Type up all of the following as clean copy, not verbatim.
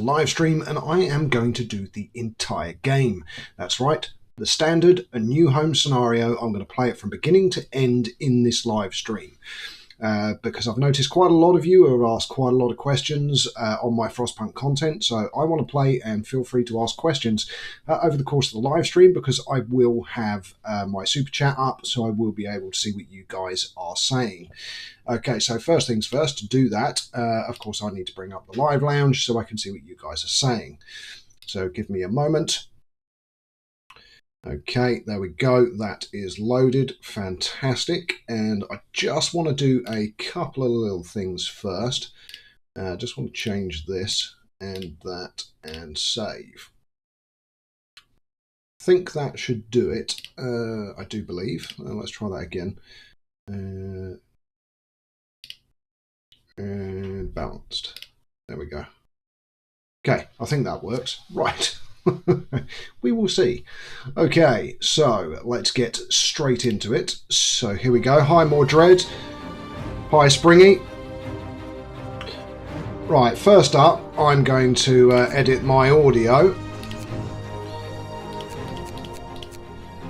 live stream, and I am going to do the entire game. That's right, the standard, a new home scenario. I'm going to play it from beginning to end in this live stream. Because I've noticed quite a lot of you have asked quite a lot of questions on my Frostpunk content, so I want to play, and feel free to ask questions over the course of the live stream, because I will have my super chat up, so I will be able to see what you guys are saying. Okay, so first things first, to do that, of course I need to bring up the live lounge so I can see what you guys are saying. So give me a moment. Okay, there we go. That is loaded. Fantastic. And I just want to do a couple of little things first. Just want to change this and that and save. I think that should do it. I do believe. Let's try that again. And balanced. There we go. Okay, I think that works. Right. We will see. Okay, so let's get straight into it. So here we go. Hi, Mordred. Hi, Springy. Right, first up, I'm going to edit my audio.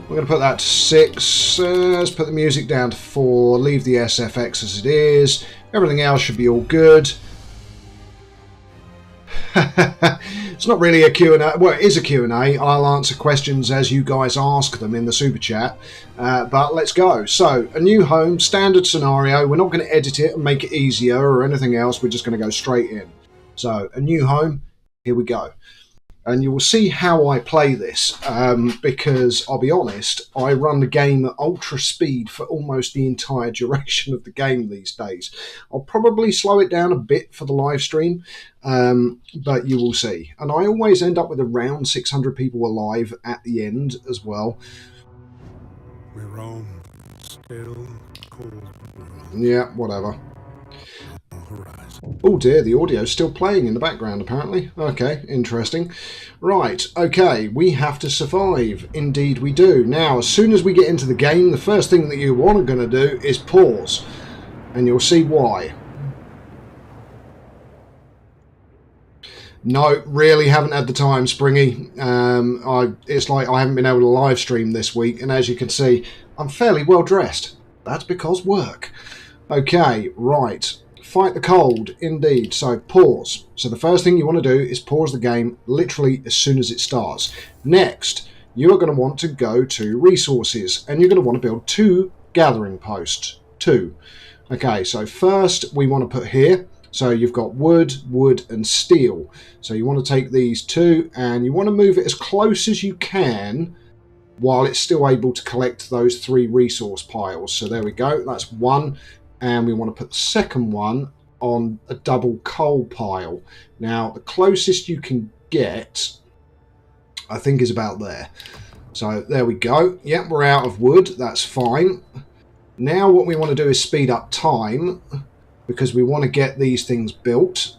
We're going to put that to 6. Let's put the music down to 4. Leave the SFX as it is. Everything else should be all good. It's not really a Q&A. Well, it is a Q&A. I'll answer questions as you guys ask them in the super chat. But let's go. So, a new home, standard scenario. We're not going to edit it and make it easier or anything else. We're just going to go straight in. So, a new home. Here we go. And you will see how I play this, because I'll be honest, I run the game at ultra speed for almost the entire duration of the game these days. I'll probably slow it down a bit for the live stream, but you will see. And I always end up with around 600 people alive at the end as well. We roam still, cold. Yeah, whatever. Oh dear, the audio's still playing in the background apparently. Okay, interesting. Right, okay, we have to survive. Indeed we do. Now, as soon as we get into the game, the first thing that you are going to do is pause. And you'll see why. No, really haven't had the time, Springy. It's like I haven't been able to live stream this week, and as you can see, I'm fairly well dressed. That's because work. Okay, right. Fight the cold, indeed. So pause. So the first thing you want to do is pause the game literally as soon as it starts. Next, you are going to want to go to resources, and you're going to want to build 2 gathering posts. 2. Okay, so first we want to put here, so you've got wood, wood and steel. So you want to take these 2 and you want to move it as close as you can while it's still able to collect those 3 resource piles. So there we go, that's 1. And we want to put the second one on a double coal pile. Now, the closest you can get, I think, is about there. So there we go. Yep, we're out of wood. That's fine. Now what we want to do is speed up time, because we want to get these things built.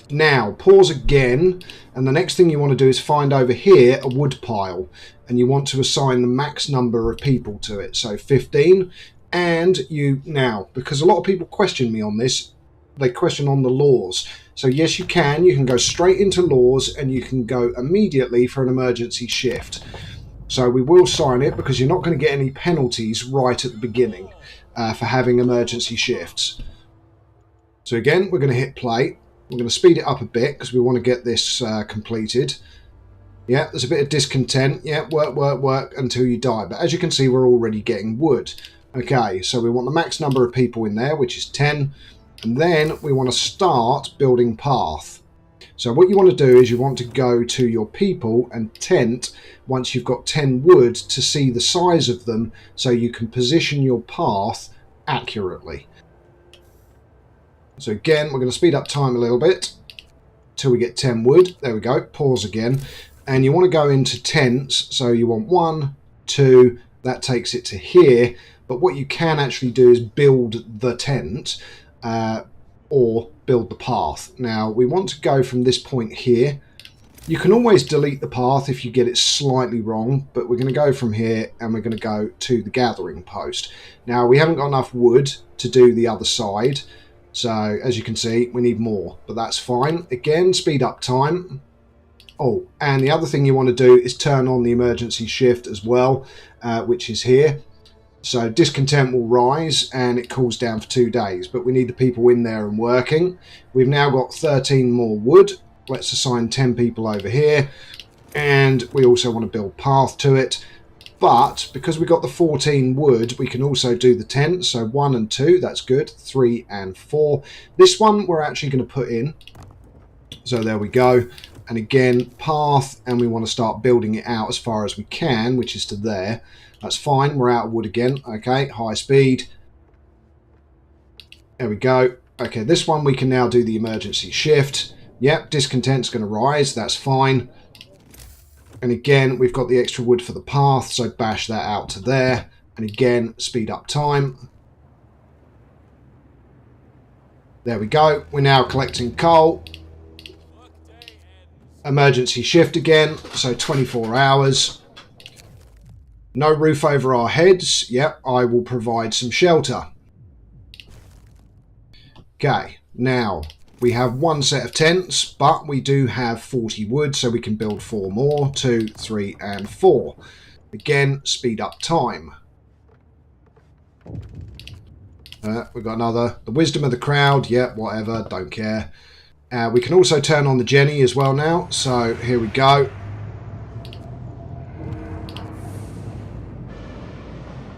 Now, pause again, and the next thing you want to do is find over here a wood pile, and you want to assign the max number of people to it. So 15. And you now, because a lot of people question me on this, they question on the laws. So yes, you can go straight into laws, and you can go immediately for an emergency shift. So we will sign it, because you're not going to get any penalties right at the beginning for having emergency shifts. So again, we're going to hit play. We're going to speed it up a bit because we want to get this completed. Yeah, there's a bit of discontent. Yeah, work until you die. But as you can see, we're already getting wood. Okay, so we want the max number of people in there, which is 10. And then we want to start building path. So what you want to do is you want to go to your people and tent once you've got 10 wood to see the size of them, so you can position your path accurately. So again, we're going to speed up time a little bit till we get 10 wood. There we go. Pause again. And you want to go into tents. So you want 1, 2, that takes it to here. But what you can actually do is build the tent or build the path. Now, we want to go from this point here. You can always delete the path if you get it slightly wrong, but we're going to go from here and we're going to go to the gathering post. Now, we haven't got enough wood to do the other side, So as you can see, we need more, but that's fine. Again, speed up time. Oh, and the other thing you want to do is turn on the emergency shift as well, which is here. So discontent will rise and it cools down for 2 days, but we need the people in there and working. We've now got 13 more wood. Let's assign 10 people over here. And we also want to build path to it. But because we got the 14 wood, we can also do the tent. So 1 and 2, that's good. 3 and 4. This one we're actually going to put in. So there we go. And again, path, and we want to start building it out as far as we can, which is to there. That's fine. We're out of wood again. Okay, high speed. There we go. Okay, this one we can now do the emergency shift. Yep, discontent's going to rise. That's fine. And again, we've got the extra wood for the path, so bash that out to there. And again, speed up time. There we go. We're now collecting coal. Emergency shift again, so 24 hours. No roof over our heads. Yep, I will provide some shelter. Okay, now we have 1 set of tents, but we do have 40 wood, so we can build 4 more. 2, 3, and 4. Again, speed up time. We've got another. The wisdom of the crowd. Yep, whatever, don't care. We can also turn on the Jenny as well now, so here we go.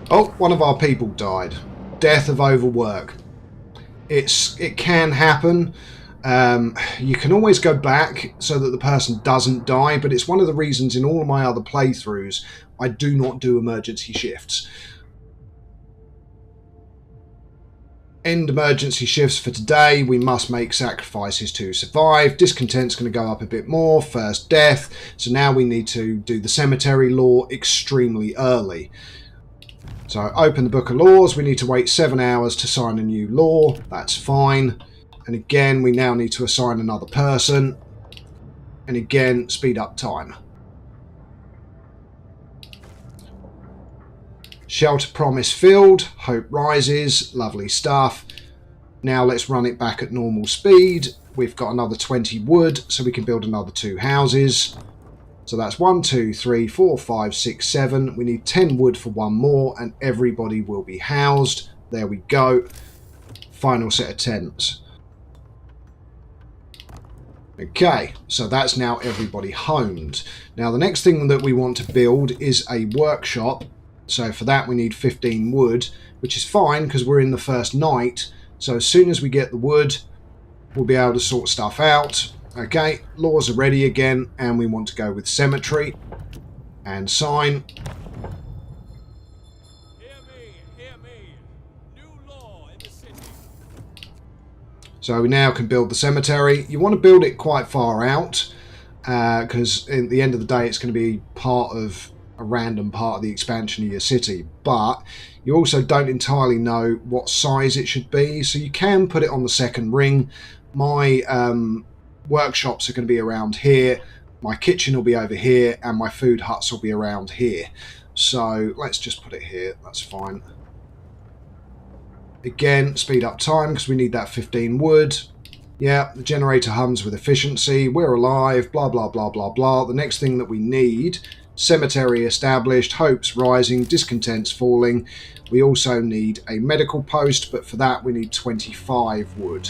Oh, one of our people died. Death of overwork. It can happen. You can always go back so that the person doesn't die, but it's one of the reasons in all of my other playthroughs I do not do emergency shifts. End emergency shifts for today. We must make sacrifices to survive. Discontent's going to go up a bit more. First death. So now we need to do the cemetery law extremely early. So open the book of laws. We need to wait 7 hours to sign a new law. That's fine. And again, we now need to assign another person. And again, speed up time. Shelter promise filled. Hope rises. Lovely stuff. Now let's run it back at normal speed. We've got another 20 wood, so we can build another 2 houses. So that's 1, 2, 3, 4, 5, 6, 7. We need 10 wood for 1 more, and everybody will be housed. There we go. Final set of tents. Okay, so that's now everybody homed. Now the next thing that we want to build is a workshop. So for that we need 15 wood, which is fine because we're in the first night. So as soon as we get the wood, we'll be able to sort stuff out. Okay, laws are ready again, and we want to go with cemetery and sign. Hear me. New law in the city. So we now can build the cemetery. You want to build it quite far out because at the end of the day it's going to be part of a random part of the expansion of your city, but you also don't entirely know what size it should be, so you can put it on the second ring. My workshops are going to be around here, my kitchen will be over here, and my food huts will be around here. So let's just put it here, that's fine. Again, speed up time because we need that 15 wood. Yeah, the generator hums with efficiency, we're alive, blah blah blah blah blah. The next thing that we need, cemetery established, hopes rising, discontents falling. We also need a medical post, but for that we need 25 wood.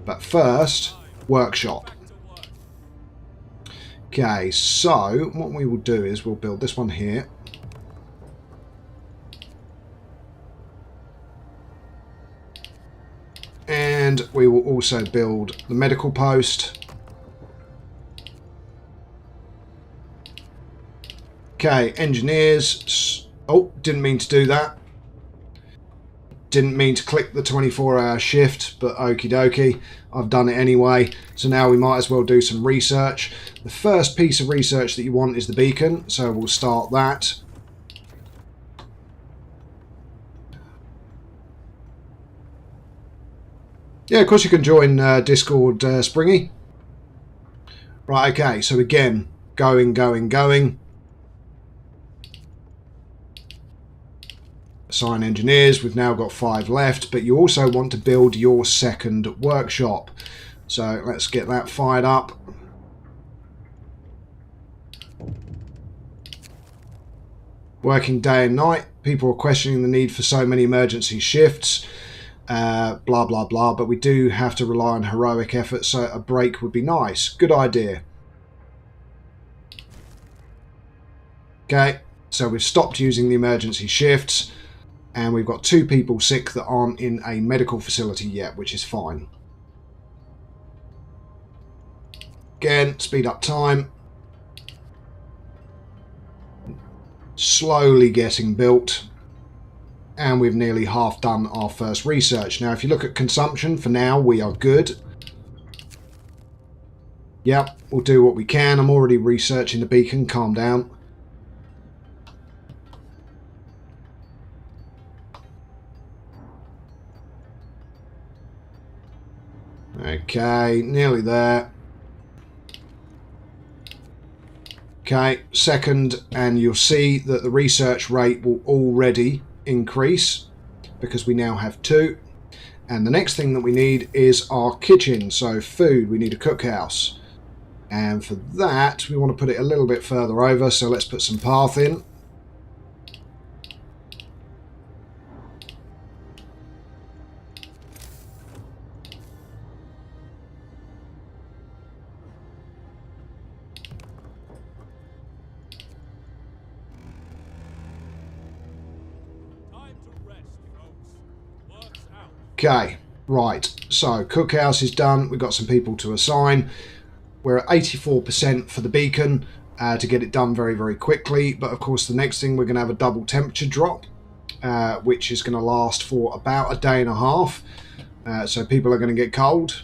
But first, workshop. Okay, so what we will do is we'll build this one here. And we will also build the medical post. Okay, engineers. Oh, didn't mean to do that. Didn't mean to click the 24-hour shift, but okie dokie. I've done it anyway. So now we might as well do some research. The first piece of research that you want is the beacon, so we'll start that. Yeah, of course you can join Discord, Springy. Right, okay, so again, going. Assign engineers. We've now got 5 left, but you also want to build your second workshop. So let's get that fired up. Working day and night. People are questioning the need for so many emergency shifts. Blah, blah, blah. But we do have to rely on heroic effort, so a break would be nice. Good idea. Okay, so we've stopped using the emergency shifts. And we've got 2 people sick that aren't in a medical facility yet, which is fine. Again, speed up time. Slowly getting built. And we've nearly half done our first research. Now, if you look at consumption, for now, we are good. Yep, we'll do what we can. I'm already researching the beacon. Calm down. Okay, nearly there. Okay, second, and you'll see that the research rate will already increase because we now have 2. And the next thing that we need is our kitchen, so food. We need a cookhouse. And for that, we want to put it a little bit further over, so let's put some path in. Okay, right, so cookhouse is done. We've got some people to assign. We're at 84% for the beacon to get it done very, very quickly. But of course, the next thing, we're going to have a double temperature drop, which is going to last for about a day and a half. So people are going to get cold,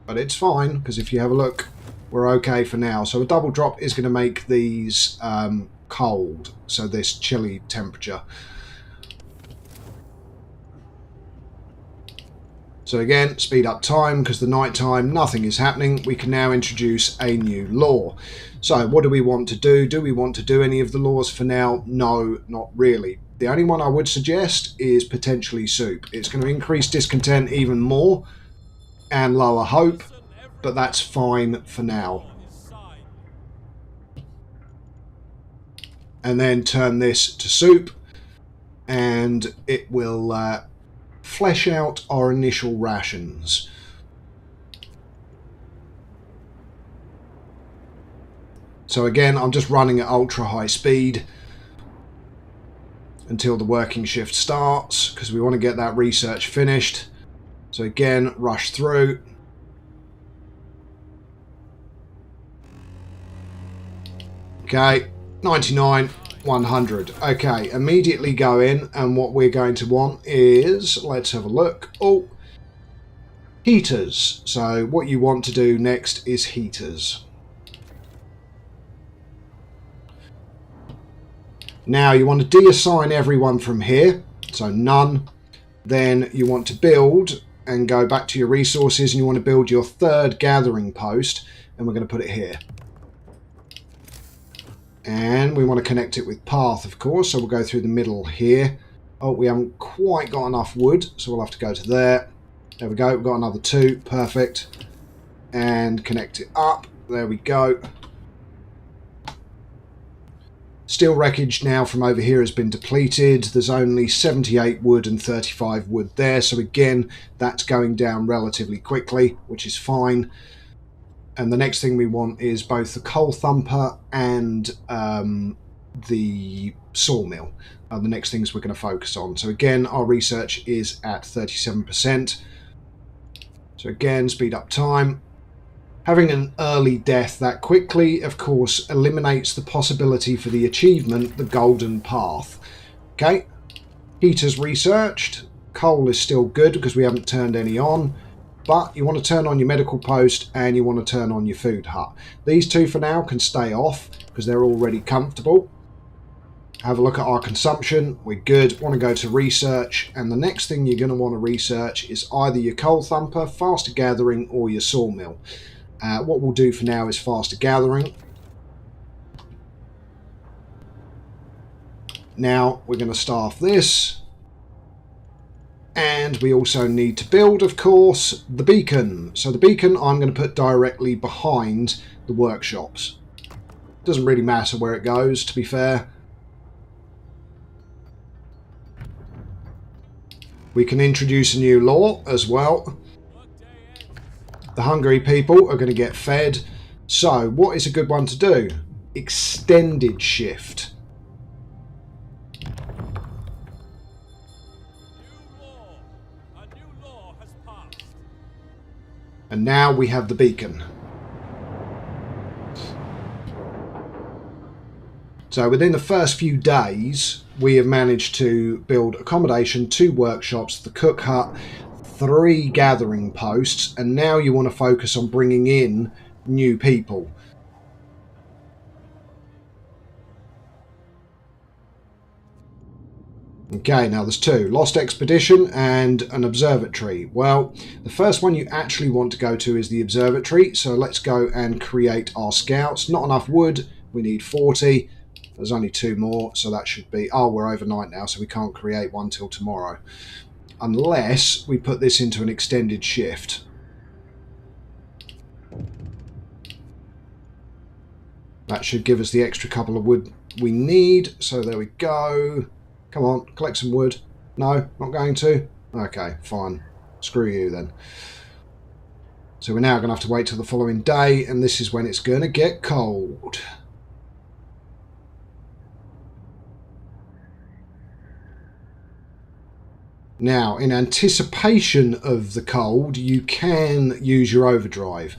but it's fine because if you have a look, we're okay for now. So a double drop is going to make these cold, so this chilly temperature. So again, speed up time because the night time, nothing is happening. We can now introduce a new law. So what do we want to do? Do we want to do any of the laws for now? No, not really. The only one I would suggest is potentially soup. It's going to increase discontent even more and lower hope, but that's fine for now. And then turn this to soup and it will flesh out our initial rations. So again, I'm just running at ultra high speed until the working shift starts because we want to get that research finished. So again, rush through. Okay, 99. 100. Okay, immediately go in, and what we're going to want is, let's have a look. Oh, heaters. So what you want to do next is heaters. Now you want to deassign everyone from here, so none. Then you want to build and go back to your resources, and you want to build your 3rd gathering post, and we're going to put it here. And we want to connect it with path, of course, so we'll go through the middle here. Oh, we haven't quite got enough wood, so we'll have to go to there. There we go, we've got another 2, perfect. And connect it up, there we go. Steel wreckage now from over here has been depleted. There's only 78 wood and 35 wood there, so again, that's going down relatively quickly, which is fine. And the next thing we want is both the coal thumper and the sawmill are the next things we're going to focus on. So again, our research is at 37%. So again, speed up time. Having an early death that quickly, of course, eliminates the possibility for the achievement, the golden path. Okay, heaters researched. Coal is still good because we haven't turned any on. But you want to turn on your medical post and you want to turn on your food hut. These 2 for now can stay off because they're already comfortable. Have a look at our consumption. We're good. Want to go to research. And the next thing you're going to want to research is either your coal thumper, faster gathering, or your sawmill. What we'll do for now is faster gathering. Now we're going to staff this. And we also need to build, of course, the beacon. So the beacon I'm going to put directly behind the workshops. Doesn't really matter where it goes, to be fair. We can introduce a new law as well. The hungry people are going to get fed. So what is a good one to do? Extended shift. And now we have the beacon. So within the first few days, we have managed to build accommodation, 2 workshops, the cook hut, 3 gathering posts, and now you want to focus on bringing in new people. Okay, now there's 2. Lost Expedition and an observatory. Well, the first one you actually want to go to is the observatory, so let's go and create our scouts. Not enough wood, we need 40. There's only 2 more, so that should be... Oh, we're overnight now, so we can't create one till tomorrow. Unless we put this into an extended shift. That should give us the extra couple of wood we need. So there we go. Come on, collect some wood. No, not going to? Okay, fine. Screw you then. So we're now going to have to wait till the following day, and this is when it's going to get cold. Now, in anticipation of the cold, you can use your overdrive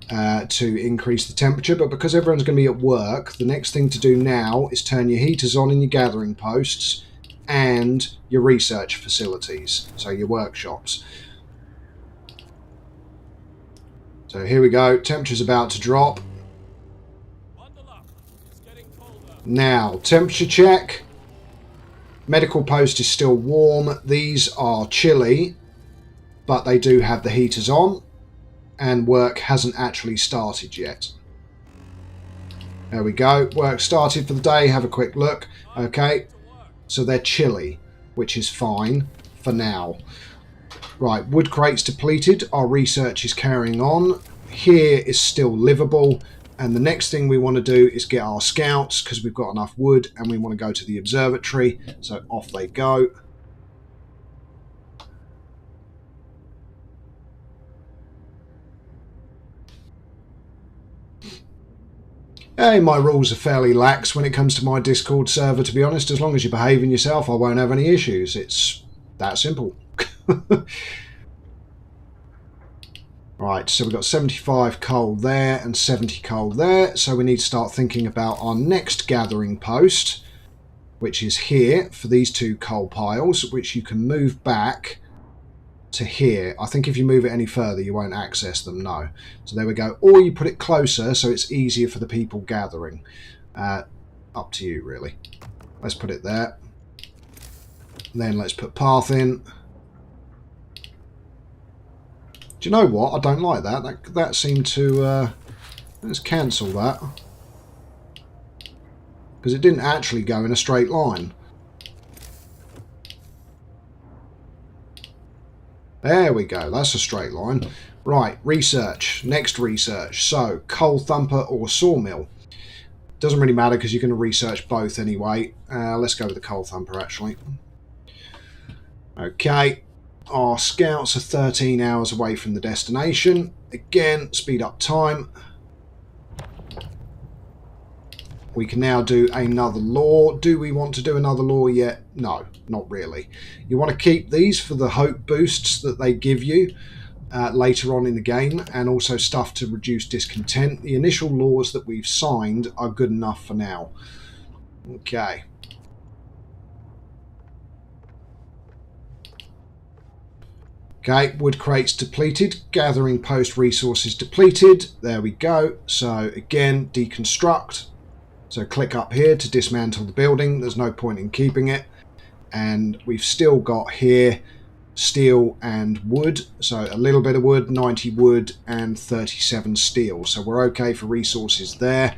to increase the temperature, but because everyone's going to be at work, the next thing to do now is turn your heaters on in your gathering posts and your research facilities, so your workshops. So here we go, temperature's about to drop. Now, temperature check. Medical post is still warm. These are chilly, but they do have the heaters on, and work hasn't actually started yet. There we go. Work started for the day. Have a quick look. Okay, so they're chilly, which is fine for now. Right, wood crates depleted. Our research is carrying on. Here is still livable. And the next thing we want to do is get our scouts, because we've got enough wood, and we want to go to the observatory. So off they go. Hey, my rules are fairly lax when it comes to my Discord server, to be honest. As long as you're behaving yourself, I won't have any issues. It's that simple. Right, so we've got 75 coal there and 70 coal there. So we need to start thinking about our next gathering post, which is here for these 2 coal piles, which you can move back to here. I think if you move it any further, you won't access them, no. So there we go. Or you put it closer so it's easier for the people gathering. Up to you, really. Let's put it there. Then let's put path in. Do you know what? I don't like that. That seemed to... let's cancel that. Because it didn't actually go in a straight line. There we go. That's a straight line. Right, research. Next research. So, coal thumper or sawmill. Doesn't really matter because you're going to research both anyway. Let's go with the coal thumper, actually. Okay. Our scouts are 13 hours away from the destination. Again, speed up time. We can now do another law. Do we want to do another law yet? No, not really. You want to keep these for the hope boosts that they give you later on in the game, and also stuff to reduce discontent. The initial laws that we've signed are good enough for now. Okay. Okay, wood crates depleted, gathering post resources depleted. There we go. So again, deconstruct. So click up here to dismantle the building. There's no point in keeping it. And we've still got here steel and wood. So a little bit of wood, 90 wood and 37 steel. So we're okay for resources there.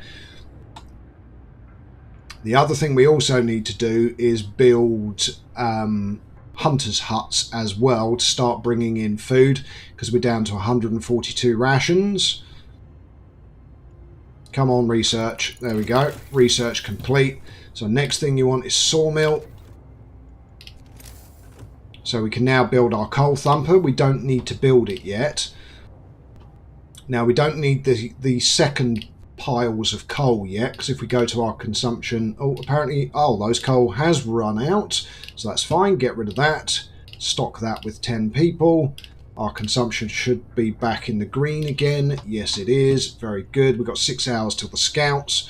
The other thing we also need to do is build hunters' huts as well to start bringing in food, because we're down to 142 rations. Come on, research. There we go. Research complete. So next thing you want is sawmill. So we can now build our coal thumper. We don't need to build it yet. Now we don't need the second piles of coal yet, because if we go to our consumption, apparently those coal has run out, so that's fine. Get rid of that, stock that with 10 people. Our consumption should be back in the green again. Yes, it is. Very good. We've got 6 hours till the scouts.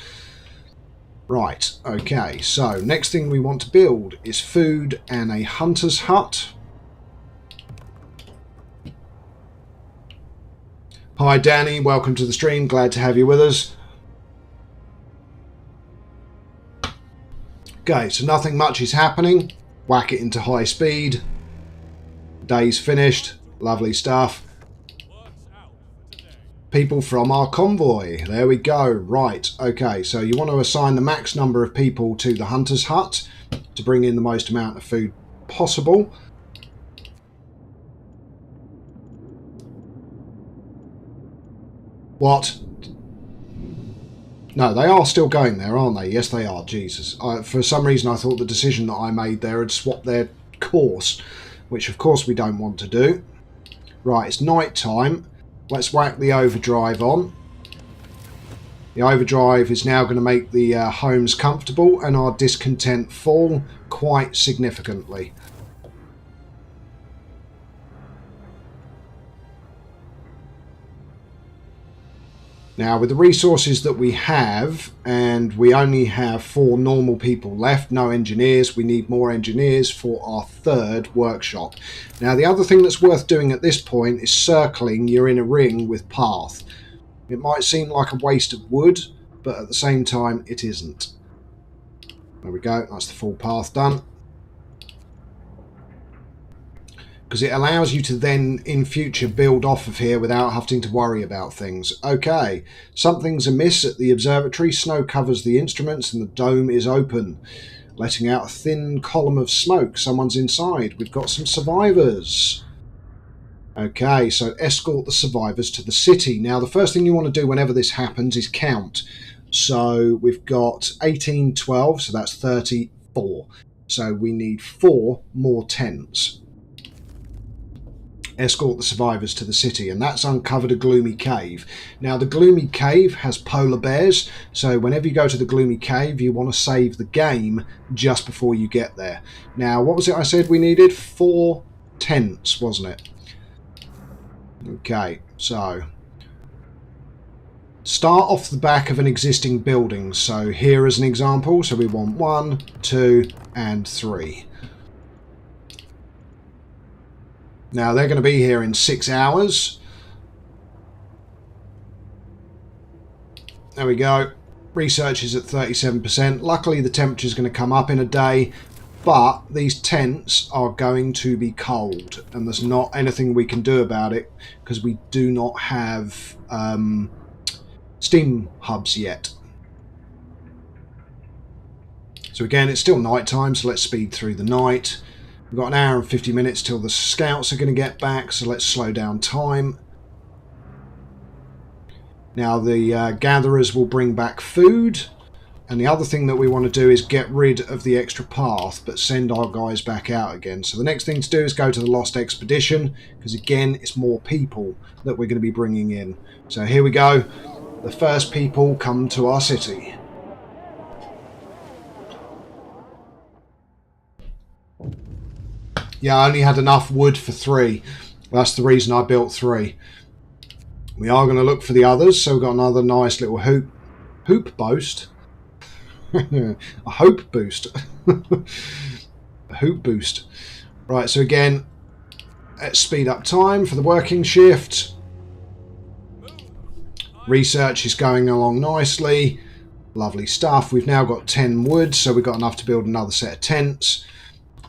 Right, okay, so next thing we want to build is food and a hunter's hut. Hi Danny, welcome to the stream, glad to have you with us. Okay, so nothing much is happening. Whack it into high speed. Day's finished, lovely stuff. People from our convoy, there we go. Right, okay, so you want to assign the max number of people to the hunter's hut to bring in the most amount of food possible. What? No, they are still going there, aren't they? Yes, they are. Jesus. For some reason, I thought the decision that I made there had swapped their course, which, of course, we don't want to do. Right, it's night time. Let's whack the overdrive on. The overdrive is now going to make the homes comfortable and our discontent fall quite significantly. Now, with the resources that we have, and we only have 4 normal people left, no engineers, we need more engineers for our 3rd workshop. Now, the other thing that's worth doing at this point is circling your inner ring with path. It might seem like a waste of wood, but at the same time, it isn't. There we go, that's the full path done. Because it allows you to then, in future, build off of here without having to worry about things. Okay, something's amiss at the observatory. Snow covers the instruments and the dome is open, letting out a thin column of smoke. Someone's inside. We've got some survivors. Okay, so escort the survivors to the city. Now, the first thing you want to do whenever this happens is count. So we've got 18, 12, so that's 34. So we need 4 more tents. Escort the survivors to the city, and that's uncovered a gloomy cave. Now, the gloomy cave has polar bears, so whenever you go to the gloomy cave, you want to save the game just before you get there. Now, what was it I said we needed? 4 tents, wasn't it? Okay, so start off the back of an existing building. So here is an example. So we want 1, 2, and 3. Now, they're going to be here in 6 hours. There we go. Research is at 37%. Luckily, the temperature is going to come up in a day, but these tents are going to be cold, and there's not anything we can do about it because we do not have steam hubs yet. So again, it's still night time, so let's speed through the night. We've got an hour and 50 minutes till the scouts are going to get back, so let's slow down time. Now the gatherers will bring back food, and the other thing that we want to do is get rid of the extra path, but send our guys back out again. So the next thing to do is go to the Lost Expedition, because again, it's more people that we're going to be bringing in. So here we go. The first people come to our city. Yeah, I only had enough wood for 3. That's the reason I built 3. We are going to look for the others, so we've got another nice little hoop boost. A hope boost. A hoop boost. Right, so again, let's speed up time for the working shift. Research is going along nicely. Lovely stuff. We've now got 10 wood, so we've got enough to build another set of tents.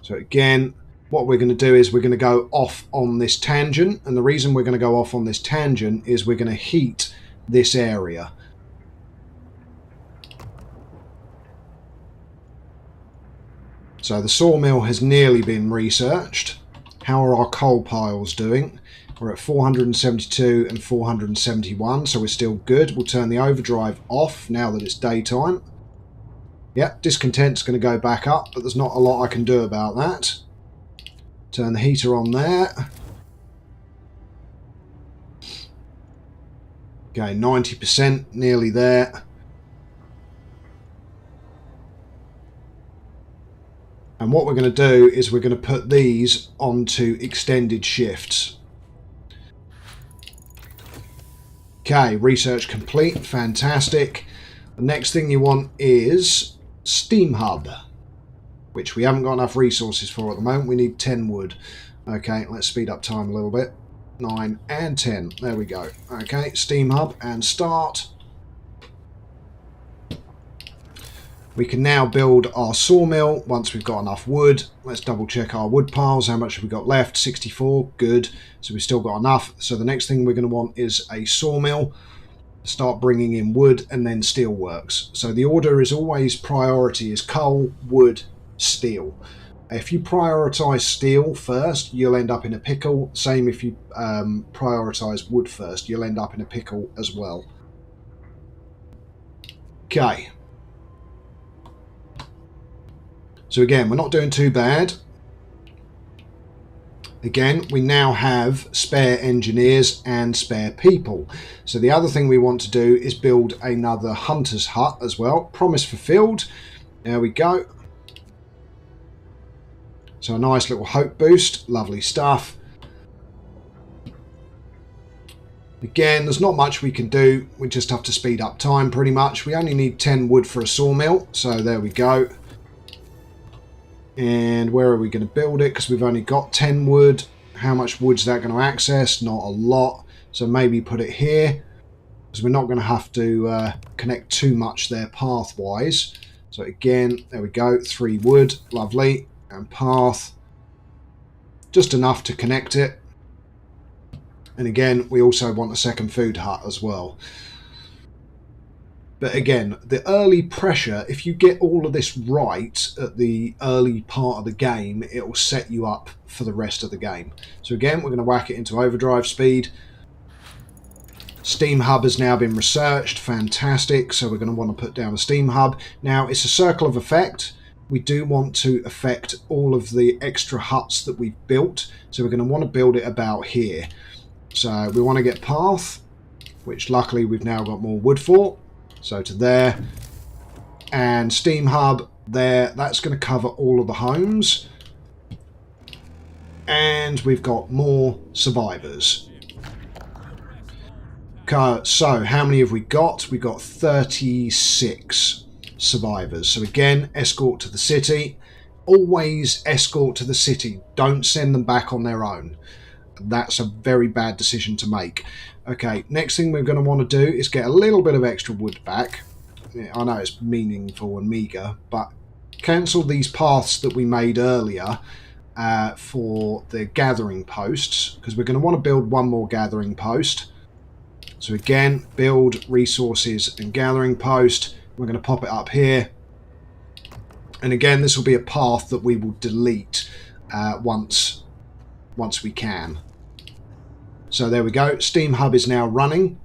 So again, what we're going to do is we're going to go off on this tangent, and the reason we're going to go off on this tangent is we're going to heat this area. So the sawmill has nearly been researched. How are our coal piles doing? We're at 472 and 471, so we're still good. We'll turn the overdrive off now that it's daytime. Yep, discontent's going to go back up, but there's not a lot I can do about that. Turn the heater on there. Okay, 90%, nearly there. And what we're going to do is we're going to put these onto extended shifts. Okay, research complete, fantastic. The next thing you want is Steam Hub, which we haven't got enough resources for at the moment. We need 10 wood. Okay, let's speed up time a little bit. 9 and 10, there we go. Okay, Steam Hub and start. We can now build our sawmill once we've got enough wood. Let's double check our wood piles. How much have we got left? 64, good. So we've still got enough. So the next thing we're going to want is a sawmill. Start bringing in wood and then steel works. So the order is always priority is coal, wood, steel. If you prioritize steel first, you'll end up in a pickle. Same if you prioritize wood first, you'll end up in a pickle as well. Okay. So again, we're not doing too bad. Again, we now have spare engineers and spare people. So the other thing we want to do is build another hunter's hut as well. Promise fulfilled. There we go. So a nice little hope boost. Lovely stuff. Again, there's not much we can do. We just have to speed up time pretty much. We only need 10 wood for a sawmill. So there we go. And where are we going to build it? Because we've only got 10 wood. How much wood is that going to access? Not a lot. So maybe put it here. Because we're not going to have to connect too much there path-wise. So again, there we go. 3 wood. Lovely. And path. Just enough to connect it. And again, we also want a second food hut as well. But again, the early pressure, if you get all of this right at the early part of the game, it will set you up for the rest of the game. So again, we're going to whack it into overdrive speed. Steam Hub has now been researched. Fantastic. So we're going to want to put down a Steam Hub. Now, it's a circle of effect. We do want to affect all of the extra huts that we've built. So we're going to want to build it about here. So we want to get path, which luckily we've now got more wood for. So to there, and Steam Hub there, that's going to cover all of the homes. And we've got more survivors. So how many have we got? We've got 36 survivors. So again, escort to the city. Always escort to the city. Don't send them back on their own. That's a very bad decision to make. Okay, next thing we're going to want to do is get a little bit of extra wood back. I know it's meaningful and meagre, but cancel these paths that we made earlier for the gathering posts, because we're going to want to build one more gathering post. So again, build resources and gathering post. We're going to pop it up here. And again, this will be a path that we will delete once we can. So there we go. Steam Hub is now running.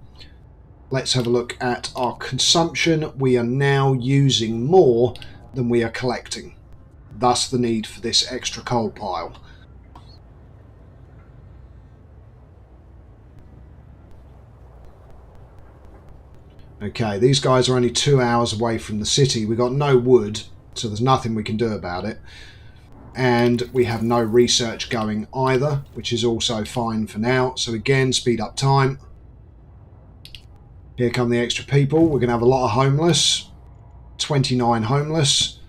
Let's have a look at our consumption. We are now using more than we are collecting. Thus the need for this extra coal pile. Okay, these guys are only 2 hours away from the city. We've got no wood, so there's nothing we can do about it. And we have no research going either, which is also fine for now. So again, speed up time. Here come the extra people. We're going to have a lot of homeless. 29 homeless.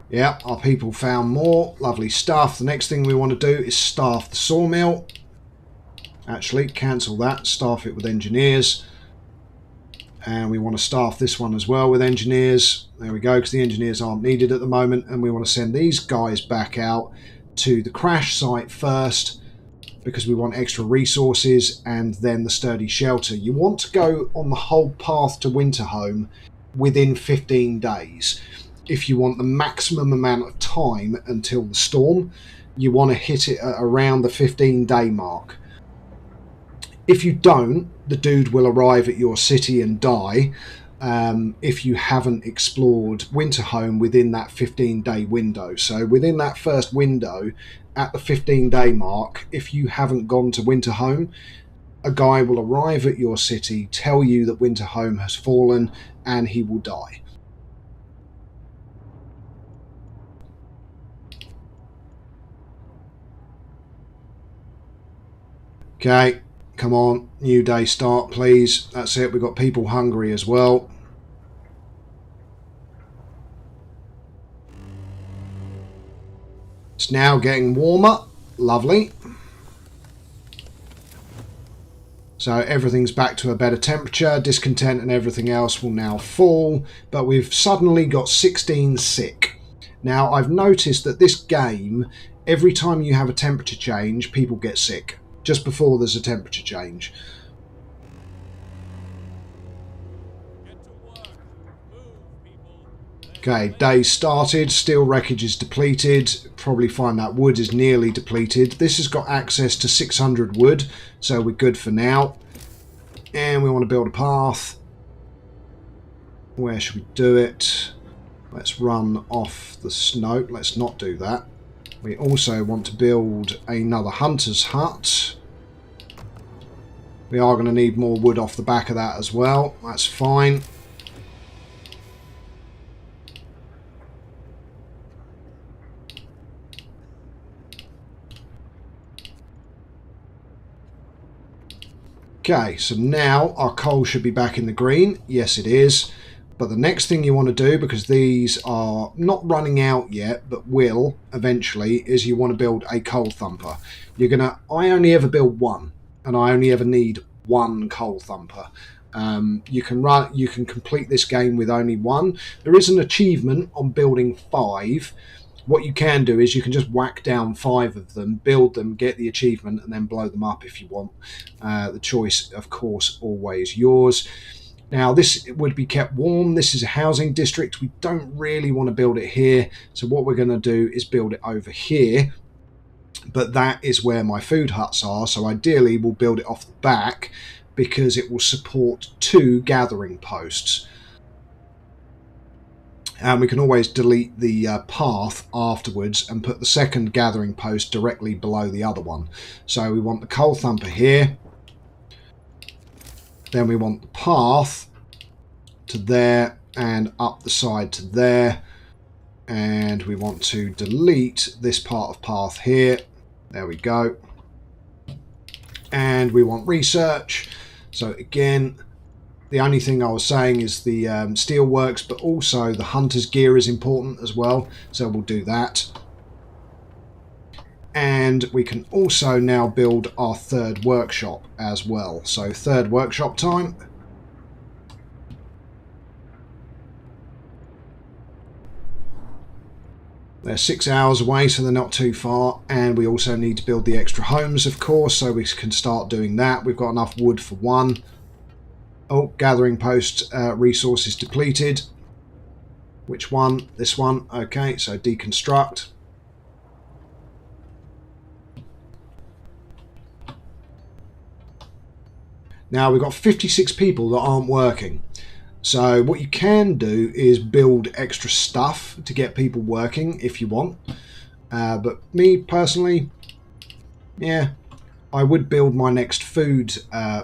Yeah, our people found more. Lovely stuff. The next thing we want to do is staff the sawmill. Actually, cancel that. Staff it with engineers. And we want to staff this one as well with engineers. There we go, because the engineers aren't needed at the moment. And we want to send these guys back out to the crash site first, because we want extra resources, and then the sturdy shelter. You want to go on the whole path to Winterhome within 15 days. If you want the maximum amount of time until the storm, you want to hit it at around the 15-day mark. If you don't, the dude will arrive at your city and die if you haven't explored Winterhome within that 15-day window. So within that first window, at the 15-day mark, if you haven't gone to Winterhome, a guy will arrive at your city, tell you that Winterhome has fallen, and he will die. Okay, come on, new day start, please. That's it, we've got people hungry as well. It's now getting warmer, lovely. So everything's back to a better temperature, discontent and everything else will now fall, but we've suddenly got 16 sick. Now I've noticed that this game, every time you have a temperature change, people get sick. Just before there's a temperature change. Okay, day started, steel wreckage is depleted, probably find that wood is nearly depleted. This has got access to 600 wood, so we're good for now. And we want to build a path. Where should we do it? Let's run off the snow. Let's not do that. We also want to build another hunter's hut. We are going to need more wood off the back of that as well. That's fine. Okay, so now our coal should be back in the green. Yes, it is. But the next thing you want to do, because these are not running out yet, but will eventually, is you want to build a coal thumper. You're going to... I only ever build one, and I only ever need one coal thumper. You can complete this game with only one. There is an achievement on building 5. What you can do is you can just whack down 5 of them, build them, get the achievement, and then blow them up if you want. The choice, of course, always yours. Now, this would be kept warm. This is a housing district. We don't really want to build it here. So what we're going to do is build it over here. But that is where my food huts are. So ideally, we'll build it off the back because it will support 2 gathering posts. And we can always delete the path afterwards and put the second gathering post directly below the other one. So we want the coal thumper here. Then we want the path to there and up the side to there. And we want to delete this part of path here. There we go. And we want research. So again, the only thing I was saying is the steel works, but also the hunter's gear is important as well. So we'll do that. And we can also now build our 3rd workshop as well. So 3rd workshop time. They're 6 hours away, so they're not too far. And we also need to build the extra homes, of course, so we can start doing that. We've got enough wood for 1. Oh, gathering post resources depleted. Which one? This one. Okay, so deconstruct. Now we've got 56 people that aren't working. So what you can do is build extra stuff to get people working if you want. But me personally, yeah, I would build my next food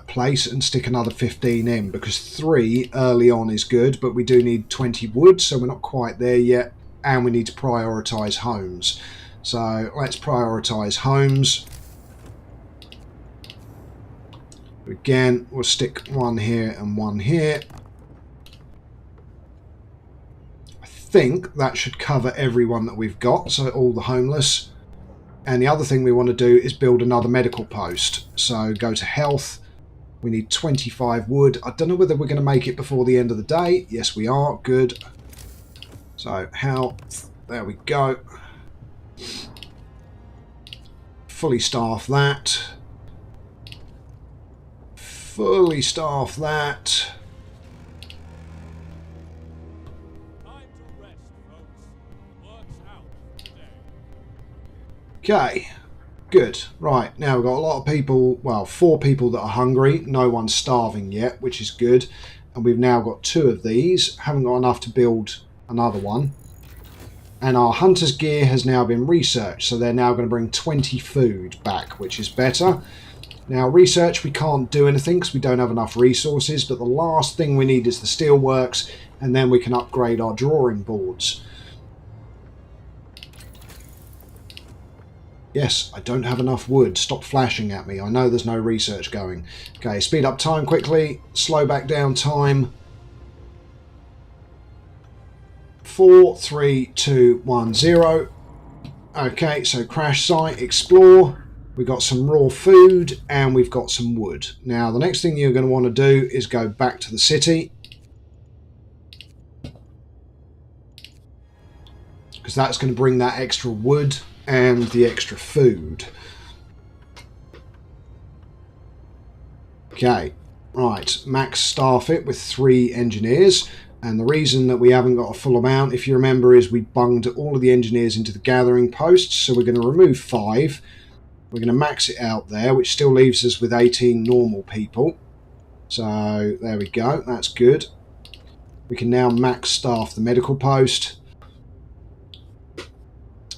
place and stick another 15 in, because 3 early on is good, but we do need 20 wood, so we're not quite there yet, and we need to prioritise homes. So let's prioritise homes. Again, we'll stick 1 here and 1 here. I think that should cover everyone that we've got, so all the homeless. And the other thing we want to do is build another medical post. So go to health. We need 25 wood. I don't know whether we're going to make it before the end of the day. Yes, we are. Good. So health. There we go. Fully staff that. Fully staff that. Okay, good. Right, now we've got a lot of people, well, 4 people that are hungry. No one's starving yet, which is good. And we've now got 2 of these. Haven't got enough to build another one. And our hunter's gear has now been researched, so they're now going to bring 20 food back, which is better. Now, research, we can't do anything because we don't have enough resources, but the last thing we need is the steelworks, and then we can upgrade our drawing boards. Yes, I don't have enough wood. Stop flashing at me. I know there's no research going. Okay, speed up time quickly. Slow back down time. 4, 3, 2, 1, 0. Okay, so crash site, explore. We've got some raw food and we've got some wood. Now, the next thing you're going to want to do is go back to the city, because that's going to bring that extra wood and the extra food. Okay, right, max staff it with 3 engineers. And the reason that we haven't got a full amount, if you remember, is we bunged all of the engineers into the gathering posts. So we're going to remove 5. We're going to max it out there, which still leaves us with 18 normal people. So there we go, that's good. We can now max staff the medical post.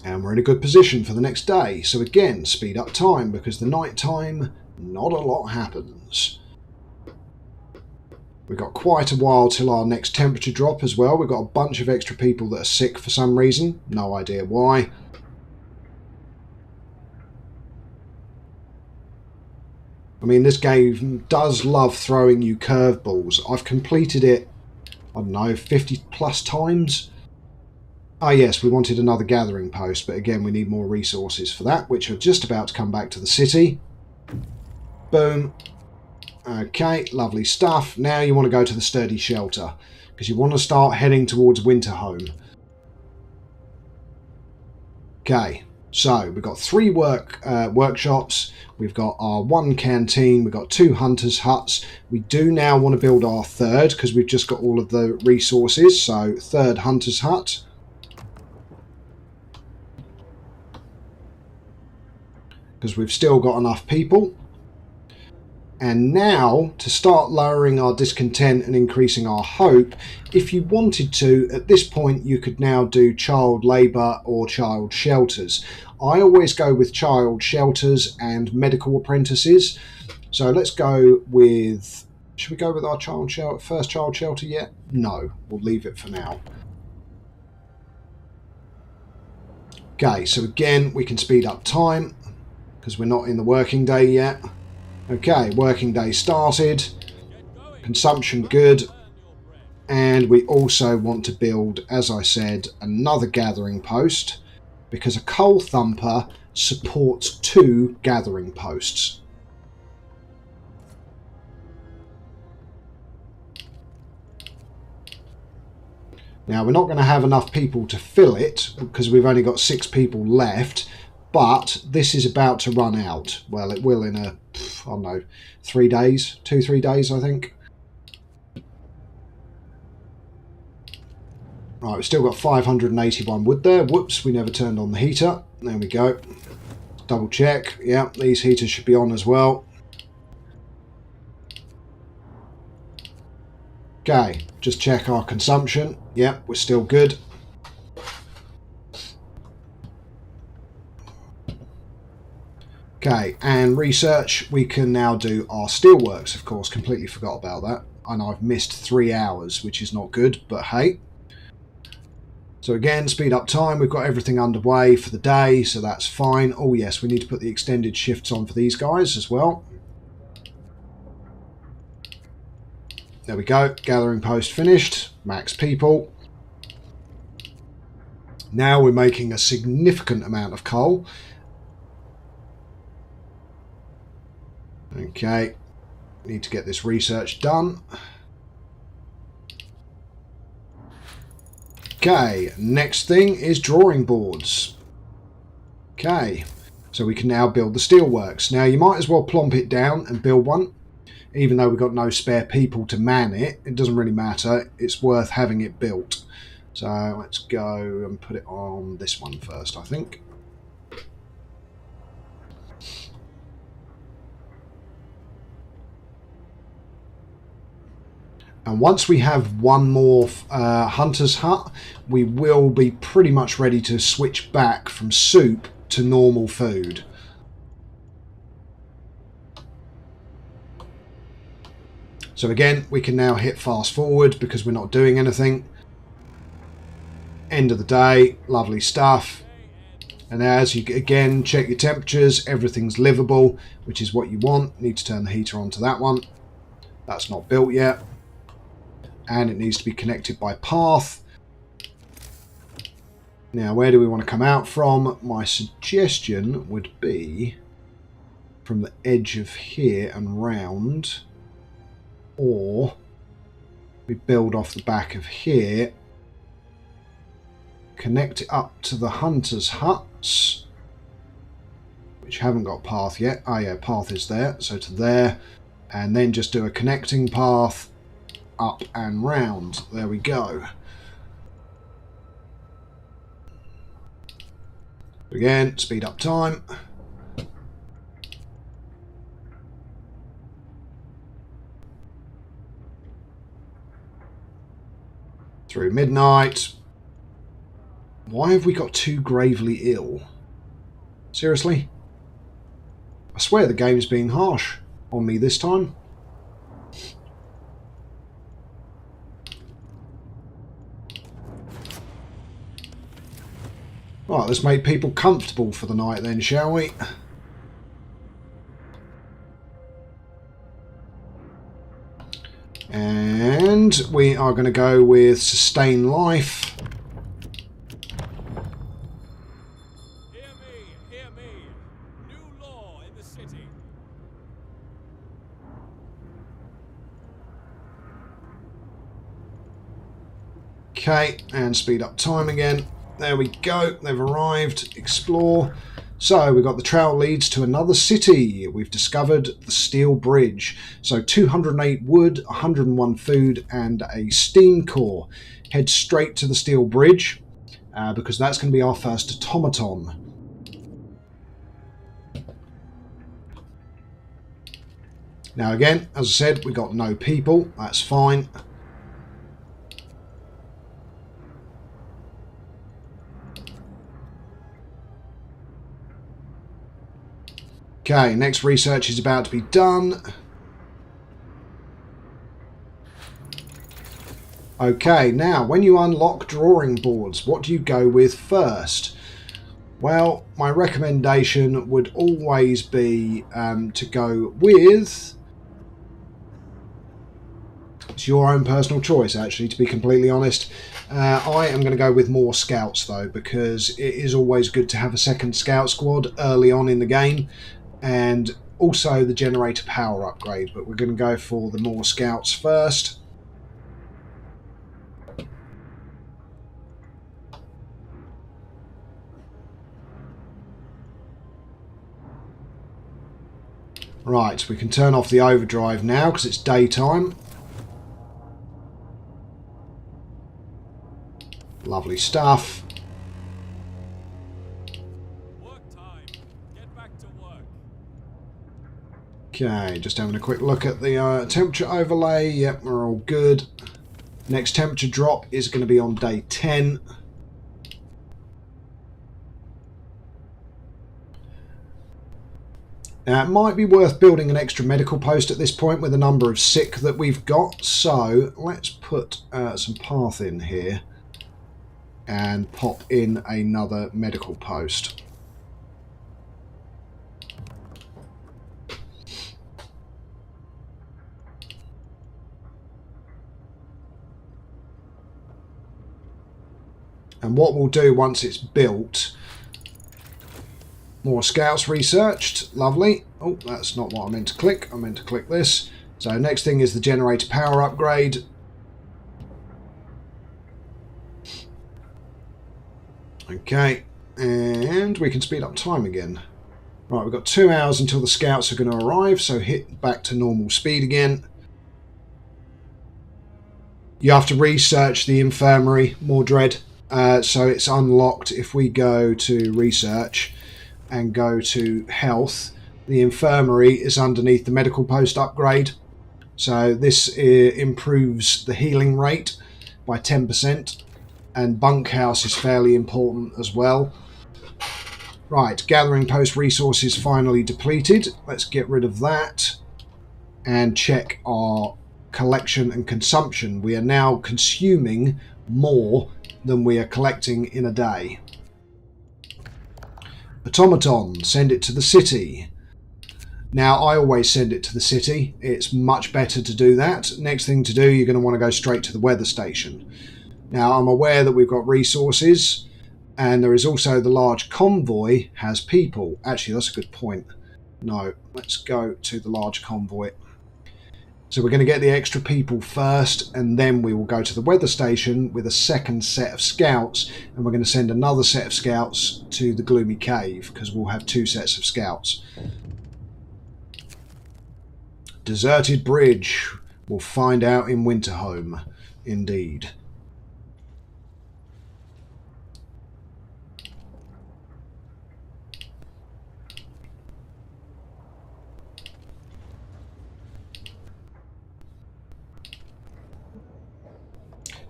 And we're in a good position for the next day. So again, speed up time, because the night time, not a lot happens. We've got quite a while till our next temperature drop as well. We've got a bunch of extra people that are sick for some reason. No idea why. I mean, this game does love throwing you curveballs. I've completed it, I don't know, 50 plus times. Ah yes, we wanted another gathering post, but again we need more resources for that, which are just about to come back to the city. Boom. Okay, lovely stuff. Now you want to go to the sturdy shelter, because you want to start heading towards Winterhome. Okay, so we've got 3 workshops. We've got our 1 canteen. We've got 2 hunters' huts. We do now want to build our 3rd, because we've just got all of the resources. So 3rd hunter's hut. Because we've still got enough people. And now, to start lowering our discontent and increasing our hope, if you wanted to, at this point you could now do child labour or child shelters. I always go with child shelters and medical apprentices. So let's go with... Should we go with our child shelter, first child shelter yet? No, we'll leave it for now. Okay, so again, we can speed up time, because we're not in the working day yet. Okay, working day started, consumption good, and we also want to build, as I said, another gathering post, because a coal thumper supports 2 gathering posts. Now, we're not going to have enough people to fill it, because we've only got 6 people left, but this is about to run out. Well, it will in a, I don't know, 3 days, 2-3 days, I think. Right, we've still got 581 wood there. Whoops, we never turned on the heater. There we go. Double check. Yeah, these heaters should be on as well. Okay, just check our consumption. Yep, we're still good. Okay, and research, we can now do our steelworks, of course. Completely forgot about that. And I've missed 3 hours, which is not good, but hey. So again, speed up time. We've got everything underway for the day, so that's fine. Oh yes, we need to put the extended shifts on for these guys as well. There we go. Gathering post finished. Max people. Now we're making a significant amount of coal. Okay. Need to get this research done. Okay, next thing is drawing boards. Okay, so we can now build the steelworks. Now you might as well plomp it down and build one. Even though we've got no spare people to man it, it doesn't really matter. It's worth having it built. So let's go and put it on this one first, I think. And once we have one more hunter's hut, we will be pretty much ready to switch back from soup to normal food. So again, we can now hit fast forward because we're not doing anything. End of the day, lovely stuff. And as you again check your temperatures, everything's livable, which is what you want. Need to turn the heater onto that one. That's not built yet. And it needs to be connected by path. Now, where do we want to come out from? My suggestion would be from the edge of here and round, or we build off the back of here, connect it up to the hunters' huts, which haven't got path yet. Oh yeah, path is there, so to there, and then just do a connecting path up and round. There we go. Again, speed up time. Through midnight. Why have we got 2 gravely ill? Seriously? I swear the game's being harsh on me this time. Right, let's make people comfortable for the night then, shall we? And we are going to go with sustain life. Hear me. New law in the city. Okay, and speed up time again. There we go, they've arrived. Explore. So we've got the trail leads to another city. We've discovered the steel bridge. So 208 wood, 101 food, and a steam core. Head straight to the steel bridge because that's going to be our first automaton. Now again, as I said, we got no people. That's fine. Okay, next research is about to be done. Okay, now when you unlock drawing boards, what do you go with first? Well, my recommendation would always be to go with... It's your own personal choice, actually, to be completely honest. I am going to go with more scouts, though, because it is always good to have a second scout squad early on in the game. And also the generator power upgrade, but we're going to go for the more scouts first. Right, we can turn off the overdrive now because it's daytime. Lovely stuff. Okay, just having a quick look at the temperature overlay. Yep, we're all good. Next temperature drop is going to be on day 10. Now, it might be worth building an extra medical post at this point with the number of sick that we've got. So let's put some path in here and pop in another medical post. And what we'll do once it's built, more scouts researched, lovely. Oh, that's not what I meant to click. I meant to click this. So next thing is the generator power upgrade. Okay, and we can speed up time again. Right, we've got 2 hours until the scouts are going to arrive, so hit back to normal speed again. You have to research the infirmary, Mordred. So it's unlocked if we go to research and go to health. The infirmary is underneath the medical post upgrade. So this improves the healing rate by 10%, and bunkhouse is fairly important as well. Right, gathering post resources finally depleted. Let's get rid of that and check our collection and consumption. We are now consuming more than we are collecting in a day. Automaton, send it to the city. Now, I always send it to the city. It's much better to do that. Next thing to do, you're going to want to go straight to the weather station. Now, I'm aware that we've got resources, and there is also the large convoy has people. Actually, that's a good point. No, let's go to the large convoy. So we're going to get the extra people first, and then we will go to the weather station with a second set of scouts, and we're going to send another set of scouts to the Gloomy Cave, because we'll have 2 sets of scouts. Deserted bridge. We'll find out in Winterhome. Indeed.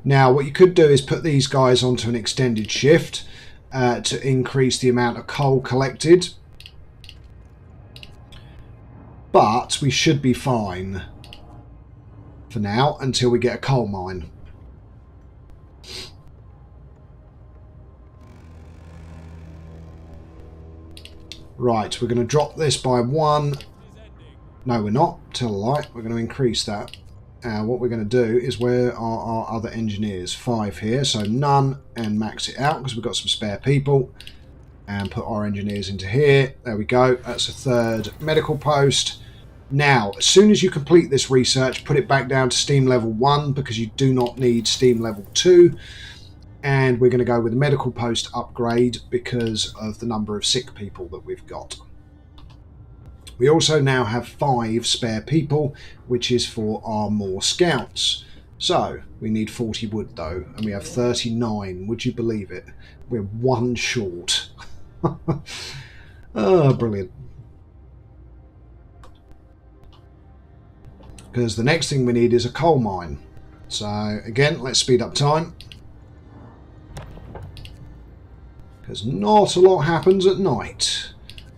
Now, what you could do is put these guys onto an extended shift to increase the amount of coal collected. But we should be fine for now until we get a coal mine. Right, we're going to drop this by 1. No, we're not. Tell a lie. We're going to increase that. What we're going to do is, where are our other engineers? 5 here, so none, and max it out because we've got some spare people. And put our engineers into here. There we go. That's a 3rd medical post. Now, as soon as you complete this research, put it back down to steam level 1 because you do not need steam level 2. And we're going to go with a medical post upgrade because of the number of sick people that we've got. We also now have 5 spare people, which is for our more scouts. So, we need 40 wood though, and we have 39. Would you believe it? We're 1 short. Oh, brilliant. Because the next thing we need is a coal mine. So, again, let's speed up time. Because not a lot happens at night.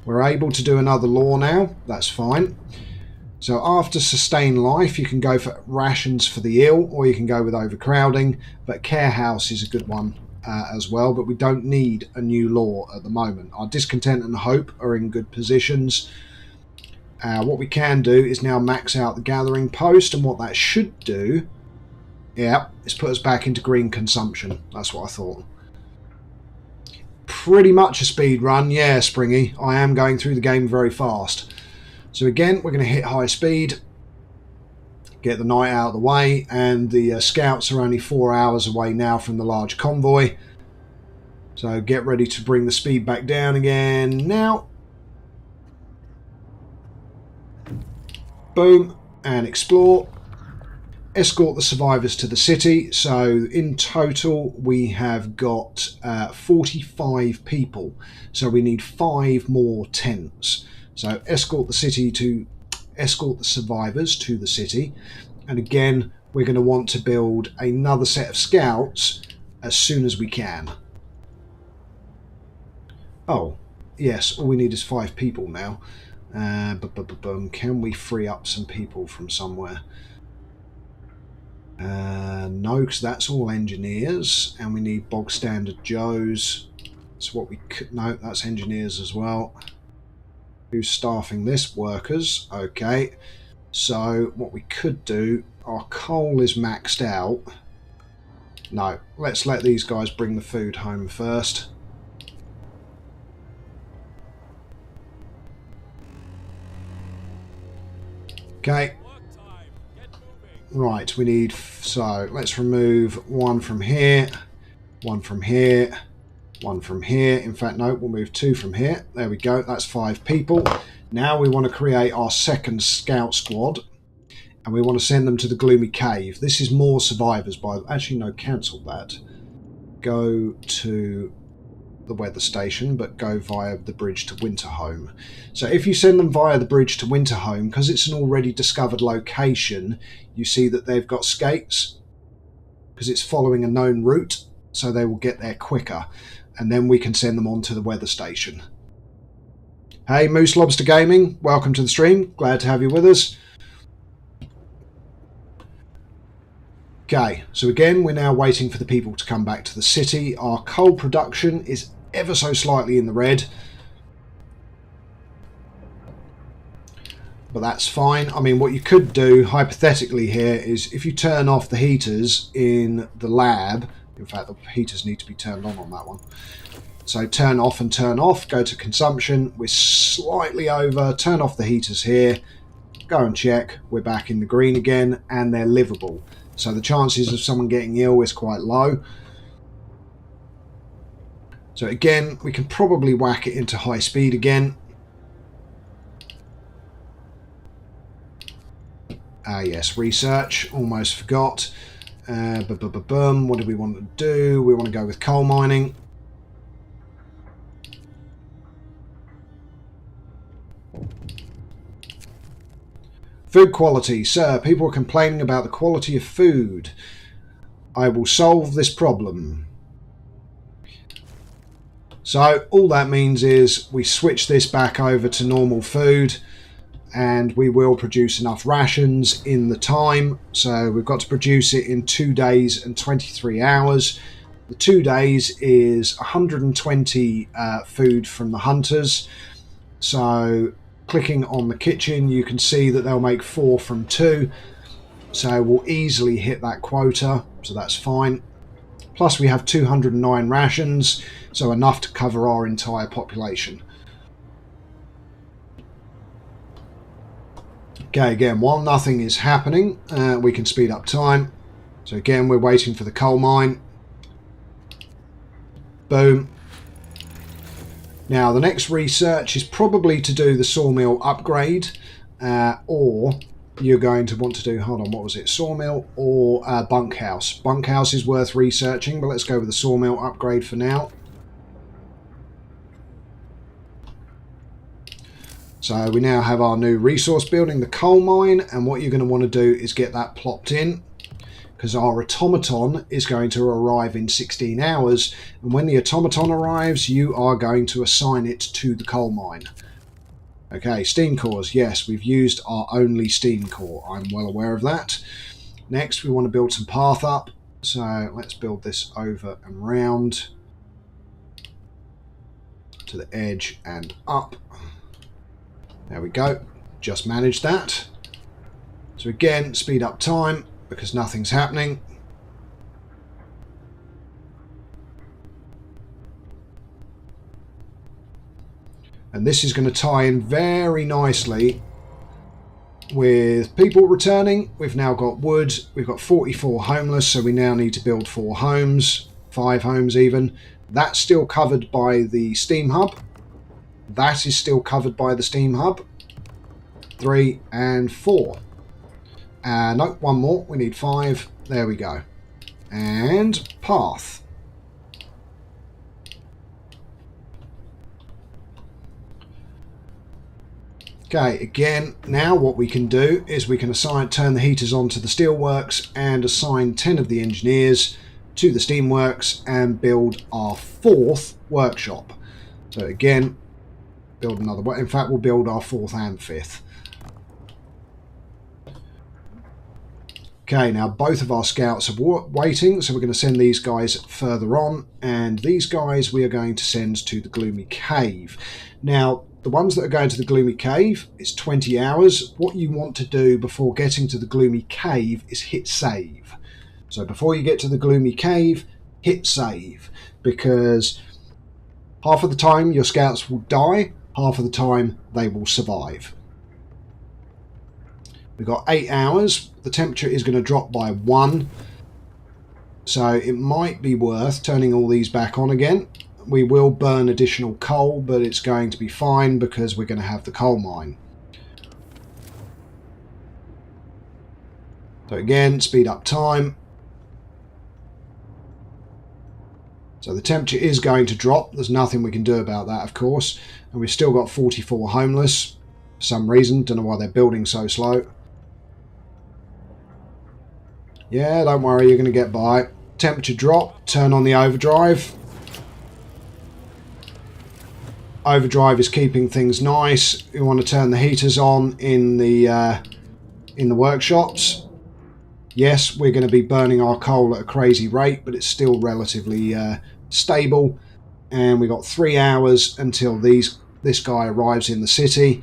We're able to do another law now. That's fine. So after sustain life, you can go for rations for the ill, or you can go with overcrowding. But care house is a good one as well. But we don't need a new law at the moment. Our discontent and hope are in good positions. What we can do is now max out the gathering post, and what that should do, yeah, is put us back into green consumption. That's what I thought. Pretty much a speed run, yeah, Springy. I am going through the game very fast. So again, we're going to hit high speed, get the night out of the way, and the scouts are only 4 hours away now from the large convoy. So get ready to bring the speed back down again now. Boom, and explore. Escort the survivors to the city. So in total we have got 45 people. So we need 5 more tents. So escort the survivors to the city. And again, we're going to want to build another set of scouts as soon as we can. Oh, yes, all we need is 5 people now. Can we free up some people from somewhere? No, because that's all engineers, and we need bog standard Joes. So what we could, no, that's engineers as well. Who's staffing this? Workers. Okay. So what we could do, our coal is maxed out. No, let's let these guys bring the food home first. Okay. Right, we need, so let's remove 1 from here, 1 from here, 1 from here. In fact, no, we'll move 2 from here. There we go, that's 5 people. Now we want to create our second scout squad, and we want to send them to the Gloomy Cave. This is more survivors, by actually no, cancel that. Go to the weather station, but go via the bridge to Winterhome. So if you send them via the bridge to Winterhome, because it's an already discovered location, you see that they've got skates, because it's following a known route, so they will get there quicker, and then we can send them on to the weather station. Hey, Moose Lobster Gaming, welcome to the stream. Glad to have you with us. Okay, so again, we're now waiting for the people to come back to the city. Our coal production is ever so slightly in the red, but that's fine. I mean, what you could do, hypothetically here, is if you turn off the heaters in the lab, in fact, the heaters need to be turned on that one. So turn off and turn off, go to consumption, we're slightly over, turn off the heaters here, go and check, we're back in the green again, and they're livable. So the chances of someone getting ill is quite low. So again, we can probably whack it into high speed again. Yes, research, almost forgot. What do we want to do? We want to go with coal mining. Food quality. Sir, people are complaining about the quality of food. I will solve this problem. So all that means is we switch this back over to normal food and we will produce enough rations in the time. So we've got to produce it in 2 days and 23 hours. The 2 days is 120 food from the hunters. So clicking on the kitchen, you can see that they'll make 4 from 2. So we'll easily hit that quota, so that's fine. Plus we have 209 rations, so enough to cover our entire population. Okay, again, while nothing is happening, we can speed up time. So again, we're waiting for the coal mine. Boom. Now, the next research is probably to do the sawmill upgrade, or you're going to want to do, hold on, what was it, sawmill or bunkhouse. Bunkhouse is worth researching, but let's go with the sawmill upgrade for now. So we now have our new resource building, the coal mine, and what you're going to want to do is get that plopped in, because our automaton is going to arrive in 16 hours, and when the automaton arrives, you are going to assign it to the coal mine. Okay, steam cores. Yes, we've used our only steam core. I'm well aware of that. Next, we want to build some path up, so let's build this over and round to the edge and up. There we go. Just managed that. So again, speed up time, because nothing's happening. And this is going to tie in very nicely with people returning. We've now got wood. We've got 44 homeless, so we now need to build 4 homes, 5 homes even. That's still covered by the steam hub. That is still covered by the steam hub. 3 and 4. No, 1 more. We need 5. There we go. And path. Okay, again, now what we can do is we can turn the heaters on to the steelworks and assign 10 of the engineers to the steamworks and build our 4th workshop. So again, build another one. In fact, we'll build our 4th and 5th. Okay, now both of our scouts are waiting, so we're going to send these guys further on, and these guys we are going to send to the Gloomy Cave. Now, the ones that are going to the Gloomy Cave, it's 20 hours. What you want to do before getting to the Gloomy Cave is hit save. So before you get to the Gloomy Cave, hit save, because half of the time your scouts will die, half of the time they will survive. We've got 8 hours. The temperature is going to drop by 1. So it might be worth turning all these back on again. We will burn additional coal, but it's going to be fine because we're going to have the coal mine. So again, speed up time. So the temperature is going to drop. There's nothing we can do about that, of course. And we've still got 44 homeless for some reason. Don't know why they're building so slow. Yeah, don't worry, you're going to get by. Temperature drop, turn on the overdrive. Overdrive is keeping things nice. You want to turn the heaters on in the workshops. Yes, we're going to be burning our coal at a crazy rate, but it's still relatively stable. And we've got 3 hours until this guy arrives in the city.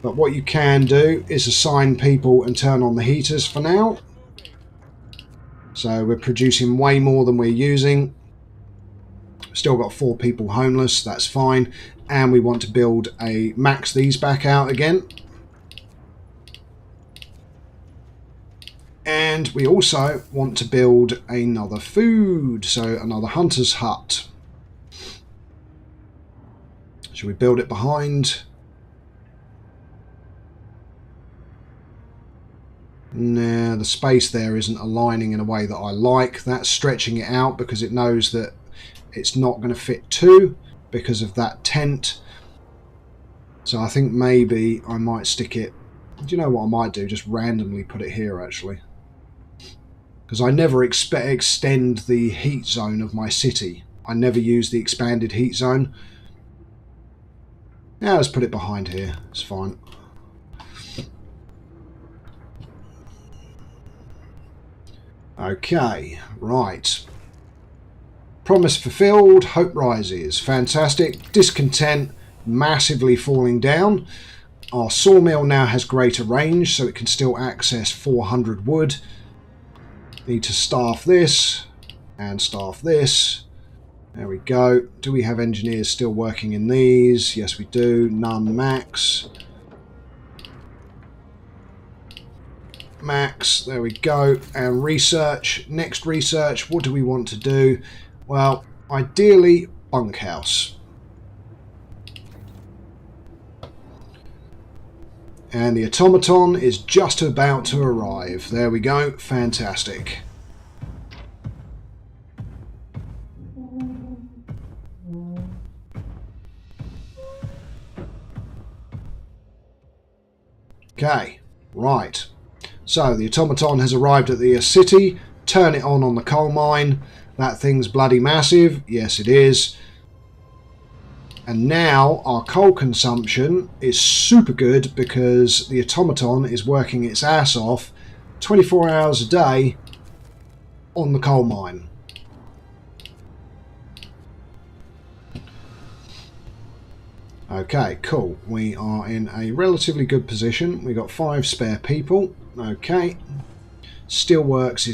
But what you can do is assign people and turn on the heaters for now. So we're producing way more than we're using. Still got 4 people homeless, that's fine. And we want to max these back out again. And we also want to build another food, so another hunter's hut. Should we build it behind? Nah, the space there isn't aligning in a way that I like. That's stretching it out because it knows that it's not going to fit 2 because of that tent. So I think maybe I might stick it... Do you know what I might do? Just randomly put it here, actually. Because I never extend the heat zone of my city. I never use the expanded heat zone. Yeah, let's put it behind here. It's fine. Okay, right. Promise fulfilled, hope rises. Fantastic. Discontent massively falling down. Our sawmill now has greater range, so it can still access 400 wood. Need to staff this and staff this. There we go. Do we have engineers still working in these? Yes, we do. None max. Max, there we go. And research. Next research, what do we want to do? Well, ideally, bunkhouse. And the automaton is just about to arrive. There we go. Fantastic. Okay, right. So the automaton has arrived at the city. Turn it on the coal mine. That thing's bloody massive. Yes, it is. And now our coal consumption is super good because the automaton is working its ass off 24 hours a day on the coal mine. Okay, cool. We are in a relatively good position. We've got 5 spare people. Okay. Steelworks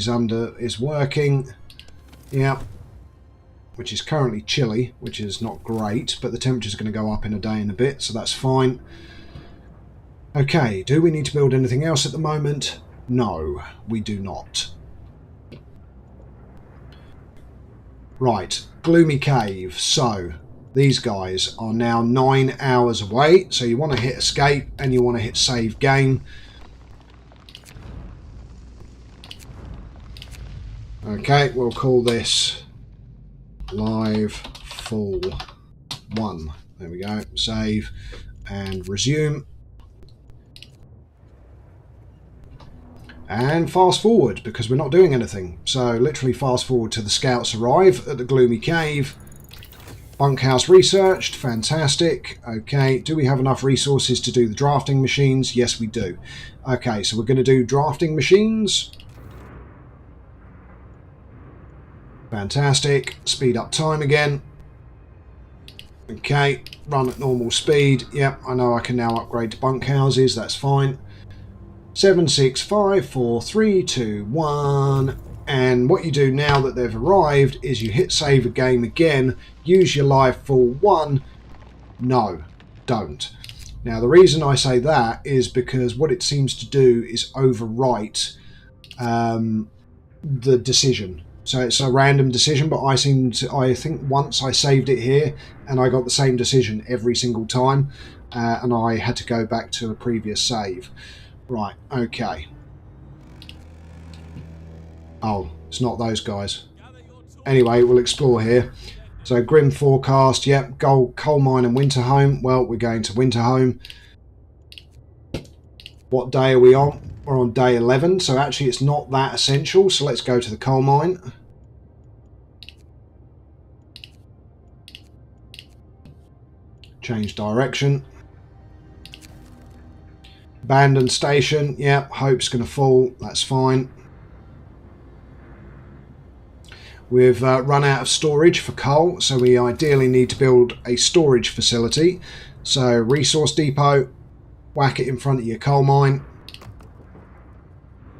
is working. Yeah. Which is currently chilly, which is not great, but the temperature is going to go up in a day and a bit, so that's fine. Okay, do we need to build anything else at the moment? No, we do not. Right, Gloomy Cave. So, these guys are now 9 hours away, so you want to hit escape and you want to hit save game. Okay, we'll call this live full 1. There we go. Save and resume. And fast forward because we're not doing anything. So literally fast forward to the scouts arrive at the Gloomy Cave. Bunkhouse researched. Fantastic. Okay, do we have enough resources to do the drafting machines? Yes, we do. Okay, so we're going to do drafting machines. Fantastic. Speed up time again. Okay, run at normal speed. Yep, I know I can now upgrade to bunkhouses. That's fine. 7, 6, 5, 4, 3, 2, 1. And what you do now that they've arrived is you hit save a game again. Use your live full 1. No, don't. Now the reason I say that is because what it seems to do is overwrite the decision. So it's a random decision, but I think once I saved it here and I got the same decision every single time, and I had to go back to a previous save. Right, okay. Oh, it's not those guys. Anyway, we'll explore here. So grim forecast, yep, gold, coal mine and winter home. Well, we're going to winter home. What day are we on? We're on day 11, so actually it's not that essential. So let's go to the coal mine. Change direction. Abandoned station, yep, hope's going to fall, that's fine. We've run out of storage for coal, so we ideally need to build a storage facility. So resource depot, whack it in front of your coal mine,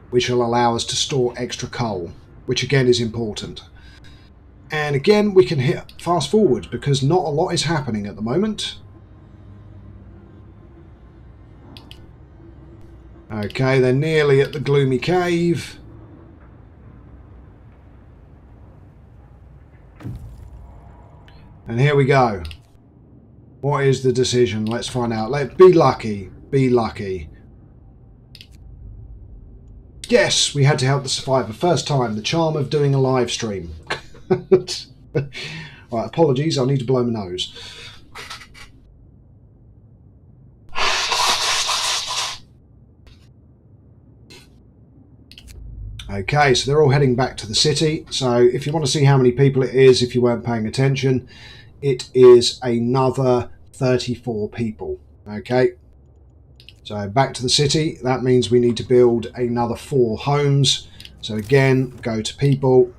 which will allow us to store extra coal, which again is important. And again, we can hit fast forward because not a lot is happening at the moment. Okay, they're nearly at the gloomy cave. And here we go. What is the decision? Let's find out. Let's be lucky. Be lucky. Yes, we had to help the survivor. First time. The charm of doing a live stream. Right, apologies. I need to blow my nose. Okay, so they're all heading back to the city. So if you want to see how many people it is, if you weren't paying attention, it is another 34 people. Okay, so back to the city. That means we need to build another 4 homes. So again, go to people.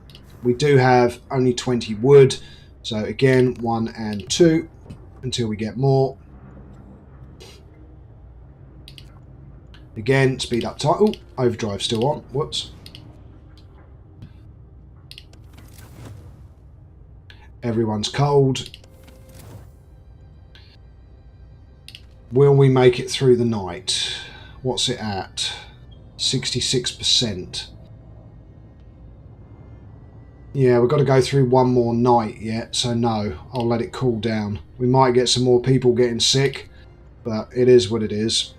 We do have only 20 wood. So again, 1 and 2 until we get more. Again, speed up title. Overdrive still on. Whoops. Everyone's cold. Will we make it through the night? What's it at? 66%. Yeah, we've got to go through one more night yet, so no, I'll let it cool down. We might get some more people getting sick, but it is what it is.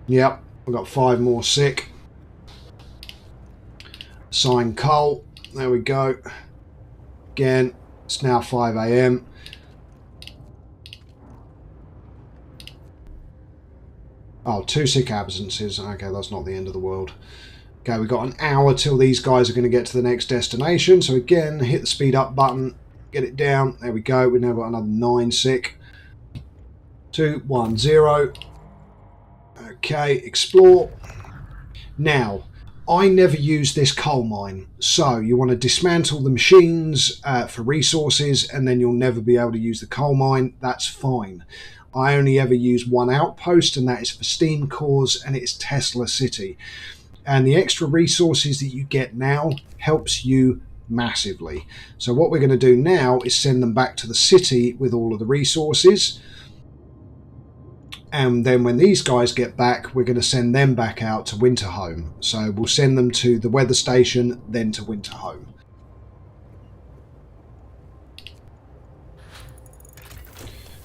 Yep, we've got 5 more sick. Assign coal. There we go. Again, it's now 5 AM. Oh, 2 sick absences. Okay, that's not the end of the world. Okay, we've got an hour till these guys are going to get to the next destination. So again, hit the speed up button, get it down. There we go. We've now got another 9 sick. 2, 1, 0. Okay, explore. Now, I never use this coal mine, so you want to dismantle the machines for resources and then you'll never be able to use the coal mine. That's fine. I only ever use one outpost, and that is for steam cores, and it's Tesla City. And the extra resources that you get now helps you massively. So what we're going to do now is send them back to the city with all of the resources. And then when these guys get back, we're going to send them back out to Winterhome. So we'll send them to the weather station, then to Winterhome.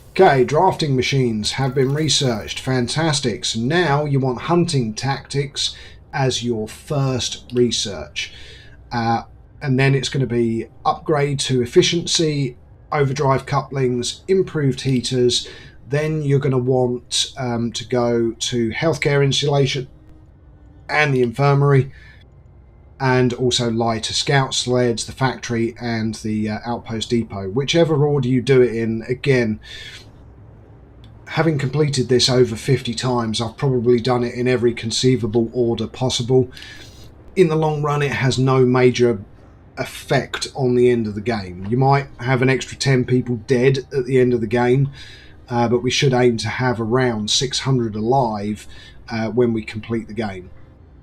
Okay, drafting machines have been researched. Fantastic. So now you want hunting tactics as your first research. And then it's going to be upgrade to efficiency, overdrive couplings, improved heaters. Then you're going to want to go to healthcare insulation and the infirmary, and also lighter scout sleds, the factory and the outpost depot. Whichever order you do it in, again, having completed this over 50 times, I've probably done it in every conceivable order possible. In the long run, it has no major effect on the end of the game. You might have an extra 10 people dead at the end of the game, but we should aim to have around 600 alive when we complete the game.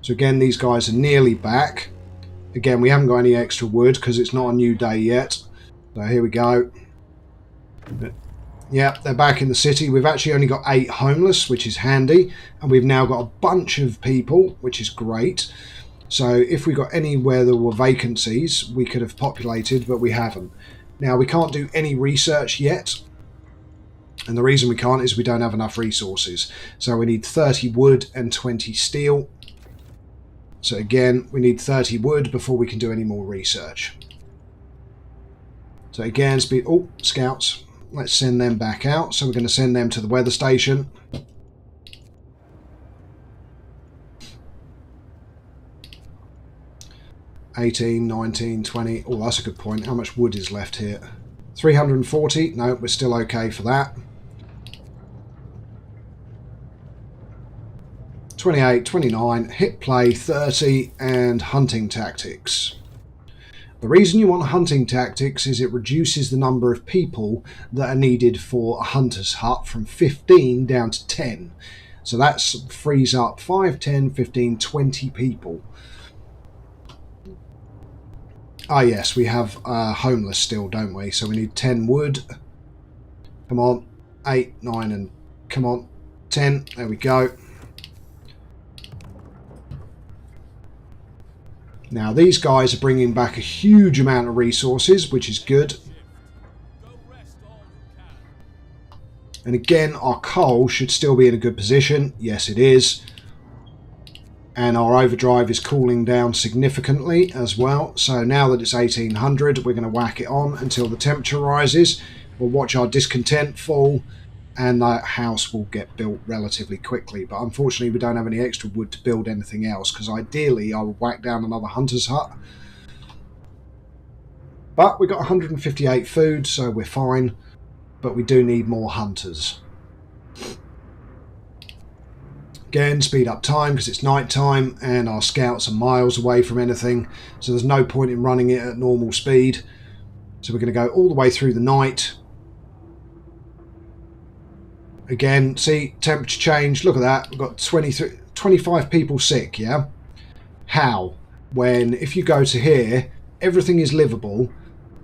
So again, these guys are nearly back. Again, we haven't got any extra wood because it's not a new day yet. So here we go. Yep, they're back in the city. We've actually only got 8 homeless, which is handy. And we've now got a bunch of people, which is great. So if we got anywhere there were vacancies, we could have populated, but we haven't. Now, we can't do any research yet. And the reason we can't is we don't have enough resources. So we need 30 wood and 20 steel. So again, we need 30 wood before we can do any more research. So again, speed. Oh, scouts. Let's send them back out. So we're going to send them to the weather station. $18, $19, $20. Oh, that's a good point. How much wood is left here? 340. No, we're still okay for that. 28, 29, hit play 30, and hunting tactics. The reason you want hunting tactics is it reduces the number of people that are needed for a hunter's hut from 15 down to 10. So that frees up 5, 10, 15, 20 people. Ah yes, we have homeless still, don't we? So we need 10 wood. Come on. 8, 9, and come on. 10. There we go. Now these guys are bringing back a huge amount of resources, which is good. And again, our coal should still be in a good position. Yes, it is. And our overdrive is cooling down significantly as well. So now that it's 1800, we're going to whack it on until the temperature rises. We'll watch our discontent fall, and that house will get built relatively quickly. But unfortunately, we don't have any extra wood to build anything else, because ideally I would whack down another hunter's hut. But we got 158 food, so we're fine. But we do need more hunters. Again, speed up time because it's night time and our scouts are miles away from anything, so there's no point in running it at normal speed. So we're going to go all the way through the night. Again, see, temperature change, look at that, we've got 25 people sick, yeah? How? When, if you go to here, everything is livable,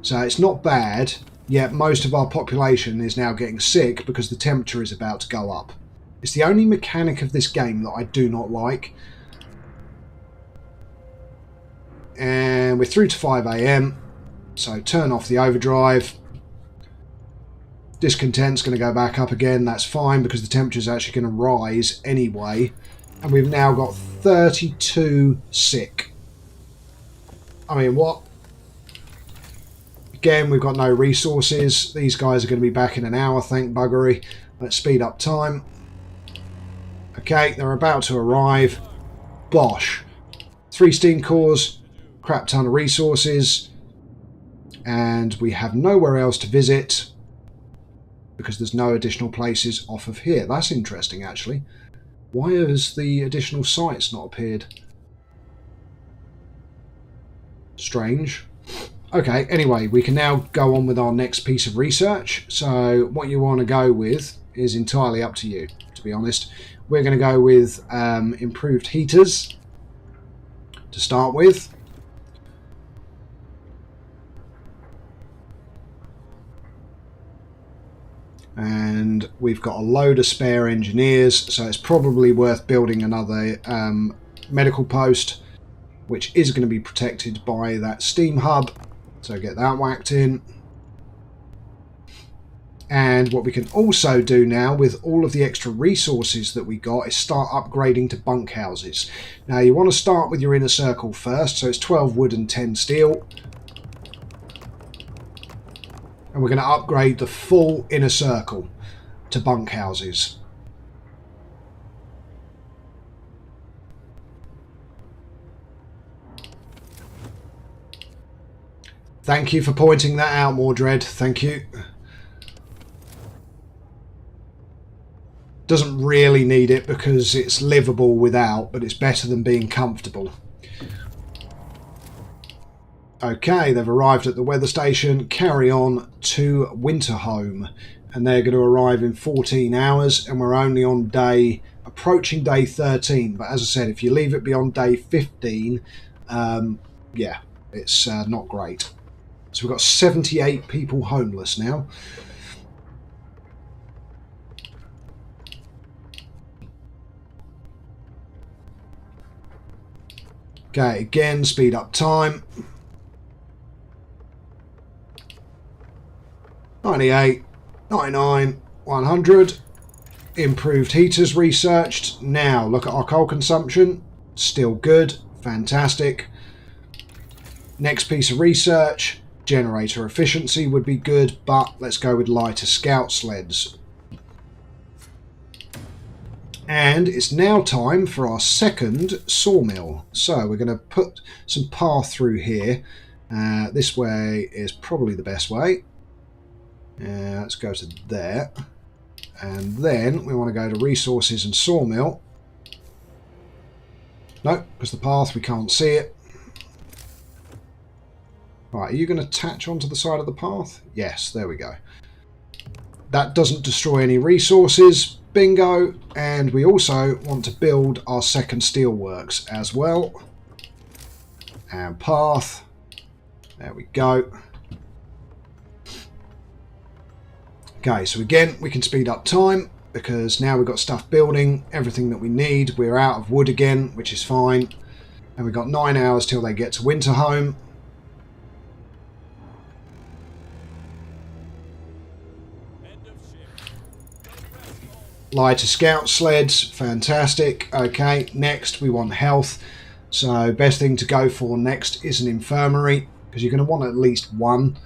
so it's not bad, yet most of our population is now getting sick because the temperature is about to go up. It's the only mechanic of this game that I do not like. And we're through to 5 AM, so turn off the overdrive. Discontent's going to go back up again, that's fine because the temperature is actually going to rise anyway. And we've now got 32 sick. I mean, what? Again, we've got no resources. These guys are going to be back in an hour, thank buggery. Let's speed up time. Okay, they're about to arrive. Bosh. 3 steam cores, crap ton of resources, and we have nowhere else to visit because there's no additional places off of here. That's interesting, actually. Why has the additional sites not appeared? Strange. Okay, anyway, we can now go on with our next piece of research. So what you want to go with is entirely up to you, to be honest. We're going to go with improved heaters to start with. And we've got a load of spare engineers, so it's probably worth building another medical post, which is going to be protected by that steam hub. So get that whacked in. And what we can also do now with all of the extra resources that we got is start upgrading to bunkhouses. Now you want to start with your inner circle first, so it's 12 wood and 10 steel. And we're going to upgrade the full inner circle to bunkhouses. Thank you for pointing that out, Mordred. Thank you. Doesn't really need it because it's livable without, but it's better than being comfortable. Okay, they've arrived at the weather station. Carry on to Winterhome, and they're going to arrive in 14 hours, and we're only on approaching day 13. But as I said, if you leave it beyond day 15, yeah, it's not great. So we've got 78 people homeless now. Okay, again, speed up time. 98, 99, 100. Improved heaters researched. Now, look at our coal consumption. Still good. Fantastic. Next piece of research, generator efficiency would be good, but let's go with lighter scout sleds. And it's now time for our second sawmill. So we're going to put some path through here. This way is probably the best way. Let's go to there. And then we want to go to resources and sawmill. No, because the path, we can't see it. Right, are you going to attach onto the side of the path? Yes, there we go. That doesn't destroy any resources. Bingo. And we also want to build our second steelworks as well. And path. There we go. Okay, so again, we can speed up time because now we've got stuff building, everything that we need. We're out of wood again, which is fine. And we've got 9 hours till they get to winter home. Lighter scout sleds, fantastic. Okay, next we want health. So best thing to go for next is an infirmary, because you're going to want at least one.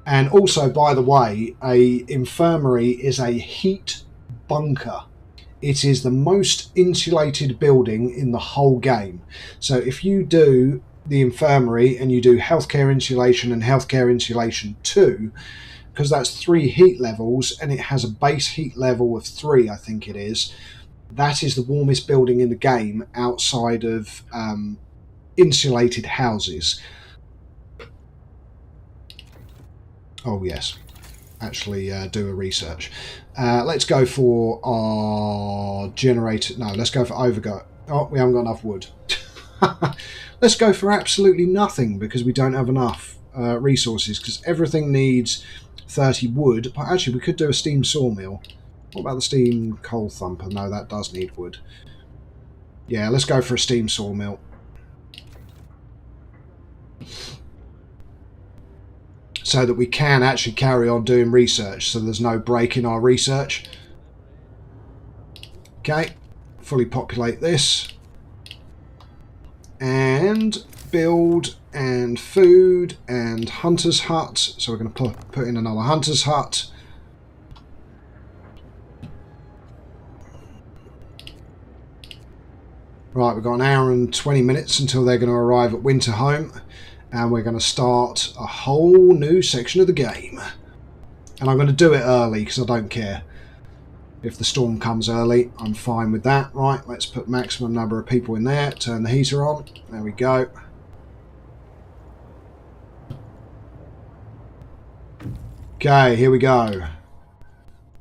And also, by the way, a infirmary is a heat bunker. It is the most insulated building in the whole game. So if you do the infirmary and you do healthcare insulation and healthcare insulation 2, because that's 3 heat levels and it has a base heat level of 3, I think it is, that is the warmest building in the game outside of insulated houses. Oh yes, actually do a research. Let's go for our generator. No, let's go for overgo. Oh, we haven't got enough wood. Let's go for absolutely nothing because we don't have enough resources, because everything needs 30 wood. But actually we could do a steam sawmill. What about the steam coal thumper? No, that does need wood. Yeah, let's go for a steam sawmill. So that we can actually carry on doing research, so there's no break in our research. Okay, fully populate this. And build and food and hunter's hut. So we're going to put in another hunter's hut. Right, we've got an hour and 20 minutes until they're going to arrive at winter home. And we're going to start a whole new section of the game. And I'm going to do it early because I don't care. If the storm comes early, I'm fine with that. Right, let's put maximum number of people in there. Turn the heater on. There we go. Okay, here we go.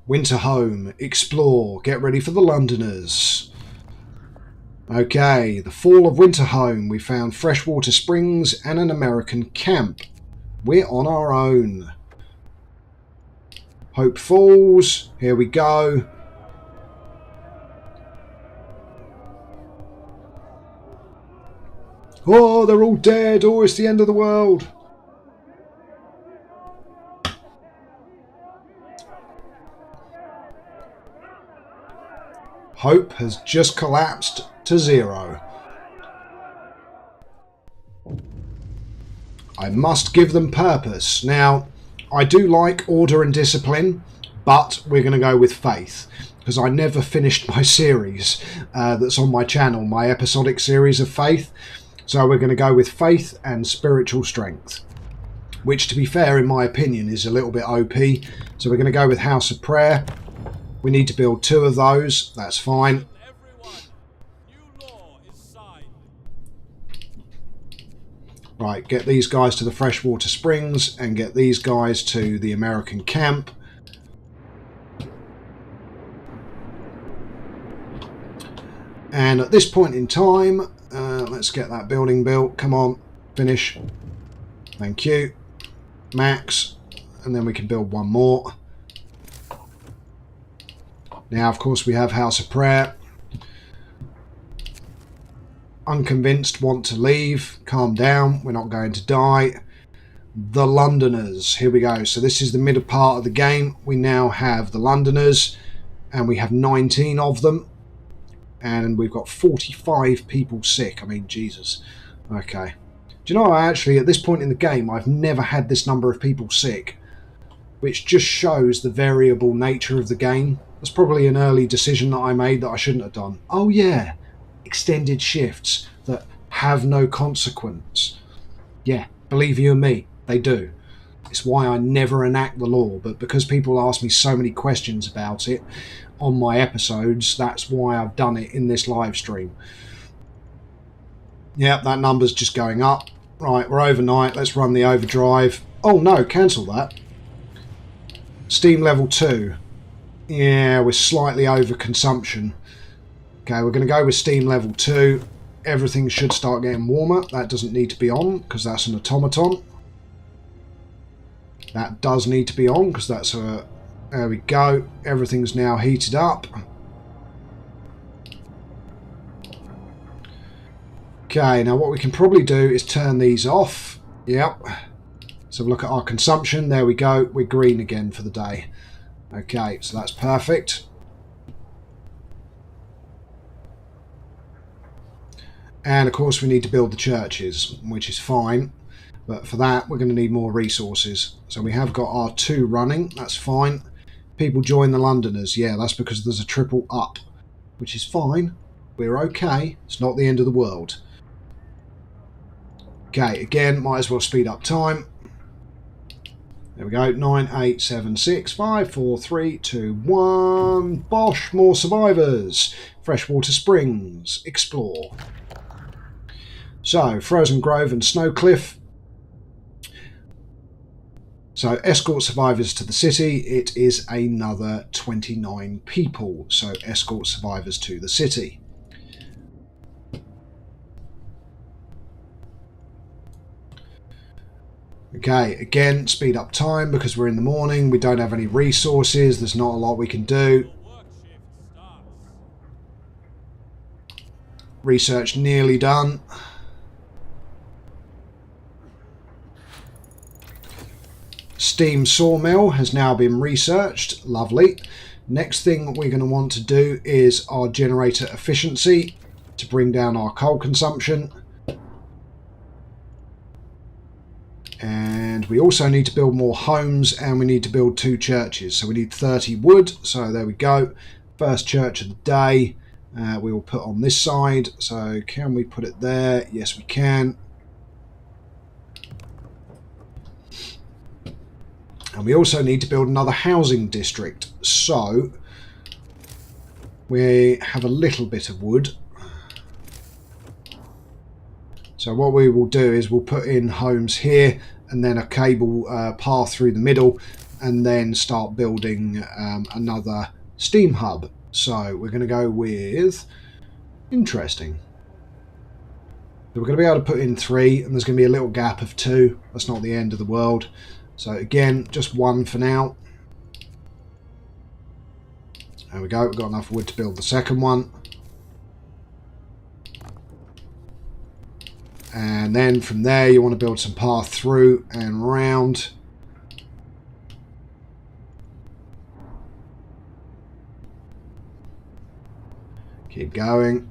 Winter home. Explore. Get ready for the Londoners. Okay, the fall of winter home. We found freshwater springs and an American camp. We're on our own. Hope Falls. Here we go. Oh, they're all dead. Oh, it's the end of the world. Hope has just collapsed to 0. I must give them purpose. Now, I do like order and discipline, but we're going to go with faith, because I never finished my series that's on my channel, my episodic series of faith. So we're going to go with faith and spiritual strength, which, to be fair, in my opinion, is a little bit OP. So we're going to go with House of Prayer. We need to build 2 of those. That's fine. Right, get these guys to the freshwater springs and get these guys to the American camp. And at this point in time, let's get that building built. Come on, finish. Thank you. Max. And then we can build 1 more. Now, of course, we have House of Prayer. Unconvinced, want to leave. Calm down, we're not going to die. The Londoners, here we go. So this is the middle part of the game. We now have the Londoners, and we have 19 of them. and we've got 45 people sick. I mean, Jesus. Okay. Do you know, actually, at this point in the game, I've never had this number of people sick, which just shows the variable nature of the game. That's probably an early decision that I made that I shouldn't have done. Oh yeah, extended shifts that have no consequence. Yeah, believe you and me, they do. It's why I never enact the law, but because people ask me so many questions about it on my episodes, that's why I've done it in this live stream. Yep, that number's just going up. Right, we're overnight. Let's run the overdrive. Oh no, cancel that. Steam level 2. Yeah, we're slightly over consumption. Okay, we're going to go with steam level 2. Everything should start getting warmer. That doesn't need to be on because that's an automaton. That does need to be on because that's a... There we go. Everything's now heated up. Okay, now what we can probably do is turn these off. Yep. So look at our consumption. There we go. We're green again for the day. Okay, so that's perfect. And of course we need to build the churches, which is fine. But for that, we're going to need more resources. So we have got our 2 running. That's fine. People join the Londoners. Yeah, that's because there's a triple up, which is fine. We're okay. It's not the end of the world. Okay, again, might as well speed up time. There we go. 9, 8, 7, 6, 5, 4, 3, 2, 1. Bosh, more survivors. Freshwater Springs. Explore. So, Frozen Grove and Snowcliff. So, escort survivors to the city. It is another 29 people. So, escort survivors to the city. Okay, again, speed up time because we're in the morning. We don't have any resources. There's not a lot we can do. Research nearly done. Steam sawmill has now been researched. Lovely. Next thing we're going to want to do is our generator efficiency to bring down our coal consumption. And we also need to build more homes, and we need to build 2 churches. So we need 30 wood. So there we go. First church of the day. We will put on this side. So can we put it there? Yes, we can. And we also need to build another housing district. So we have a little bit of wood. So what we will do is we'll put in homes here and then a cable path through the middle and then start building another steam hub. So we're going to go with... Interesting. So we're going to be able to put in 3 and there's going to be a little gap of 2. That's not the end of the world. So again, just 1 for now. There we go. We've got enough wood to build the second one. And then from there you want to build some path through and round. Keep going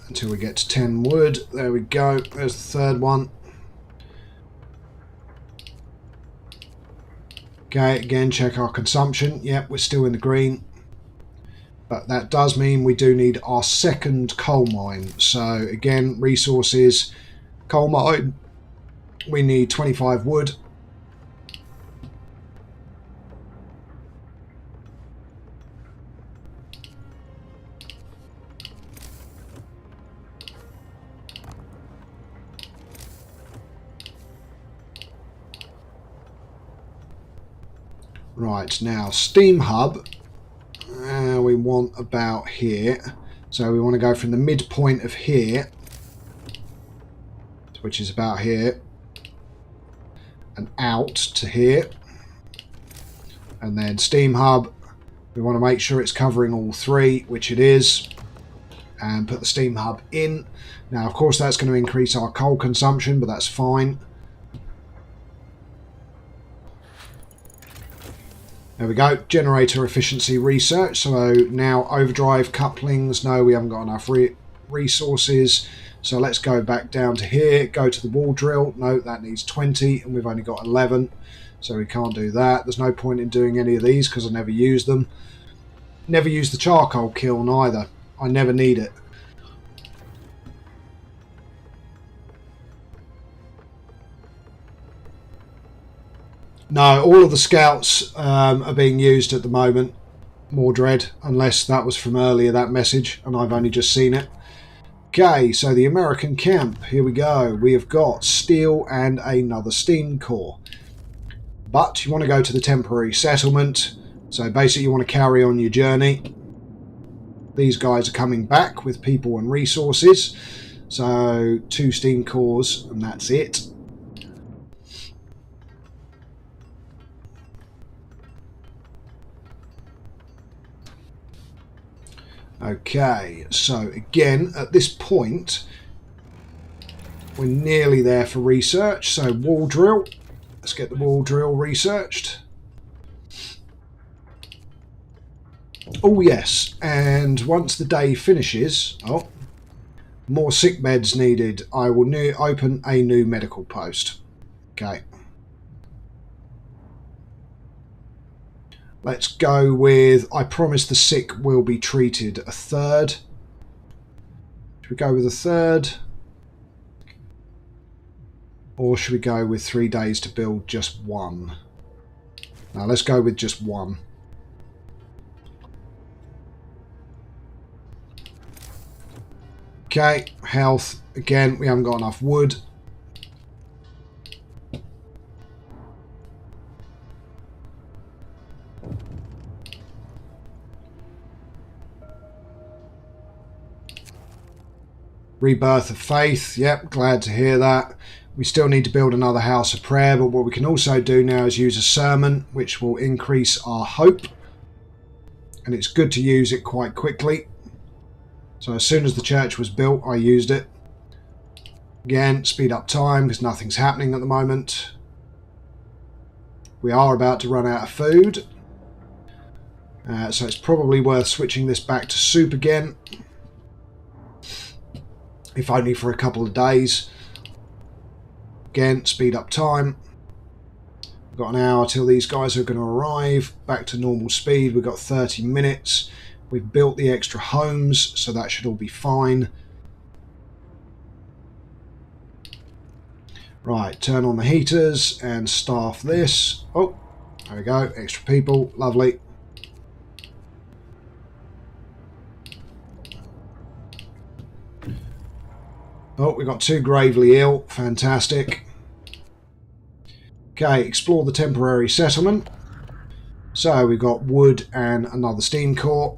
until we get to 10 wood. There we go. There's the third one. Okay, again, check our consumption. Yep, we're still in the green. But that does mean we do need our second coal mine. So again, resources, coal mine. We need 25 wood. Right, now steam hub. We want about here. So we want to go from the midpoint of here, which is about here, and out to here. And then steam hub, we want to make sure it's covering all 3, which it is, and put the steam hub in. Now of course that's going to increase our coal consumption, but that's fine. There we go. Generator efficiency research. So now overdrive couplings. No, we haven't got enough resources. So let's go back down to here. Go to the wall drill. No, that needs 20 and we've only got 11. So we can't do that. There's no point in doing any of these because I never use them. Never use the charcoal kiln either. I never need it. No, all of the scouts are being used at the moment. More dread, unless that was from earlier, that message, and I've only just seen it. Okay, so the American camp. Here we go. We have got steel and another steam core. But you want to go to the temporary settlement. So basically you want to carry on your journey. These guys are coming back with people and resources. So 2 steam cores and that's it. Okay, so again, at this point, we're nearly there for research. So wall drill. Let's get the wall drill researched. Oh yes, and once the day finishes, oh, more sick beds needed. I will open a new medical post. Okay. Let's go with, I promise the sick will be treated, a third. Should we go with a third? Or should we go with 3 days to build just one? Now let's go with just one. Okay, health. Again, we haven't got enough wood. Rebirth of faith. Yep, glad to hear that. We still need to build another house of prayer, but what we can also do now is use a sermon, which will increase our hope. And it's good to use it quite quickly. So as soon as the church was built, I used it. Again, speed up time because nothing's happening at the moment. We are about to run out of food. So it's probably worth switching this back to soup again. If only for a couple of days. Again, speed up time. We've got an hour till these guys are going to arrive. Back to normal speed. We've got 30 minutes. We've built the extra homes, so that should all be fine. Right, turn on the heaters and staff this. Oh, there we go. Extra people. Lovely. Oh, we've got 2 gravely ill. Fantastic. Okay, explore the temporary settlement. So we've got wood and another steam core.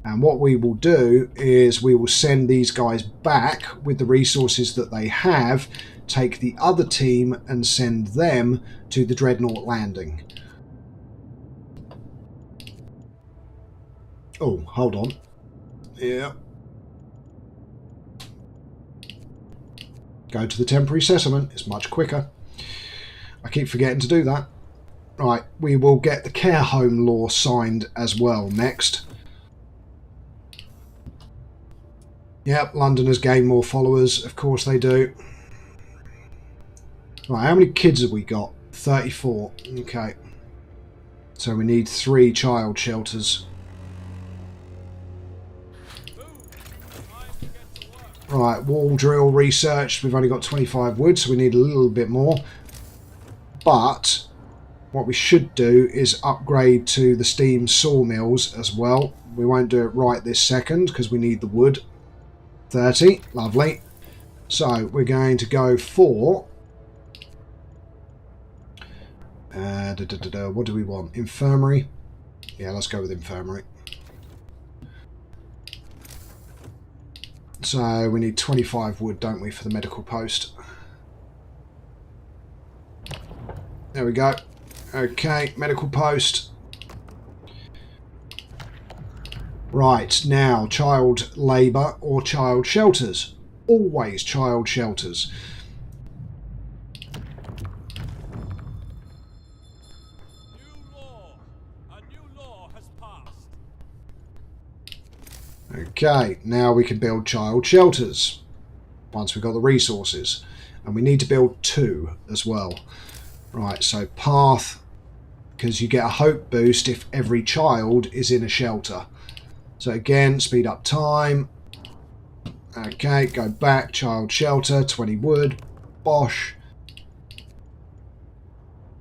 And what we will do is we will send these guys back with the resources that they have, take the other team and send them to the Dreadnought landing. Oh, hold on. Yeah. Go to the temporary settlement. It's much quicker. I keep forgetting to do that. Right, we will get the care home law signed as well next. Yep, Londoners gain more followers. Of course they do. Right, how many kids have we got? 34. Okay. So we need 3 child shelters. Right, wall drill researched. We've only got 25 wood, so we need a little bit more. But what we should do is upgrade to the steam sawmills as well. We won't do it right this second because we need the wood. 30, lovely. So we're going to go for what do we want? Infirmary. Yeah, let's go with infirmary. So we need 25 wood, don't we, for the medical post? There we go. Okay, medical post. Right, now child labour or child shelters. Always child shelters. New law. Okay, now we can build child shelters once we've got the resources. And we need to build 2 as well. Right, so path, because you get a hope boost if every child is in a shelter. So again, speed up time. Okay, go back, child shelter, 20 wood, bosh.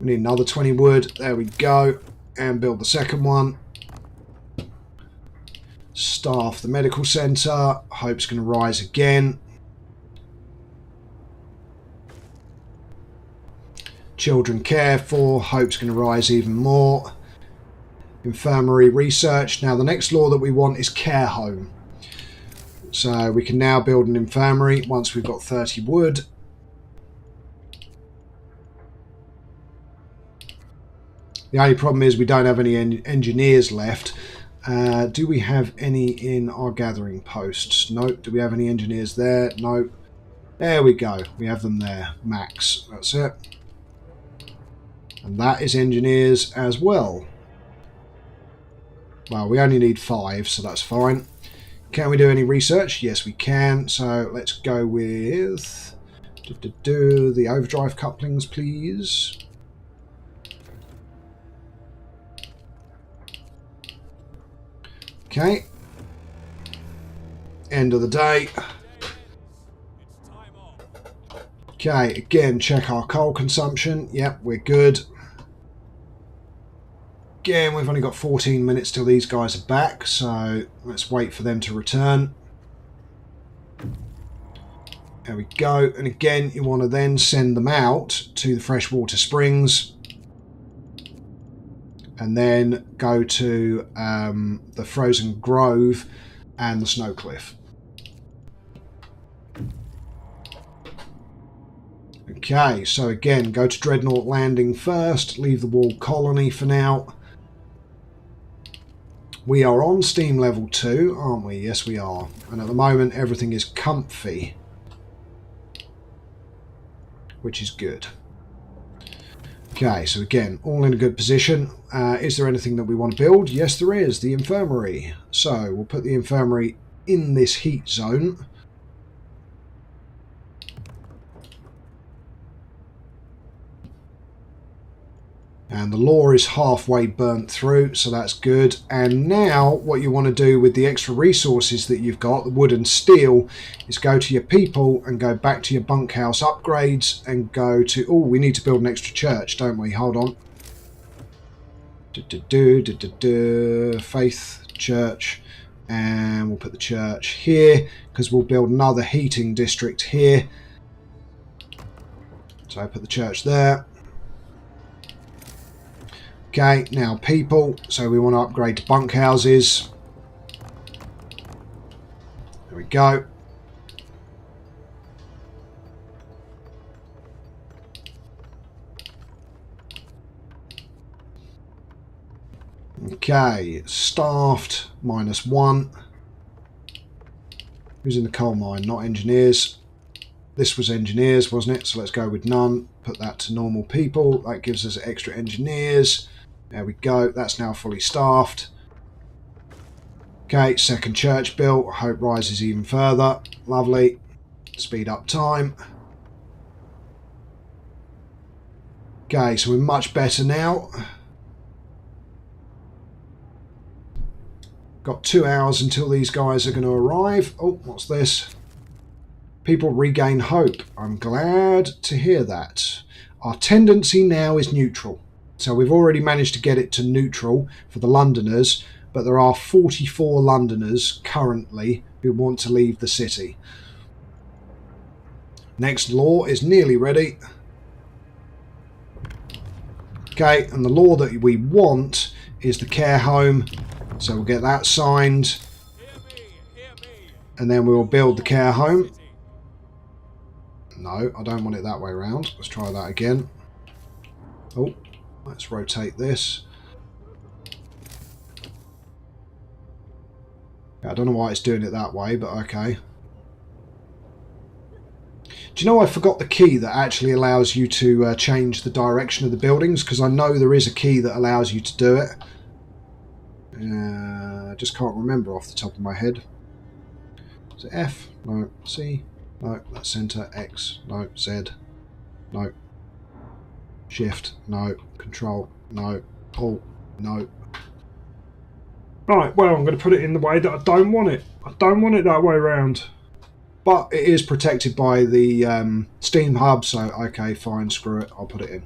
We need another 20 wood, there we go. And build the second one. Staff the medical centre, hope's going to rise again. Children cared for, hope's going to rise even more. Infirmary research. Now the next law that we want is care home. So we can now build an infirmary once we've got 30 wood. The only problem is we don't have any engineers left. Do we have any in our gathering posts? Nope. Do we have any engineers there? Nope. There we go. We have them there. Max. That's it. And that is engineers as well. Well, we only need 5, so that's fine. Can we do any research? Yes, we can. So let's go with the overdrive couplings, please. Okay. End of the day. Okay, again, check our coal consumption. Yep, we're good. Again, we've only got 14 minutes till these guys are back, so let's wait for them to return. There we go. And again, you want to then send them out to the freshwater springs and then go to the frozen grove and the snow cliff. Okay, so again, go to Dreadnought Landing first, leave the wall colony for now. We are on steam level 2, aren't we? Yes, we are. And at the moment, everything is comfy, which is good. Okay, so again, all in a good position. Is there anything that we want to build? Yes, there is. The infirmary. So we'll put the infirmary in this heat zone. And the law is halfway burnt through, so that's good. And now what you want to do with the extra resources that you've got, the wood and steel, is go to your people and go back to your bunkhouse upgrades and go to... Oh, we need to build an extra church, don't we? Hold on. Faith church. And we'll put the church here because we'll build another heating district here. So I put the church there. Okay, now people, so we want to upgrade to bunkhouses. There we go. Okay, staffed, -1. Who's in the coal mine? Not engineers. This was engineers, wasn't it? So let's go with none. Put that to normal people. That gives us extra engineers. There we go. That's now fully staffed. Okay, second church built. Hope rises even further. Lovely. Speed up time. Okay, so we're much better now. Got 2 hours until these guys are going to arrive. Oh, what's this? People regain hope. I'm glad to hear that. Our tendency now is neutral. So we've already managed to get it to neutral for the Londoners, but there are 44 Londoners currently who want to leave the city. Next law is nearly ready. Okay, and the law that we want is the care home. So we'll get that signed. And then we will build the care home. No, I don't want it that way around. Let's try that again. Oh. Let's rotate this. I don't know why it's doing it that way, but okay. Do you know I forgot the key that actually allows you to change the direction of the buildings? Because I know there is a key that allows you to do it. I just can't remember off the top of my head. Is it F? No. C? No. That's center. X? No. Z? No. Shift? No. Control? No. Alt? No. Right, well, I'm going to put it in the way that I don't want it. I don't want it that way around. But it is protected by the Steam hub, so okay, fine, screw it, I'll put it in.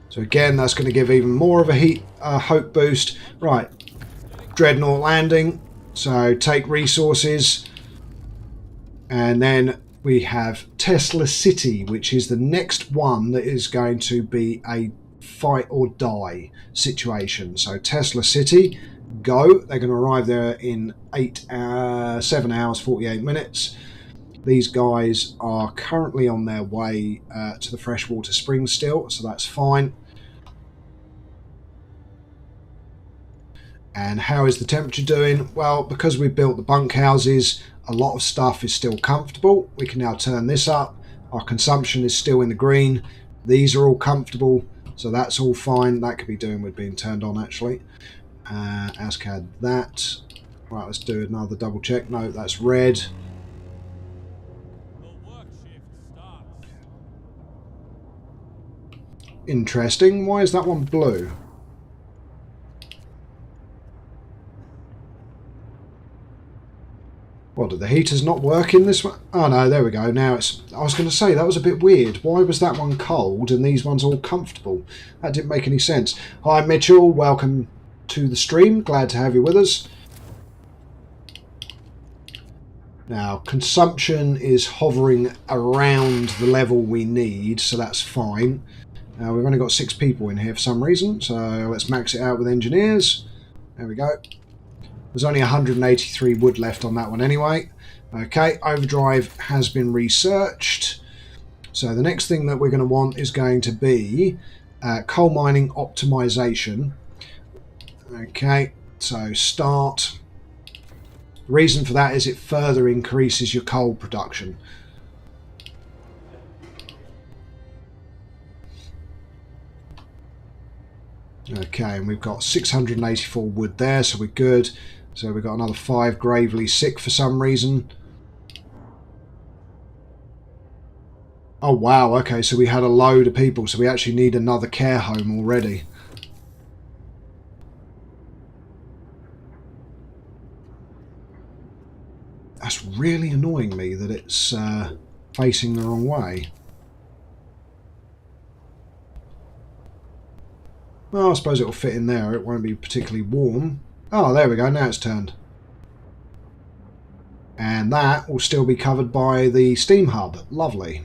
So again, that's going to give even more of a hope boost. Right, Dreadnought landing. So take resources. And then we have Tesla City, which is the next one that is going to be a fight or die situation. So Tesla City, go. They're going to arrive there in 7 hours, 48 minutes. These guys are currently on their way to the freshwater springs still, so that's fine. And how is the temperature doing? Well, because we've built the bunkhouses, a lot of stuff is still comfortable. We can now turn this up. Our consumption is still in the green. These are all comfortable, so that's all fine. That could be doing with being turned on, actually. ASCAD that. Right, let's do another double check. No, that's red. The work shift starts. Interesting. Why is that one blue? What, did the heaters not work in this one? Oh no, there we go. Now it's... I was going to say, that was a bit weird. Why was that one cold and these ones all comfortable? That didn't make any sense. Hi Mitchell, welcome to the stream. Glad to have you with us. Now, consumption is hovering around the level we need, so that's fine. Now, we've only got 6 people in here for some reason, so let's max it out with engineers. There we go. There's only 183 wood left on that one anyway. Okay, overdrive has been researched. So the next thing that we're going to want is going to be coal mining optimization. Okay, so start. The reason for that is it further increases your coal production. Okay, and we've got 684 wood there, so we're good. So we've got another 5 gravely sick for some reason. Oh wow, okay, so we had a load of people, so we actually need another care home already. That's really annoying me that it's facing the wrong way. Well, I suppose it'll fit in there. It won't be particularly warm. Oh, there we go. Now it's turned. And that will still be covered by the Steam Hub. Lovely.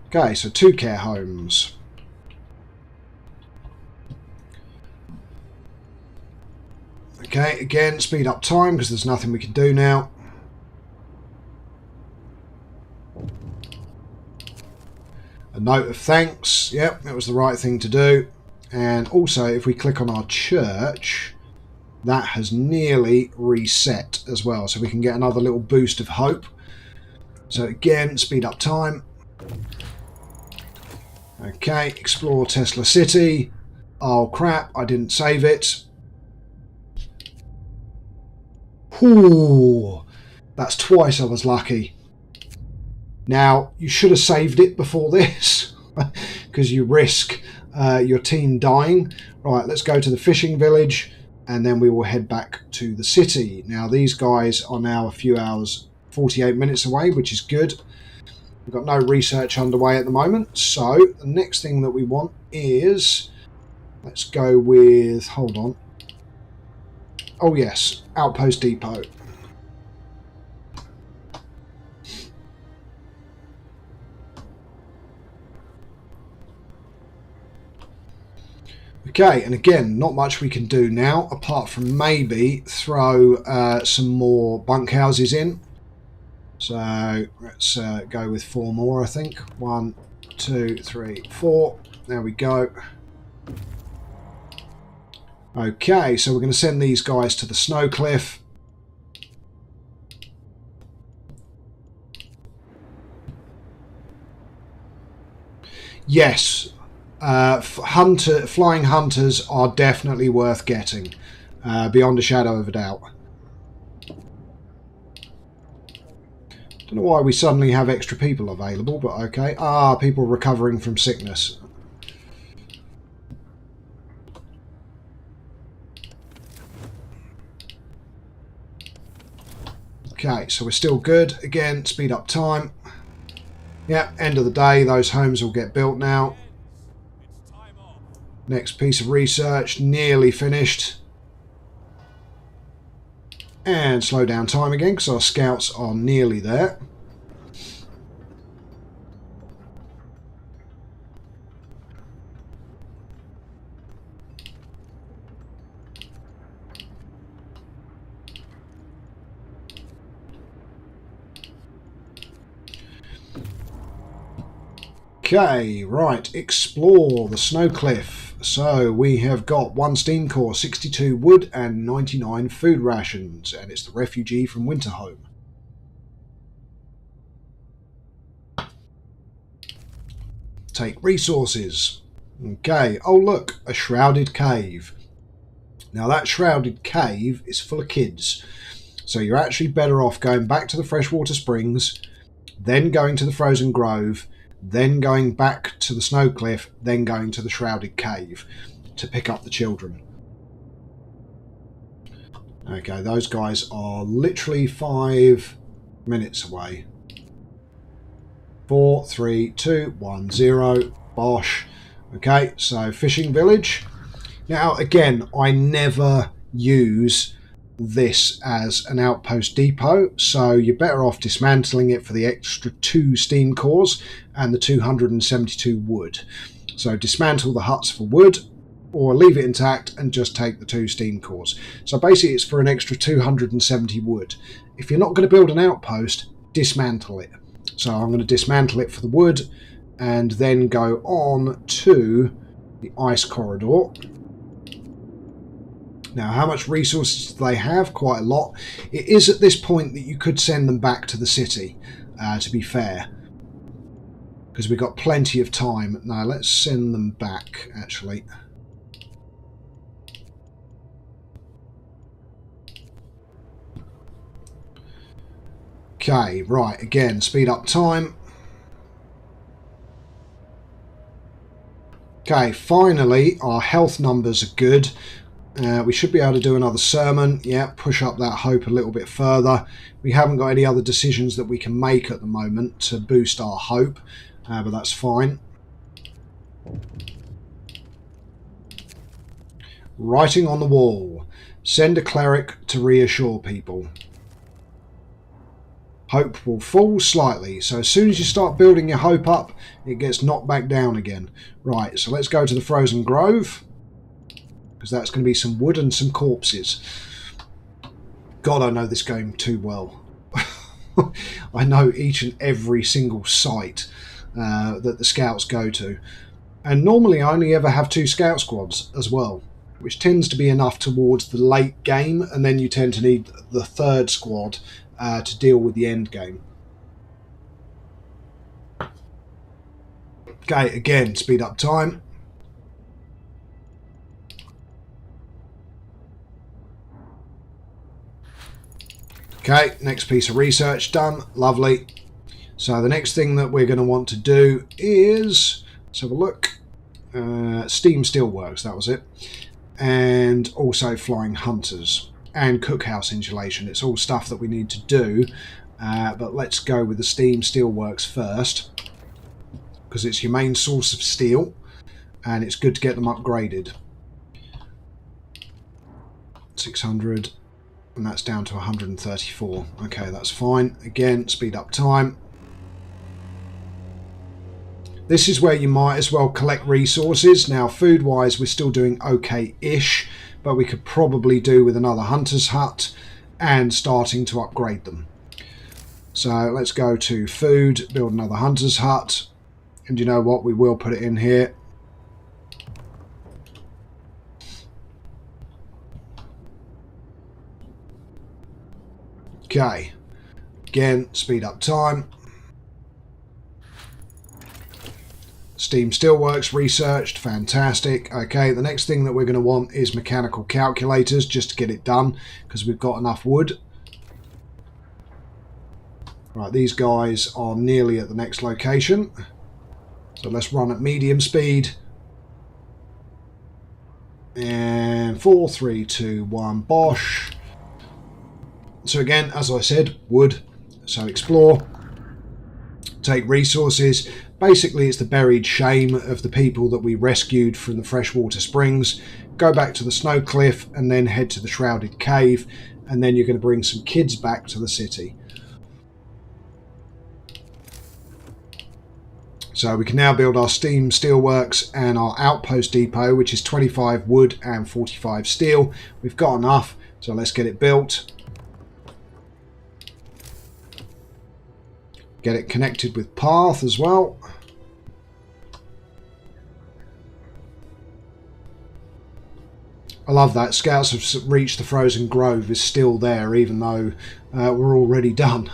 Okay, so 2 care homes. Okay, again, speed up time because there's nothing we can do now. A note of thanks. Yep, that was the right thing to do. And also, if we click on our church, that has nearly reset as well. So we can get another little boost of hope. So again, speed up time. Okay, explore Tesla City. Oh crap, I didn't save it. Ooh, that's twice I was lucky. Now, you should have saved it before this, because you risk your team dying. Right, let's go to the fishing village, and then we will head back to the city. Now, these guys are now a few hours, 48 minutes away, which is good. We've got no research underway at the moment, so the next thing that we want is... Let's go with... Hold on. Oh, yes, Outpost Depot. Okay, and again, not much we can do now, apart from maybe throw some more bunkhouses in. So let's go with 4 more, I think. 1, 2, 3, 4. There we go. Okay, so we're going to send these guys to the snow cliff. Yes, flying hunters are definitely worth getting, beyond a shadow of a doubt. Don't know why we suddenly have extra people available, but okay. Ah, people recovering from sickness. Okay, so we're still good. Again, speed up time. Yep, end of the day, those homes will get built now. It's time off. Next piece of research, nearly finished. And slow down time again, because our scouts are nearly there. Okay, right, explore the snow cliff. So we have got 1 steam core, 62 wood and 99 food rations, and it's the refugee from Winterhome. Take resources. Okay, oh look, a shrouded cave. Now that shrouded cave is full of kids, so you're actually better off going back to the freshwater springs, then going to the frozen grove, then going back to the snow cliff, then going to the shrouded cave to pick up the children. Okay, those guys are literally 5 minutes away. 4, 3, 2, 1, 0. Bosh. Okay, so fishing village. Now, again, I never use this as an outpost depot, so you're better off dismantling it for the extra 2 steam cores and the 272 wood. So dismantle the huts for wood, or leave it intact and just take the 2 steam cores. So basically it's for an extra 270 wood. If you're not going to build an outpost, dismantle it. So I'm going to dismantle it for the wood and then go on to the ice corridor. Now, how much resources do they have? Quite a lot. It is at this point that you could send them back to the city, to be fair, because we've got plenty of time. Now, let's send them back, actually. Okay, right, again, speed up time. Okay, finally, our health numbers are good. We should be able to do another sermon. Yeah, push up that hope a little bit further. We haven't got any other decisions that we can make at the moment to boost our hope, but that's fine. Writing on the wall. Send a cleric to reassure people. Hope will fall slightly. So as soon as you start building your hope up, it gets knocked back down again. Right, so let's go to the Frozen Grove, because that's going to be some wood and some corpses. God, I know this game too well. I know each and every single site that the scouts go to. And normally I only ever have 2 scout squads as well, which tends to be enough towards the late game, and then you tend to need the 3rd squad to deal with the end game. Okay, again, speed up time. Okay, next piece of research done. Lovely. So the next thing that we're going to want to do is, let's have a look. Steam Steelworks, that was it. And also Flying Hunters and Cookhouse Insulation. It's all stuff that we need to do. But let's go with the Steam Steelworks first, because it's your main source of steel and it's good to get them upgraded. 600. And that's down to 134. Okay, that's fine. Again, speed up time. This is where you might as well collect resources. Now, food-wise, we're still doing okay-ish, but we could probably do with another hunter's hut and starting to upgrade them. So let's go to food, build another hunter's hut. And you know what? We will put it in here. Okay, again, speed up time. Steam Steelworks researched, fantastic. Okay, the next thing that we're going to want is mechanical calculators just to get it done because we've got enough wood. Right, these guys are nearly at the next location. So let's run at medium speed. And 4, 3, 2, 1, bosh. So again, as I said, wood. So explore. Take resources. Basically, it's the buried shame of the people that we rescued from the freshwater springs. Go back to the snow cliff and then head to the shrouded cave. And then you're going to bring some kids back to the city. So we can now build our steam steelworks and our outpost depot, which is 25 wood and 45 steel. We've got enough, so let's get it built. Get it connected with path as well. I love that. Scouts have reached the frozen grove is still there, even though we're already done.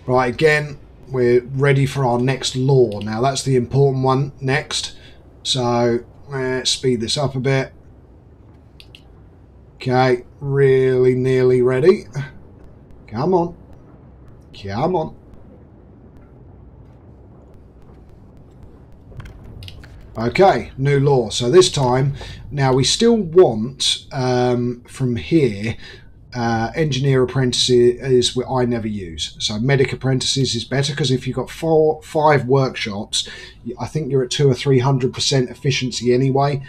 Right, again, we're ready for our next law. Now, that's the important one next. So, let's speed this up a bit. Okay, really nearly ready. Come on. Come on. Okay, new law. So this time, now we still want, from here, engineer apprentices is what I never use. So medic apprentices is better because if you've got 5 workshops, I think you're at 200 or 300% efficiency anyway.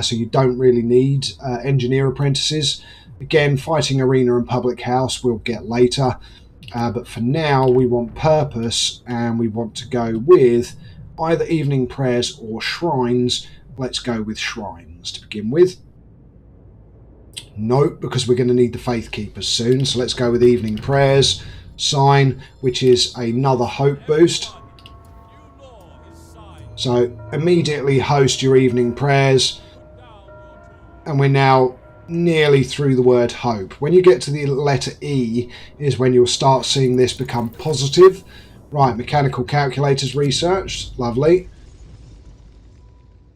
So you don't really need engineer apprentices. Again, fighting arena and public house we'll get later. But for now, we want purpose and we want to go with either evening prayers or shrines. Let's go with shrines to begin with. No, because we're going to need the faith keepers soon. So let's go with evening prayers. Sign, which is another hope boost. So immediately host your evening prayers. And we're now nearly through the word hope. When you get to the letter E is when you'll start seeing this become positive. Right, mechanical calculators researched. Lovely.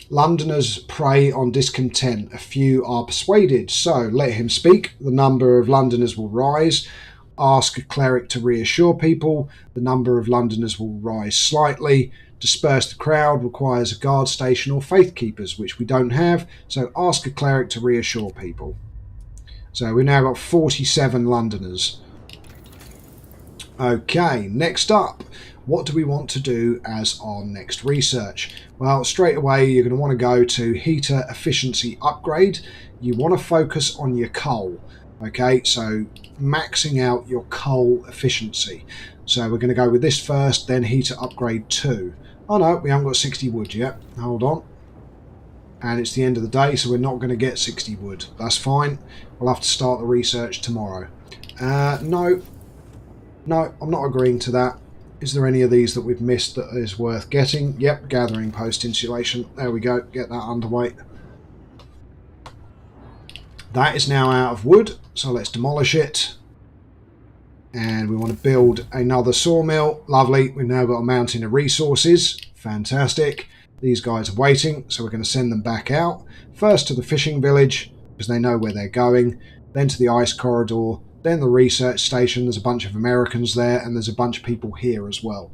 Londoners prey on discontent. A few are persuaded. So let him speak. The number of Londoners will rise. Ask a cleric to reassure people. The number of Londoners will rise slightly. Disperse the crowd requires a guard station or faith keepers, which we don't have. So ask a cleric to reassure people. So we've now got 47 Londoners. Okay, next up. What do we want to do as our next research? Well, straight away you're going to want to go to heater efficiency upgrade. You want to focus on your coal. Okay, so maxing out your coal efficiency. So we're going to go with this first, then heater upgrade 2. Oh no, we haven't got 60 wood yet. Hold on. And it's the end of the day, so we're not going to get 60 wood. That's fine. We'll have to start the research tomorrow. No, I'm not agreeing to that. Is there any of these that we've missed that is worth getting? Yep, gathering post insulation. There we go. Get that underway. That is now out of wood, so let's demolish it. And we want to build another sawmill. Lovely. We've now got a mountain of resources. Fantastic. These guys are waiting, so we're going to send them back out. First to the fishing village, because they know where they're going. Then to the ice corridor. Then the research station. There's a bunch of Americans there, and there's a bunch of people here as well.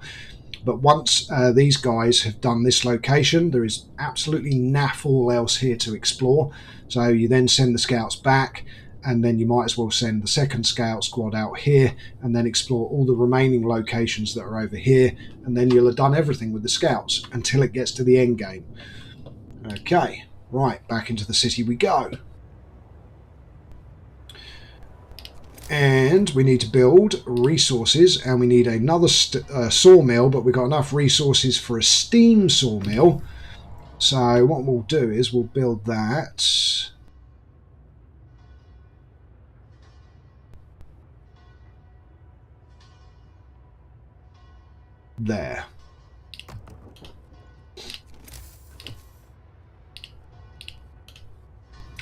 But once these guys have done this location, there is absolutely naff all else here to explore. So you then send the scouts back, and then you might as well send the second scout squad out here, and then explore all the remaining locations that are over here, and then you'll have done everything with the scouts until it gets to the end game. Okay, right, back into the city we go. And we need to build resources, and we need another sawmill, but we've got enough resources for a steam sawmill. So what we'll do is we'll build that. There.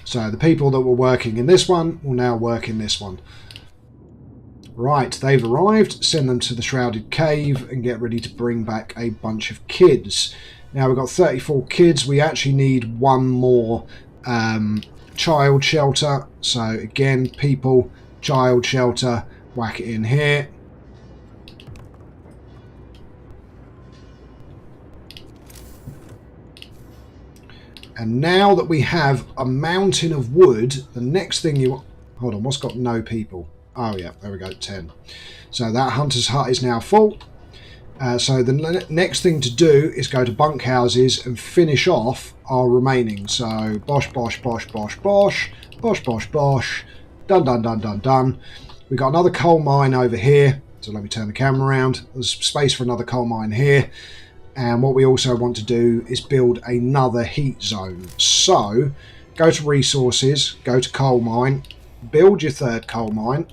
So the people that were working in this one will now work in this one. Right, they've arrived. Send them to the Shrouded Cave and get ready to bring back a bunch of kids. Now we've got 34 kids. We actually need one more child shelter. So again, people, child shelter, whack it in here. And now that we have a mountain of wood, the next thing you... Hold on, what's got no people? Oh yeah, there we go, 10. So that hunter's hut is now full. So the next thing to do is go to bunkhouses and finish off our remaining. So bosh, bosh, bosh, bosh, bosh, bosh, bosh, bosh, done, done, done, done, done. We've got another coal mine over here. So let me turn the camera around. There's space for another coal mine here. And what we also want to do is build another heat zone. So go to resources, go to coal mine, build your third coal mine.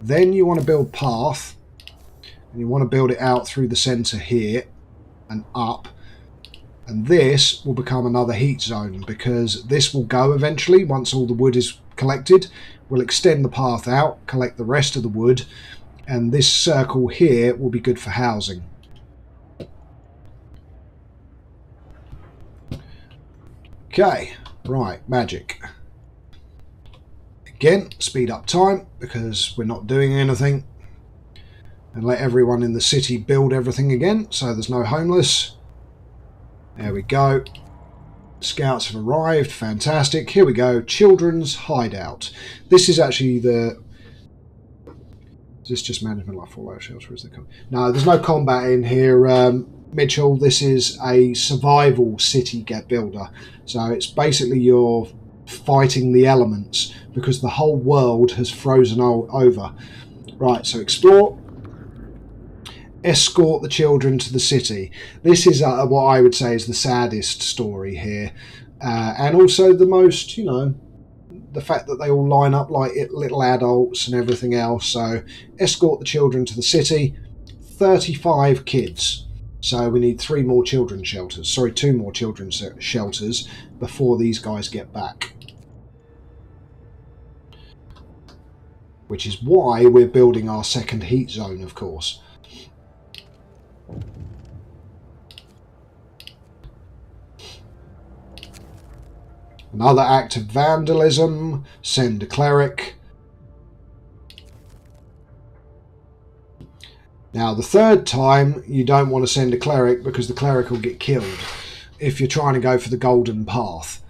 Then you want to build path. And you want to build it out through the centre here and up. And this will become another heat zone because this will go eventually once all the wood is collected. We'll extend the path out, collect the rest of the wood. And this circle here will be good for housing. Okay, right, magic. Again, speed up time because we're not doing anything. And let everyone in the city build everything again so there's no homeless. There we go. Scouts have arrived. Fantastic. Here we go. Children's hideout. This is actually the... Is this just management like fallout shelter? Is there no, there's no combat in here, Mitchell. This is a survival city get builder. So it's basically you're fighting the elements because the whole world has frozen over. Right, so explore. Escort the children to the city. This is what I would say is the saddest story here. And also the most, you know, the fact that they all line up like little adults and everything else. So escort the children to the city. 35 kids. So we need 3 more children's shelters. Sorry, 2 more children's shelters before these guys get back. Which is why we're building our second heat zone, of course. Another act of vandalism. Send a cleric. Now the third time you don't want to send a cleric because the cleric will get killed if you're trying to go for the golden path.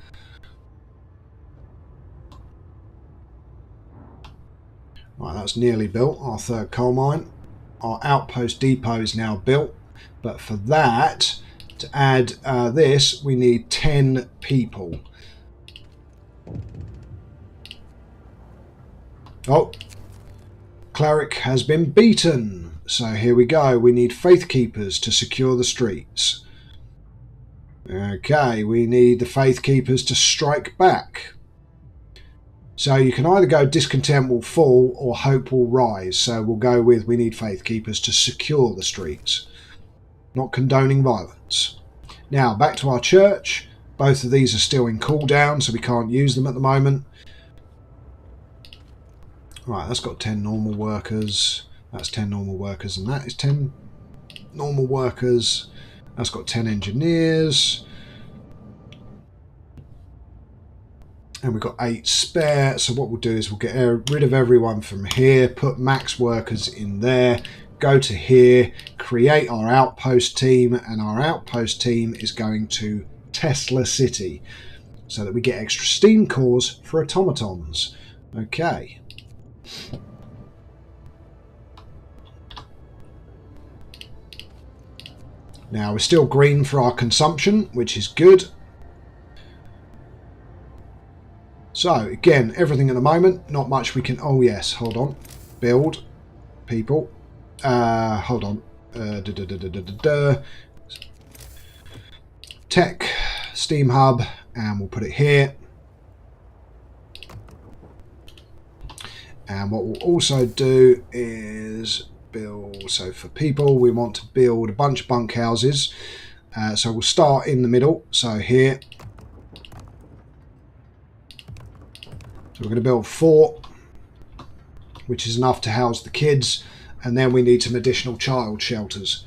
Right, that's nearly built, our third coal mine. Our outpost depot is now built, but for that, to add this, we need 10 people. Oh, cleric has been beaten. So here we go. We need faith keepers to secure the streets. Okay, we need the faith keepers to strike back. So you can either go discontent will fall or hope will rise. So we'll go with we need faith keepers to secure the streets. Not condoning violence. Now back to our church. Both of these are still in cooldown, so we can't use them at the moment. Right, that's got 10 normal workers. That's 10 normal workers, and that is 10 normal workers. That's got 10 engineers. And we've got 8 spare. So what we'll do is we'll get rid of everyone from here, put max workers in there, go to here, create our outpost team, and our outpost team is going to Tesla City so that we get extra steam cores for automatons. Okay. Now we're still green for our consumption, which is good. So again, everything at the moment, not much we can... Oh yes, hold on. Build. People. Hold on. Tech. Steam hub. And we'll put it here. And what we'll also do is build, so for people we want to build a bunch of bunkhouses. So we'll start in the middle, so here. So we're going to build 4. which is enough to house the kids, and then we need some additional child shelters.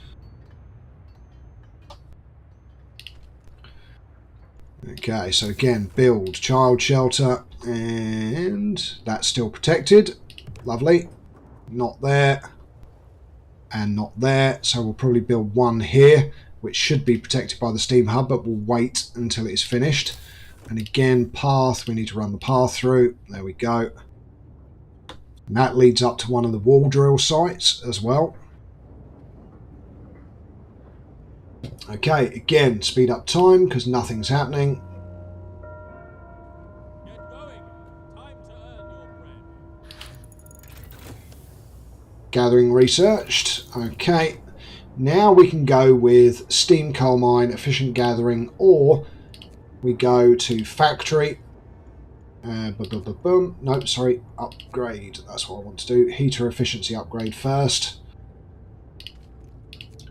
Okay, so again, build child shelter, and that's still protected. Lovely. Not there, and not there, so we'll probably build one here, which should be protected by the steam hub, but we'll wait until it's finished. And again, path, we need to run the path through. There we go. And that leads up to one of the wall drill sites as well. Okay, again, speed up time because nothing's happening. Get going. Time to earn your bread. Gathering researched. Okay, now we can go with steam coal mine, efficient gathering, or we go to factory. No, sorry, upgrade. That's what I want to do. Heater efficiency upgrade first,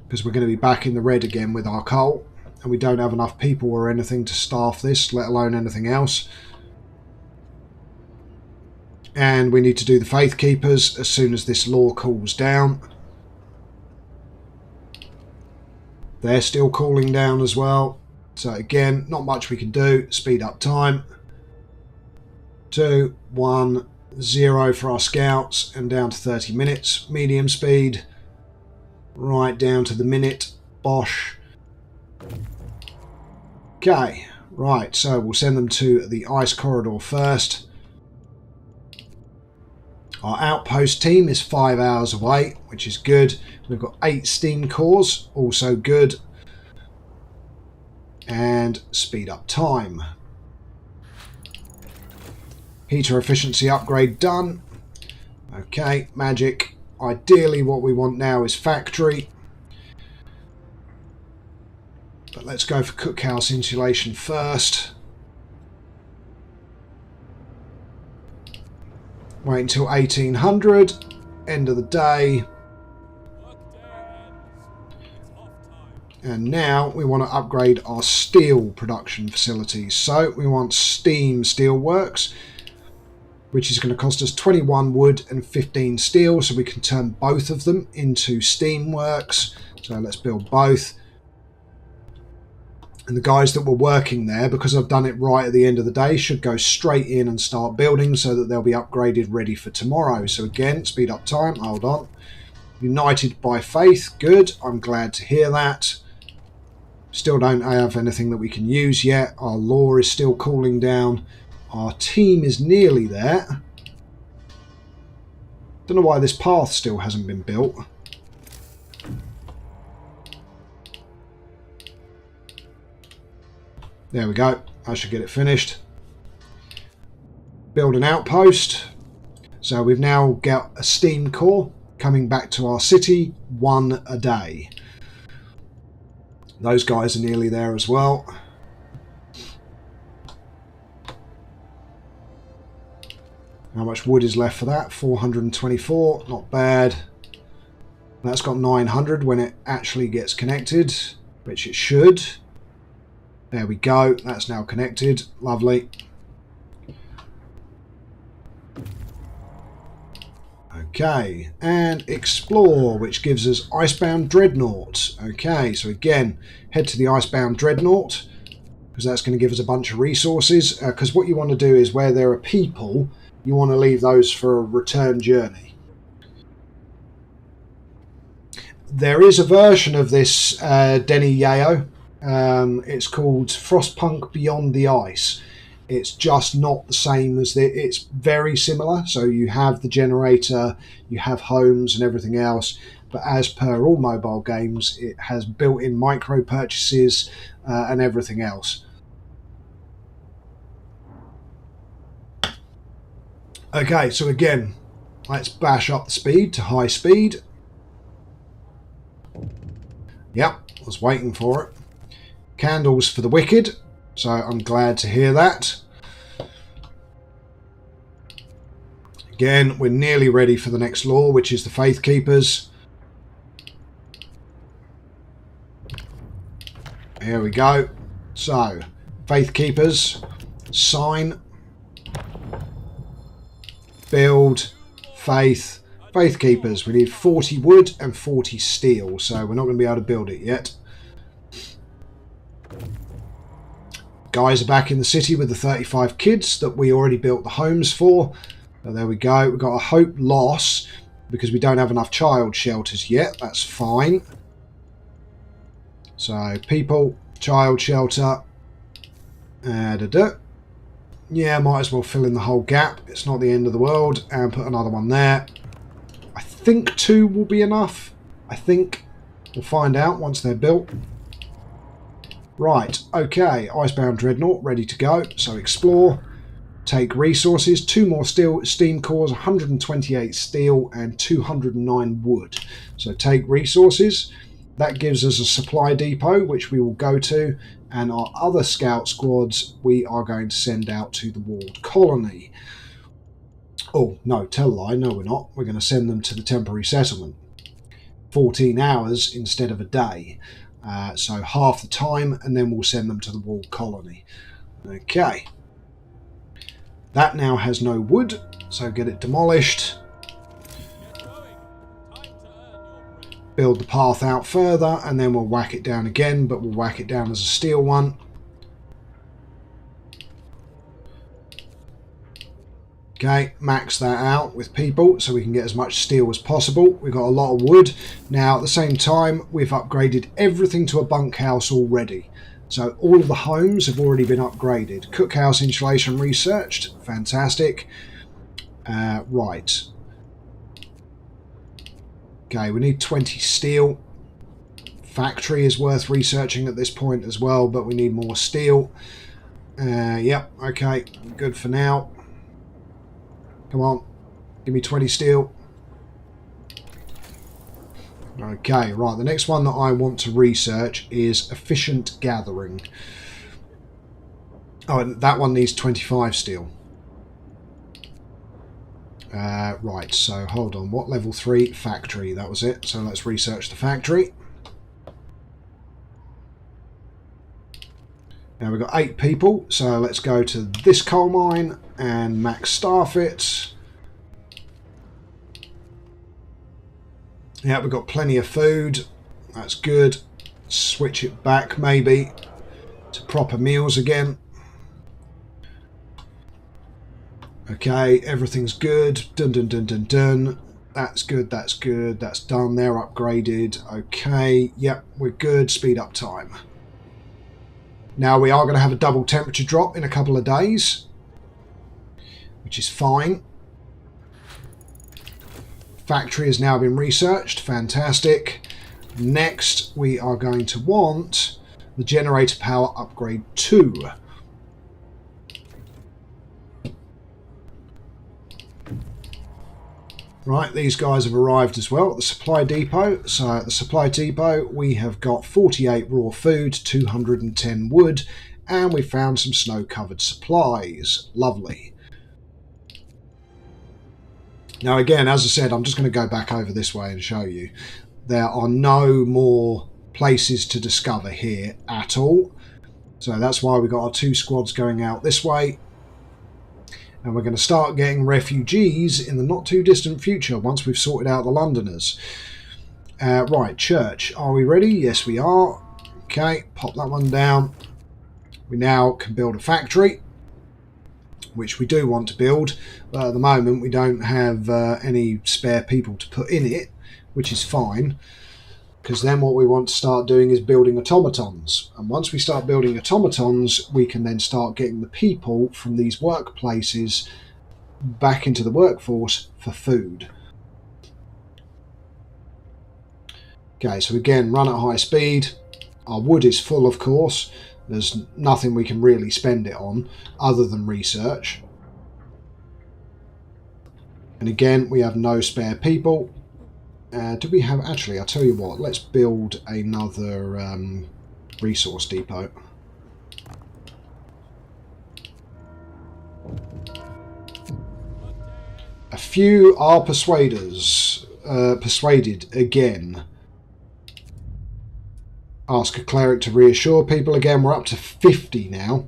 because we're going to be back in the red again with our coal, and we don't have enough people or anything to staff this, let alone anything else. And we need to do the Faith Keepers as soon as this law cools down. They're still cooling down as well. So again, not much we can do. Speed up time. 2, 1, 0 for our scouts, and down to 30 minutes. Medium speed. Right down to the minute. Bosh. Okay, right, so we'll send them to the ice corridor first. Our outpost team is 5 hours away, which is good. We've got 8 steam cores, also good. And speed up time. Heater efficiency upgrade done. Okay, magic. Ideally what we want now is factory. But let's go for cookhouse insulation first. Wait until 1800. End of the day. And now we want to upgrade our steel production facilities. So we want steam steelworks, which is going to cost us 21 wood and 15 steel, so we can turn both of them into steam works. So let's build both. And the guys that were working there, because I've done it right at the end of the day, should go straight in and start building so that they'll be upgraded ready for tomorrow. So again, speed up time, hold on. United by faith, good, I'm glad to hear that. Still don't have anything that we can use yet. Our law is still cooling down. Our team is nearly there. Don't know why this path still hasn't been built. There we go. I should get it finished. Build an outpost. So we've now got a steam core coming back to our city, 1 a day. Those guys are nearly there as well. How much wood is left for that? 424, not bad. That's got 900 when it actually gets connected, which it should. There we go, that's now connected, lovely. Okay, and explore, which gives us Icebound Dreadnought. Okay, so again, head to the Icebound Dreadnought, because that's going to give us a bunch of resources, because what you want to do is where there are people, you want to leave those for a return journey. There is a version of this Denny Yao. It's called Frostpunk Beyond the Ice. It's just not the same as it's very similar. So you have the generator, you have homes and everything else. But as per all mobile games, it has built-in micro purchases and everything else. Okay, so again, let's bash up the speed to high speed. Yep, I was waiting for it. Candles for the wicked, so I'm glad to hear that. Again, we're nearly ready for the next law, which is the Faith Keepers. Here we go. So, Faith Keepers, sign, build, Faith. Faith Keepers. We need 40 wood and 40 steel, so we're not going to be able to build it yet. Guys are back in the city with the 35 kids that we already built the homes for. So there we go. We've got a hope loss because we don't have enough child shelters yet. That's fine. So people, child shelter. Yeah, might as well fill in the whole gap. It's not the end of the world. And put another one there. I think 2 will be enough. I think. We'll find out once they're built. Right, okay. Icebound Dreadnought ready to go. So explore. Take resources. 2 more steam cores, 128 steel and 209 wood. So take resources. That gives us a supply depot, which we will go to. And our other scout squads, we are going to send out to the walled colony. Oh, no, tell a lie. No, we're not. We're going to send them to the temporary settlement. 14 hours instead of a day. So half the time, and then we'll send them to the walled colony. Okay. That now has no wood, so get it demolished. Build the path out further, and then we'll whack it down again, but we'll whack it down as a steel one. Okay, max that out with people so we can get as much steel as possible. We've got a lot of wood. Now, at the same time, we've upgraded everything to a bunkhouse already. So all of the homes have already been upgraded. Cookhouse insulation researched. Fantastic. Right. Okay, we need 20 steel. Factory is worth researching at this point as well, but we need more steel. Yep, okay, good for now. Come on, give me 20 steel. Okay, right, the next one that I want to research is efficient gathering. Oh, and that one needs 25 steel. Right, so hold on. What level 3? Factory, that was it. So let's research the factory. Now we've got 8 people, so let's go to this coal mine and max staff it. Yeah, we've got plenty of food. That's good. Switch it back maybe to proper meals again. Okay, everything's good. Dun dun dun dun dun. That's good, that's good. That's done. They're upgraded. Okay, yep, we're good. Speed up time. Now we are going to have a double temperature drop in a couple of days, which is fine. Factory has now been researched. Fantastic. Next, we are going to want the generator power upgrade 2. Right, these guys have arrived as well at the supply depot. So at the supply depot, we have got 48 raw food, 210 wood, and we found some snow-covered supplies. Lovely. Now again, as I said, I'm just going to go back over this way and show you. There are no more places to discover here at all. So that's why we've got our 2 squads going out this way. And we're going to start getting refugees in the not too distant future once we've sorted out the Londoners. Right, church. Are we ready? Yes, we are. Okay, pop that one down. We now can build a factory, which we do want to build. But at the moment, we don't have any spare people to put in it, which is fine. Because then what we want to start doing is building automatons. And once we start building automatons, we can then start getting the people from these workplaces back into the workforce for food. Okay, so again, run at high speed. Our wood is full, of course. There's nothing we can really spend it on other than research. And again, we have no spare people. Do we have... Actually, I'll tell you what. Let's build another resource depot. A few are persuaded again. Ask a cleric to reassure people. Again, we're up to 50 now.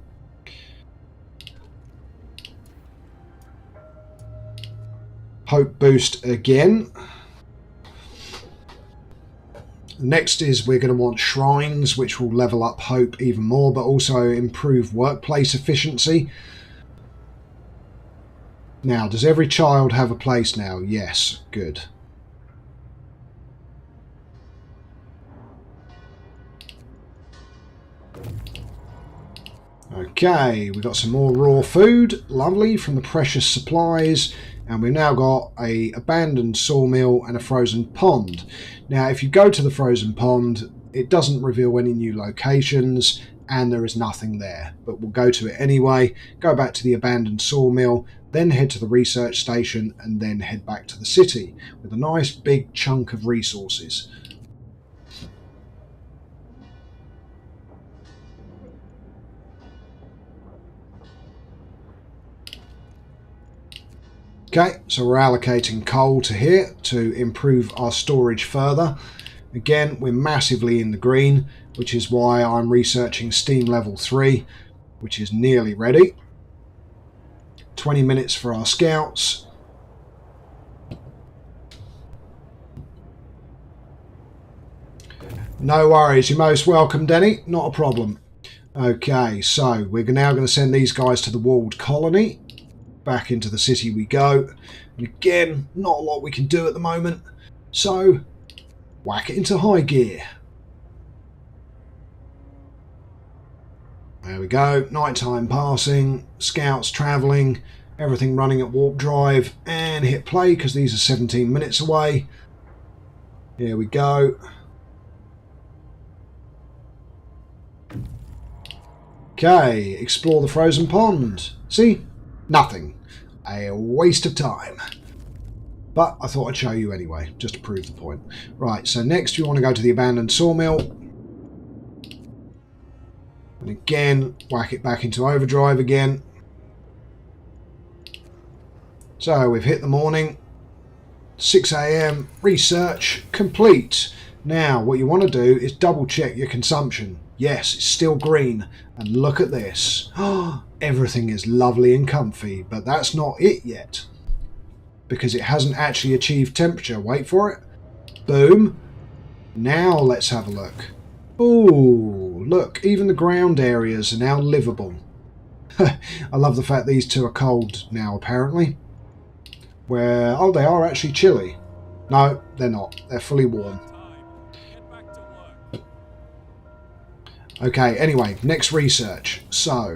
Hope boost again. Next is we're going to want shrines, which will level up hope even more, but also improve workplace efficiency. Now, does every child have a place now? Yes, good. Okay, we've got some more raw food, lovely, from the precious supplies, and we've now got a abandoned sawmill and a frozen pond. Now, if you go to the frozen pond, it doesn't reveal any new locations, and there is nothing there, but we'll go to it anyway, go back to the abandoned sawmill, then head to the research station, and then head back to the city with a nice big chunk of resources. Okay, so we're allocating coal to here to improve our storage further. Again, we're massively in the green, which is why I'm researching steam level 3, which is nearly ready. 20 minutes for our scouts. No worries, you're most welcome, Denny, not a problem. Okay, so we're now going to send these guys to the walled colony. Back into the city we go. And again, not a lot we can do at the moment. So, whack it into high gear. There we go. Nighttime passing. Scouts travelling. Everything running at warp drive. And hit play because these are 17 minutes away. Here we go. Okay, explore the frozen pond. See? Nothing. A waste of time. But I thought I'd show you anyway, just to prove the point. Right, so next we want to go to the abandoned sawmill. And again, whack it back into overdrive again. So we've hit the morning. 6 AM, research complete. Now what you want to do is double check your consumption. Yes, it's still green. And look at this. Everything is lovely and comfy, but that's not it yet. Because it hasn't actually achieved temperature. Wait for it. Boom. Now let's have a look. Ooh, look, even the ground areas are now livable. I love the fact these two are cold now, apparently. Where, oh, they are actually chilly. No, they're not. They're fully warm. Okay, anyway, next research. So,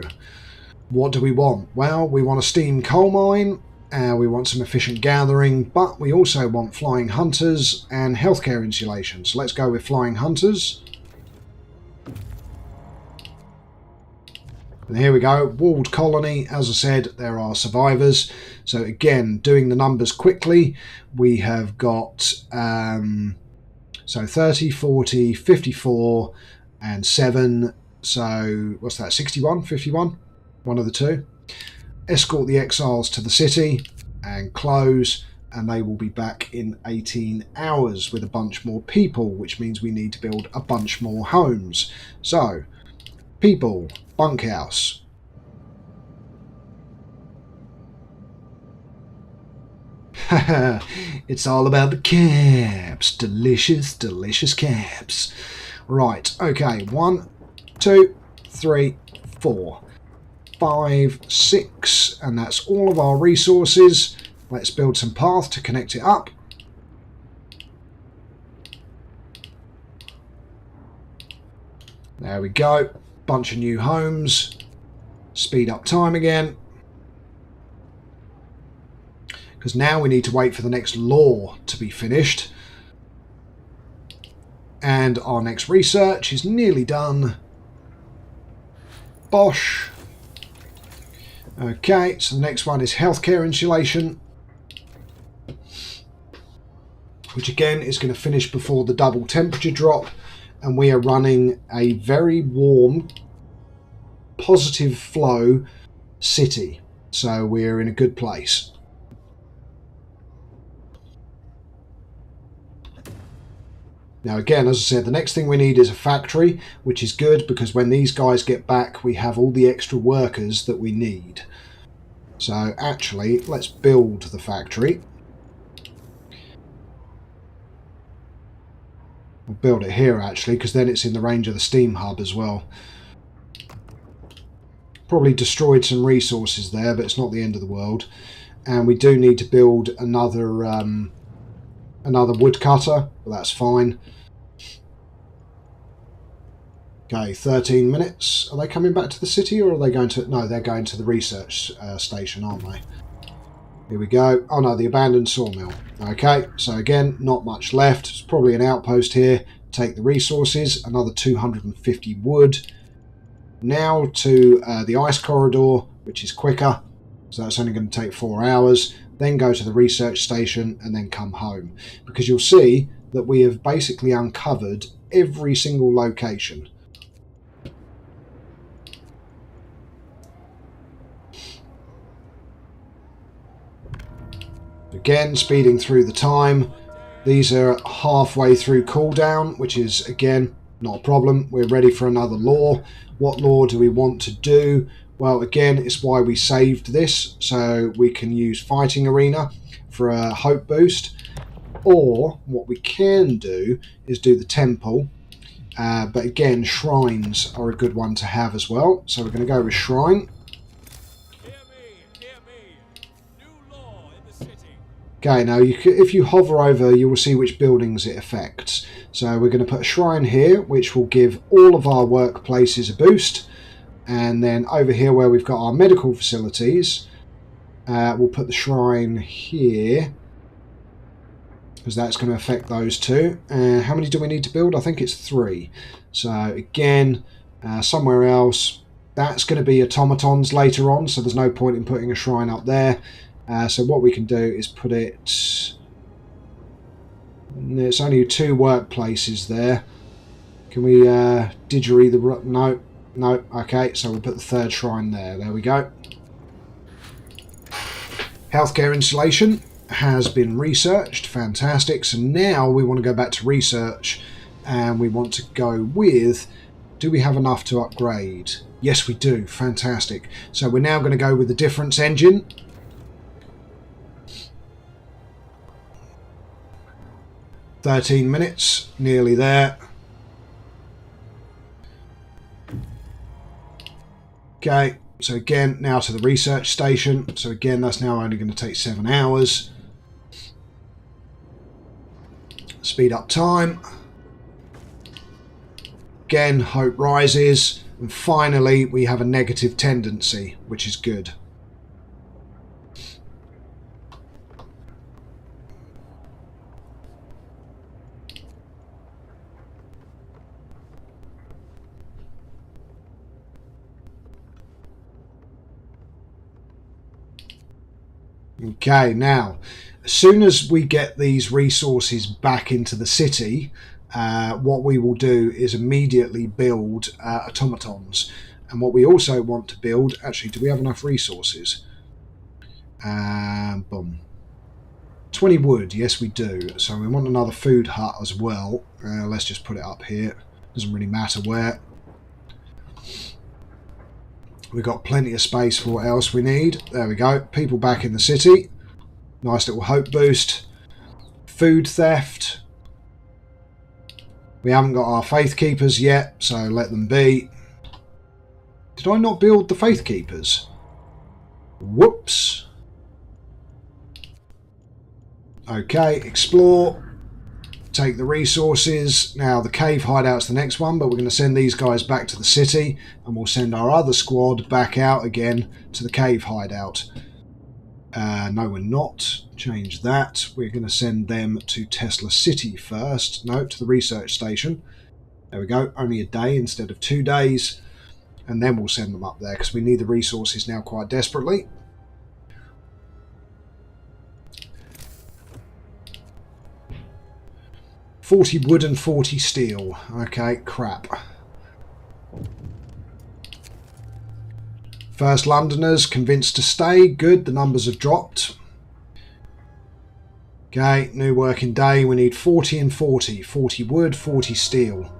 what do we want? Well, we want a steam coal mine, we want some efficient gathering, but we also want flying hunters and healthcare insulation. So let's go with flying hunters. And here we go, walled colony. As I said, there are survivors. So again, doing the numbers quickly, we have got so 30, 40, 54 and 7. So what's that, 61, 51? One of the two. Escort the exiles to the city and close, and they will be back in 18 hours with a bunch more people, which means we need to build a bunch more homes. So, people, bunkhouse. It's all about the cabs. Delicious, delicious cabs. Right, okay, 1, 2, 3, 4. 5, 6, and that's all of our resources. Let's build some path to connect it up. There we go. Bunch of new homes. Speed up time again. Because now we need to wait for the next law to be finished. And our next research is nearly done. Bosh. Okay, so the next one is healthcare insulation, which again is going to finish before the double temperature drop, and we are running a very warm, positive flow city, so we're in a good place. Now again, as I said, the next thing we need is a factory, which is good because when these guys get back, we have all the extra workers that we need. So actually, let's build the factory. We'll build it here actually, because then it's in the range of the steam hub as well. Probably destroyed some resources there, but it's not the end of the world. And we do need to build another woodcutter, but that's fine. Okay, 13 minutes. Are they coming back to the city, or are they going to... No, they're going to the research station, aren't they? Here we go. Oh no, the abandoned sawmill. Okay, so again, not much left. It's probably an outpost here. Take the resources, another 250 wood. Now to the ice corridor, which is quicker. So that's only going to take 4 hours. Then go to the research station and then come home. Because you'll see that we have basically uncovered every single location. Again, speeding through the time. These are halfway through cooldown, which is, again, not a problem. We're ready for another law. What law do we want to do? Well, again, it's why we saved this, so we can use Fighting Arena for a hope boost. Or, what we can do is do the temple. But again, shrines are a good one to have as well. So we're going to go with shrine. Okay, now if you hover over, you will see which buildings it affects. So we're going to put a shrine here, which will give all of our workplaces a boost. And then over here where we've got our medical facilities, we'll put the shrine here, because that's going to affect those two. How many do we need to build? I think it's 3. So again, somewhere else, that's going to be automatons later on, so there's no point in putting a shrine up there. So what we can do is put it... There's only 2 workplaces there. Can we didgeridoo the... No. No. Okay, so we'll put the 3rd shrine there. There we go. Healthcare installation has been researched. Fantastic. So now we want to go back to research and we want to go with... Do we have enough to upgrade? Yes, we do. Fantastic. So we're now going to go with the difference engine. $13 minutes, nearly there. Okay, so again, now to the research station. So again, that's now only going to take 7 hours. Speed up time. Again, hope rises. And finally, we have a negative tendency, which is good. Okay, now, as soon as we get these resources back into the city, what we will do is immediately build automatons. And what we also want to build... Actually, do we have enough resources? Boom. 20 wood, yes we do. So we want another food hut as well. Let's just put it up here. Doesn't really matter where. We've got plenty of space for what else we need. There we go. People back in the city. Nice little hope boost. Food theft. We haven't got our faith keepers yet, so let them be. Did I not build the faith keepers? Whoops. Okay, explore. Take the resources. Now the cave hideout's the next one, but we're going to send these guys back to the city and we'll send our other squad back out again to the cave hideout. No, we're not. Change that. We're going to send them to Tesla City first. No, to the research station. There we go. Only a day instead of 2 days. And then we'll send them up there because we need the resources now quite desperately. $40 wood and 40 steel. Okay, crap. First Londoners convinced to stay. Good, the numbers have dropped. Okay, new working day. We need 40 and 40. 40 wood, 40 steel.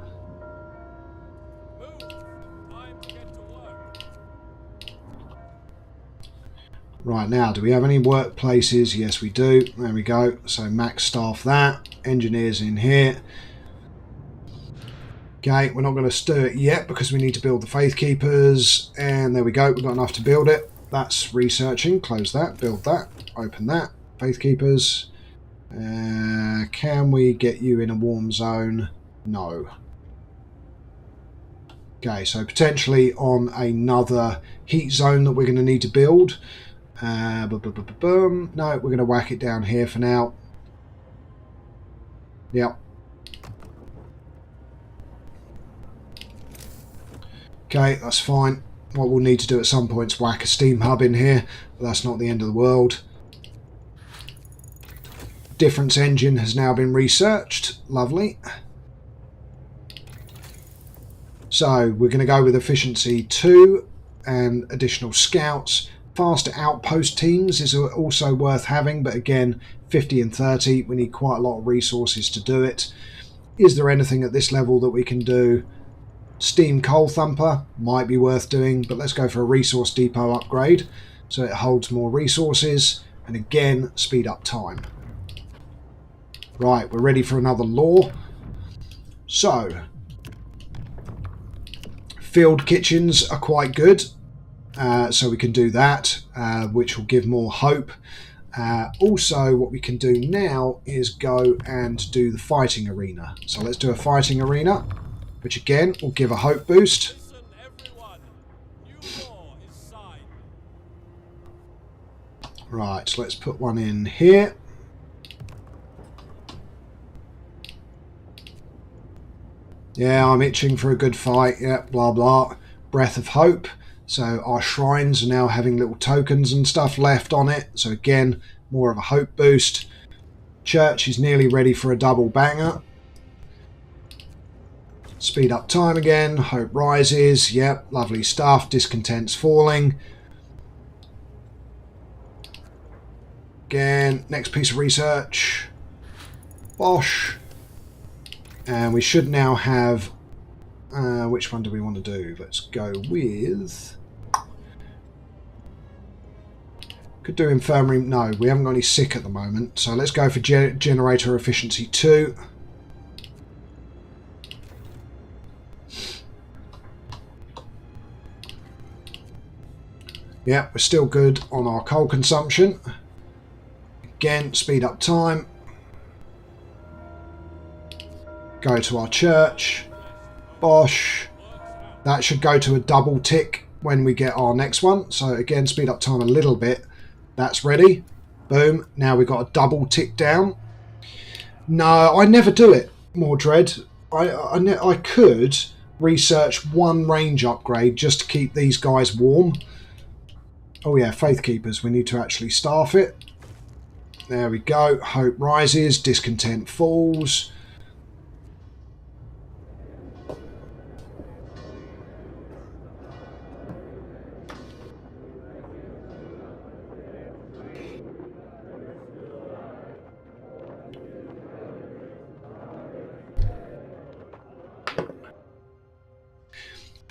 Right, now, do we have any workplaces? Yes, we do. There we go. So max staff that. Engineers in here. Okay, we're not going to stir it yet because we need to build the Faith Keepers. And there we go, we've got enough to build it. That's researching. Close that, build that, open that. Faith Keepers. Can we get you in a warm zone? No. Okay, so potentially on another heat zone that we're going to need to build. No, we're going to whack it down here for now. Yep. Okay, that's fine. What we'll need to do at some point is whack a steam hub in here, but that's not the end of the world. Difference engine has now been researched. Lovely. So we're going to go with efficiency 2 and additional scouts. Faster outpost teams is also worth having, but again, 50 and 30, we need quite a lot of resources to do it. Is there anything at this level that we can do? Steam Coal Thumper might be worth doing, but let's go for a resource depot upgrade so it holds more resources and again speed up time. Right, we're ready for another law. So field kitchens are quite good, so we can do that, which will give more hope. Also what we can do now is go and do the fighting arena. So let's do a fighting arena, which again will give a hope boost. Listen, everyone. New law is signed. Right, so let's put one in here. Yeah, I'm itching for a good fight. Yeah, blah blah. Breath of hope. So our shrines are now having little tokens and stuff left on it. So again, more of a hope boost. Church is nearly ready for a double banger. Speed up time again. Hope rises. Yep, lovely stuff. Discontent's falling. Again, next piece of research. Bosh. And we should now have... which one do we want to do? Let's go with... Could do infirmary. No, we haven't got any sick at the moment. So let's go for generator efficiency 2. Yeah, we're still good on our coal consumption. Again, speed up time. Go to our church. Bosh. That should go to a double tick when we get our next one. So again, speed up time a little bit. That's ready. Boom. Now we've got a double tick down. No, I never do it, Mordred. I could research one range upgrade just to keep these guys warm. Oh yeah, Faith Keepers. We need to actually staff it. There we go. Hope rises. Discontent falls.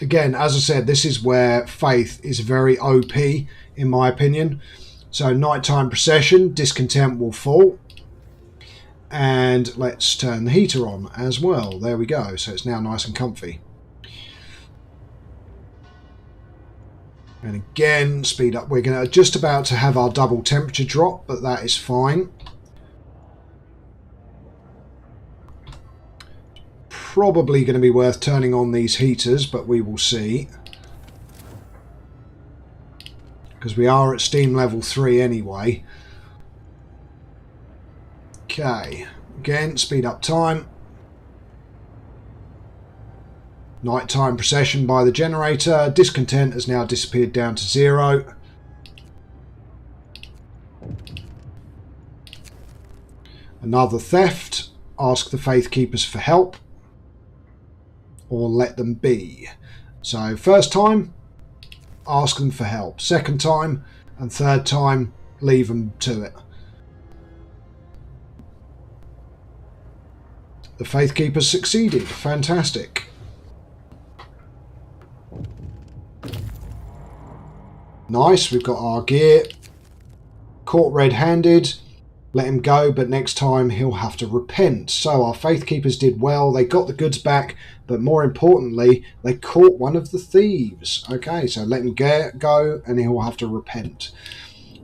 Again, as I said, this is where Faith is very OP, in my opinion. So, nighttime procession, discontent will fall. And let's turn the heater on as well. There we go. So, it's now nice and comfy. And again, speed up. We're just about to have our double temperature drop, but that is fine. Probably going to be worth turning on these heaters, but we will see. Because we are at steam level 3 anyway. Okay. Again, speed up time. Nighttime procession by the generator. Discontent has now disappeared down to 0. Another theft. Ask the Faith Keepers for help. Or let them be. So first time, ask them for help. Second time and third time, leave them to it. The Faith Keepers succeeded. Fantastic. Nice, we've got our gear. Caught red-handed. let him go, but next time he'll have to repent. So our faith keepers did well. They got the goods back, but more importantly, they caught one of the thieves. Okay, so let him go, and he'll have to repent.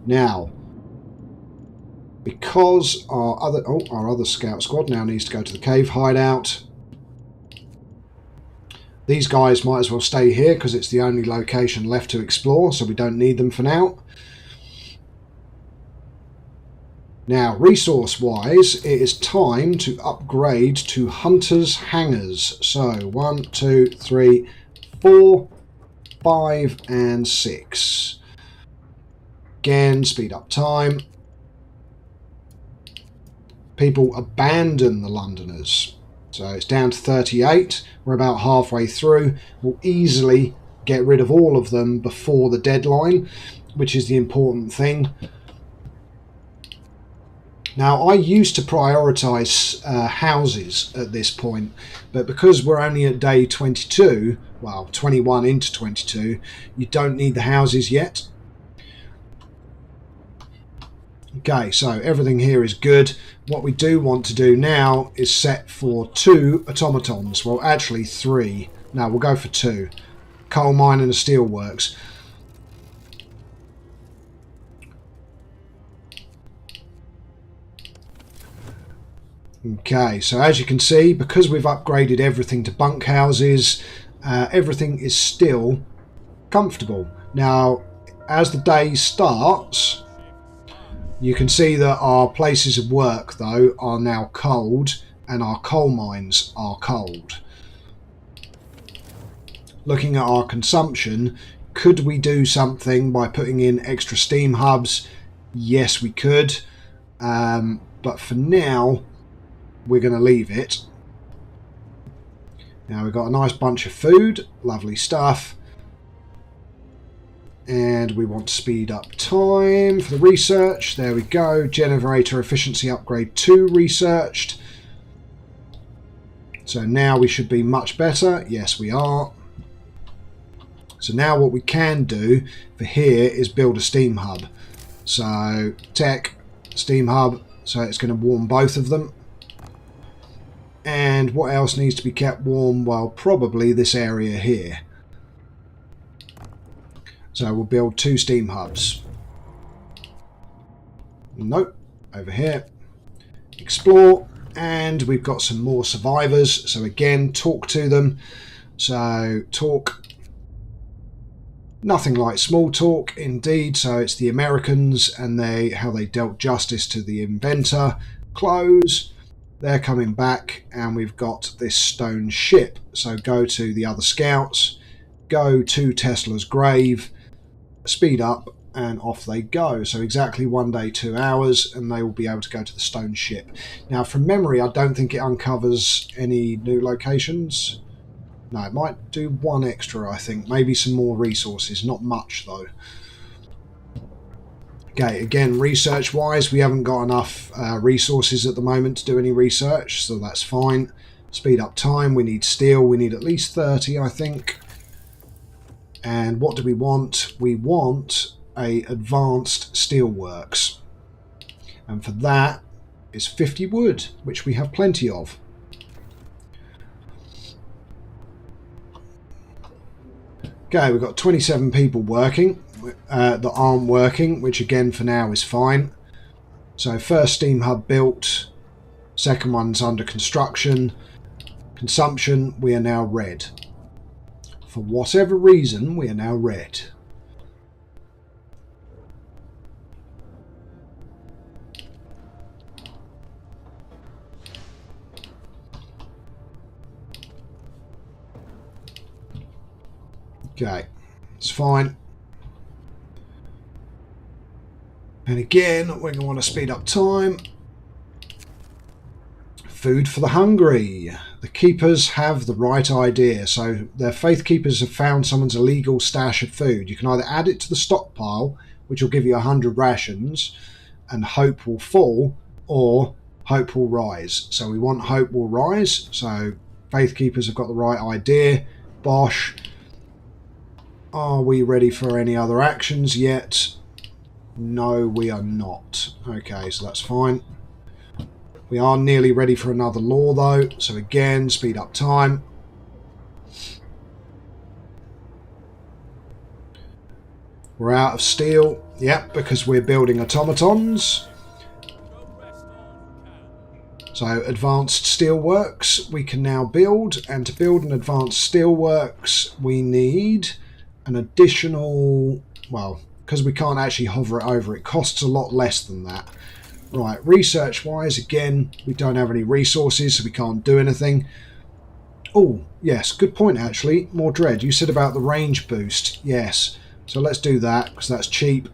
Now, because our other scout squad now needs to go to the cave hideout. These guys might as well stay here because it's the only location left to explore, so we don't need them for now. Now, resource-wise, it is time to upgrade to Hunter's Hangars. So, 1, 2, 3, 4, 5, and 6. Again, speed up time. People abandon the Londoners. So it's down to 38. We're about halfway through. We'll easily get rid of all of them before the deadline, which is the important thing. Now, I used to prioritise houses at this point, but because we're only at day 22, well, 21 into 22, you don't need the houses yet. Okay, so everything here is good. What we do want to do now is set for 2 automatons. Well, actually 3. No, we'll go for 2. Coal mine and a steelworks. Okay, so as you can see, because we've upgraded everything to bunkhouses, everything is still comfortable. Now, as the day starts, you can see that our places of work, though, are now cold, and our coal mines are cold. Looking at our consumption, could we do something by putting in extra steam hubs? Yes, we could. But for now, we're going to leave it. Now, we've got a nice bunch of food. Lovely stuff. And we want to speed up time for the research. There we go. Generator efficiency upgrade 2 researched. So now we should be much better. Yes, we are. So now what we can do for here is build a steam hub. So tech, steam hub. So it's going to warm both of them. And what else needs to be kept warm? Well, probably this area here. So we'll build 2 steam hubs. Nope, over here. Explore, and we've got some more survivors. So again, talk to them. So talk, nothing like small talk indeed. So it's the Americans and how they dealt justice to the inventor. Close. They're coming back, and we've got this stone ship. So go to the other scouts. Go to Tesla's grave. Speed up, and off they go. So exactly 1 day, 2 hours, and they will be able to go to the stone ship. Now, from memory, I don't think it uncovers any new locations. No, it might do 1 extra, I think. Maybe some more resources. Not much, though. Okay, again, research-wise, we haven't got enough resources at the moment to do any research, so that's fine. Speed up time. We need steel. We need at least 30, I think. And what do we want? We want a advanced steelworks. And for that is 50 wood, which we have plenty of. Okay, we've got 27 people working that aren't working, which again for now is fine. So first steam hub built, second one's under construction. Consumption, we are now red. For whatever reason, we are now red. Okay, it's fine. And again, we're going to want to speed up time. Food for the hungry. The keepers have the right idea. So their faith keepers have found someone's illegal stash of food. You can either add it to the stockpile, which will give you 100 rations, and hope will fall, or hope will rise. So we want hope will rise. So faith keepers have got the right idea. Bosh. Are we ready for any other actions yet? No, we are not. Okay, so that's fine. We are nearly ready for another law though, so again, speed up time. We're out of steel, yep, because we're building automatons. So advanced steelworks we can now build, and to build an advanced steelworks we need an additional, well, because we can't actually hover it over, it costs a lot less than that. Right, research wise, again, we don't have any resources, so we can't do anything. Oh, yes, good point actually. More dread. You said about the range boost. Yes. So let's do that, because that's cheap.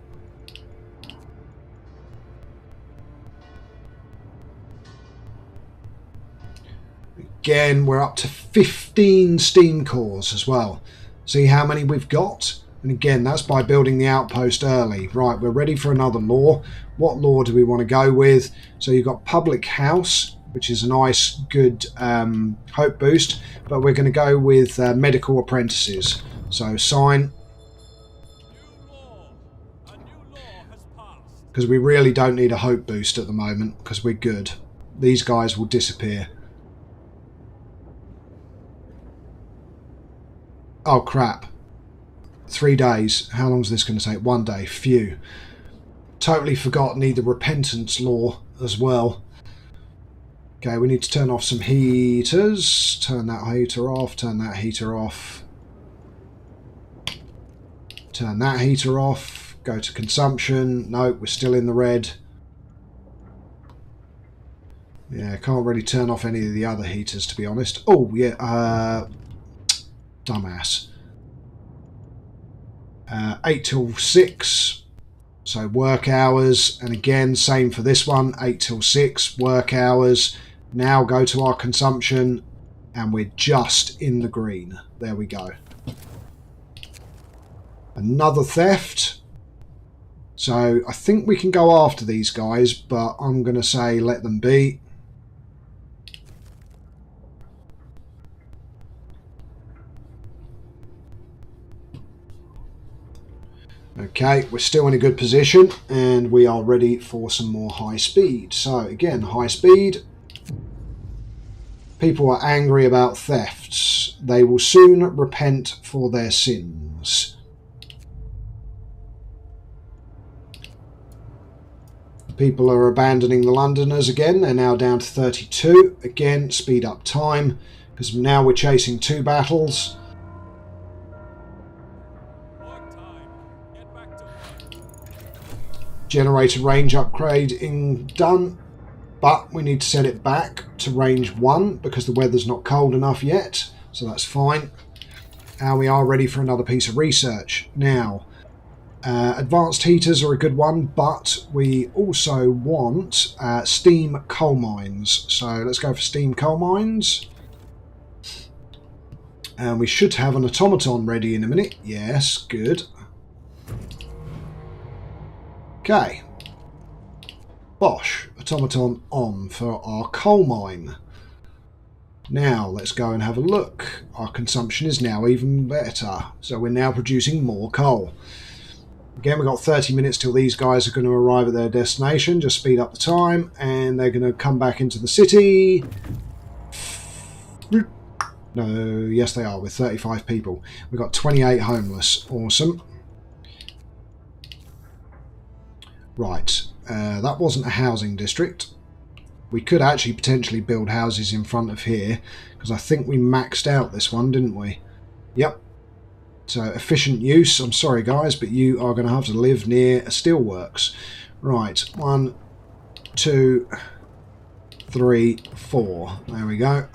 Again, we're up to 15 steam cores as well. See how many we've got? And again, that's by building the outpost early. Right, we're ready for another law. What law do we want to go with? So you've got public house, which is a nice, good hope boost. But we're going to go with medical apprentices. So sign. Because we really don't need a hope boost at the moment, because we're good. These guys will disappear. Oh, crap. 3 days. How long is this going to take? 1 day. Phew. Totally forgot need the repentance law as well. Okay, we need to turn off some heaters. Turn that heater off. Turn that heater off. Turn that heater off. Go to consumption. Nope, we're still in the red. Yeah, can't really turn off any of the other heaters, to be honest. Oh, yeah. Dumbass. 8 till 6. So work hours. And again, same for this one. 8 till 6. Work hours. Now go to our consumption. And we're just in the green. There we go. Another theft. So I think we can go after these guys, but I'm going to say let them be. Okay, we're still in a good position and we are ready for some more high speed. So again, high speed. People are angry about thefts. They will soon repent for their sins. People are abandoning the Londoners again. They're now down to 32. Again, speed up time, because now we're chasing 2 battles. Generator range upgrading done, but we need to set it back to range 1 because the weather's not cold enough yet, so that's fine. And we are ready for another piece of research. Now, advanced heaters are a good one, but we also want steam coal mines. So let's go for steam coal mines. And we should have an automaton ready in a minute. Yes, good. Okay. Bosh, automaton on for our coal mine. Now let's go and have a look. Our consumption is now even better. So we're now producing more coal. Again, we've got 30 minutes till these guys are going to arrive at their destination. Just speed up the time and they're going to come back into the city. No, yes they are, with 35 people. We've got 28 homeless. Awesome. Right, that wasn't a housing district. We could actually potentially build houses in front of here, because I think we maxed out this one, didn't we? Yep. So, efficient use. I'm sorry, guys, but you are going to have to live near a steelworks. Right, 1, 2, 3, 4. There we go.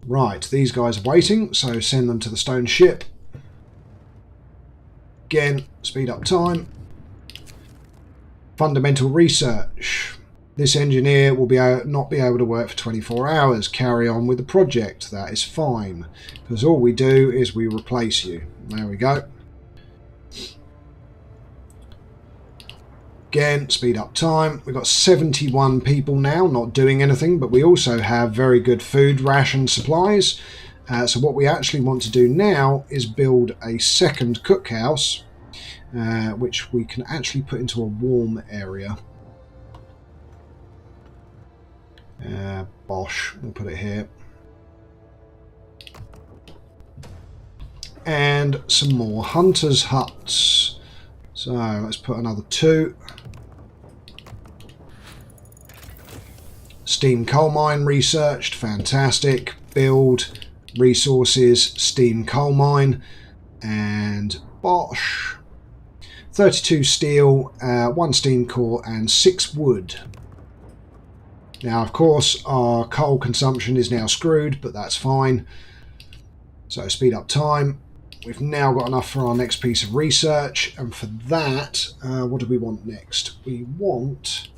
Right, these guys are waiting, so send them to the stone ship. Again, speed up time. Fundamental research. This engineer will not be able to work for 24 hours. Carry on with the project. That is fine. Because all we do is we replace you. There we go. Again, speed up time. We've got 71 people now not doing anything, but we also have very good food ration supplies. So what we actually want to do now is build a second cookhouse, which we can actually put into a warm area. Bosh, we'll put it here. And some more hunters' huts. So let's put another 2. Steam coal mine researched, fantastic. Build, resources, steam coal mine, and bosh. 32 steel, 1 steam core, and 6 wood. Now, of course, our coal consumption is now screwed, but that's fine. So speed up time. We've now got enough for our next piece of research, and for that, what do we want next? We want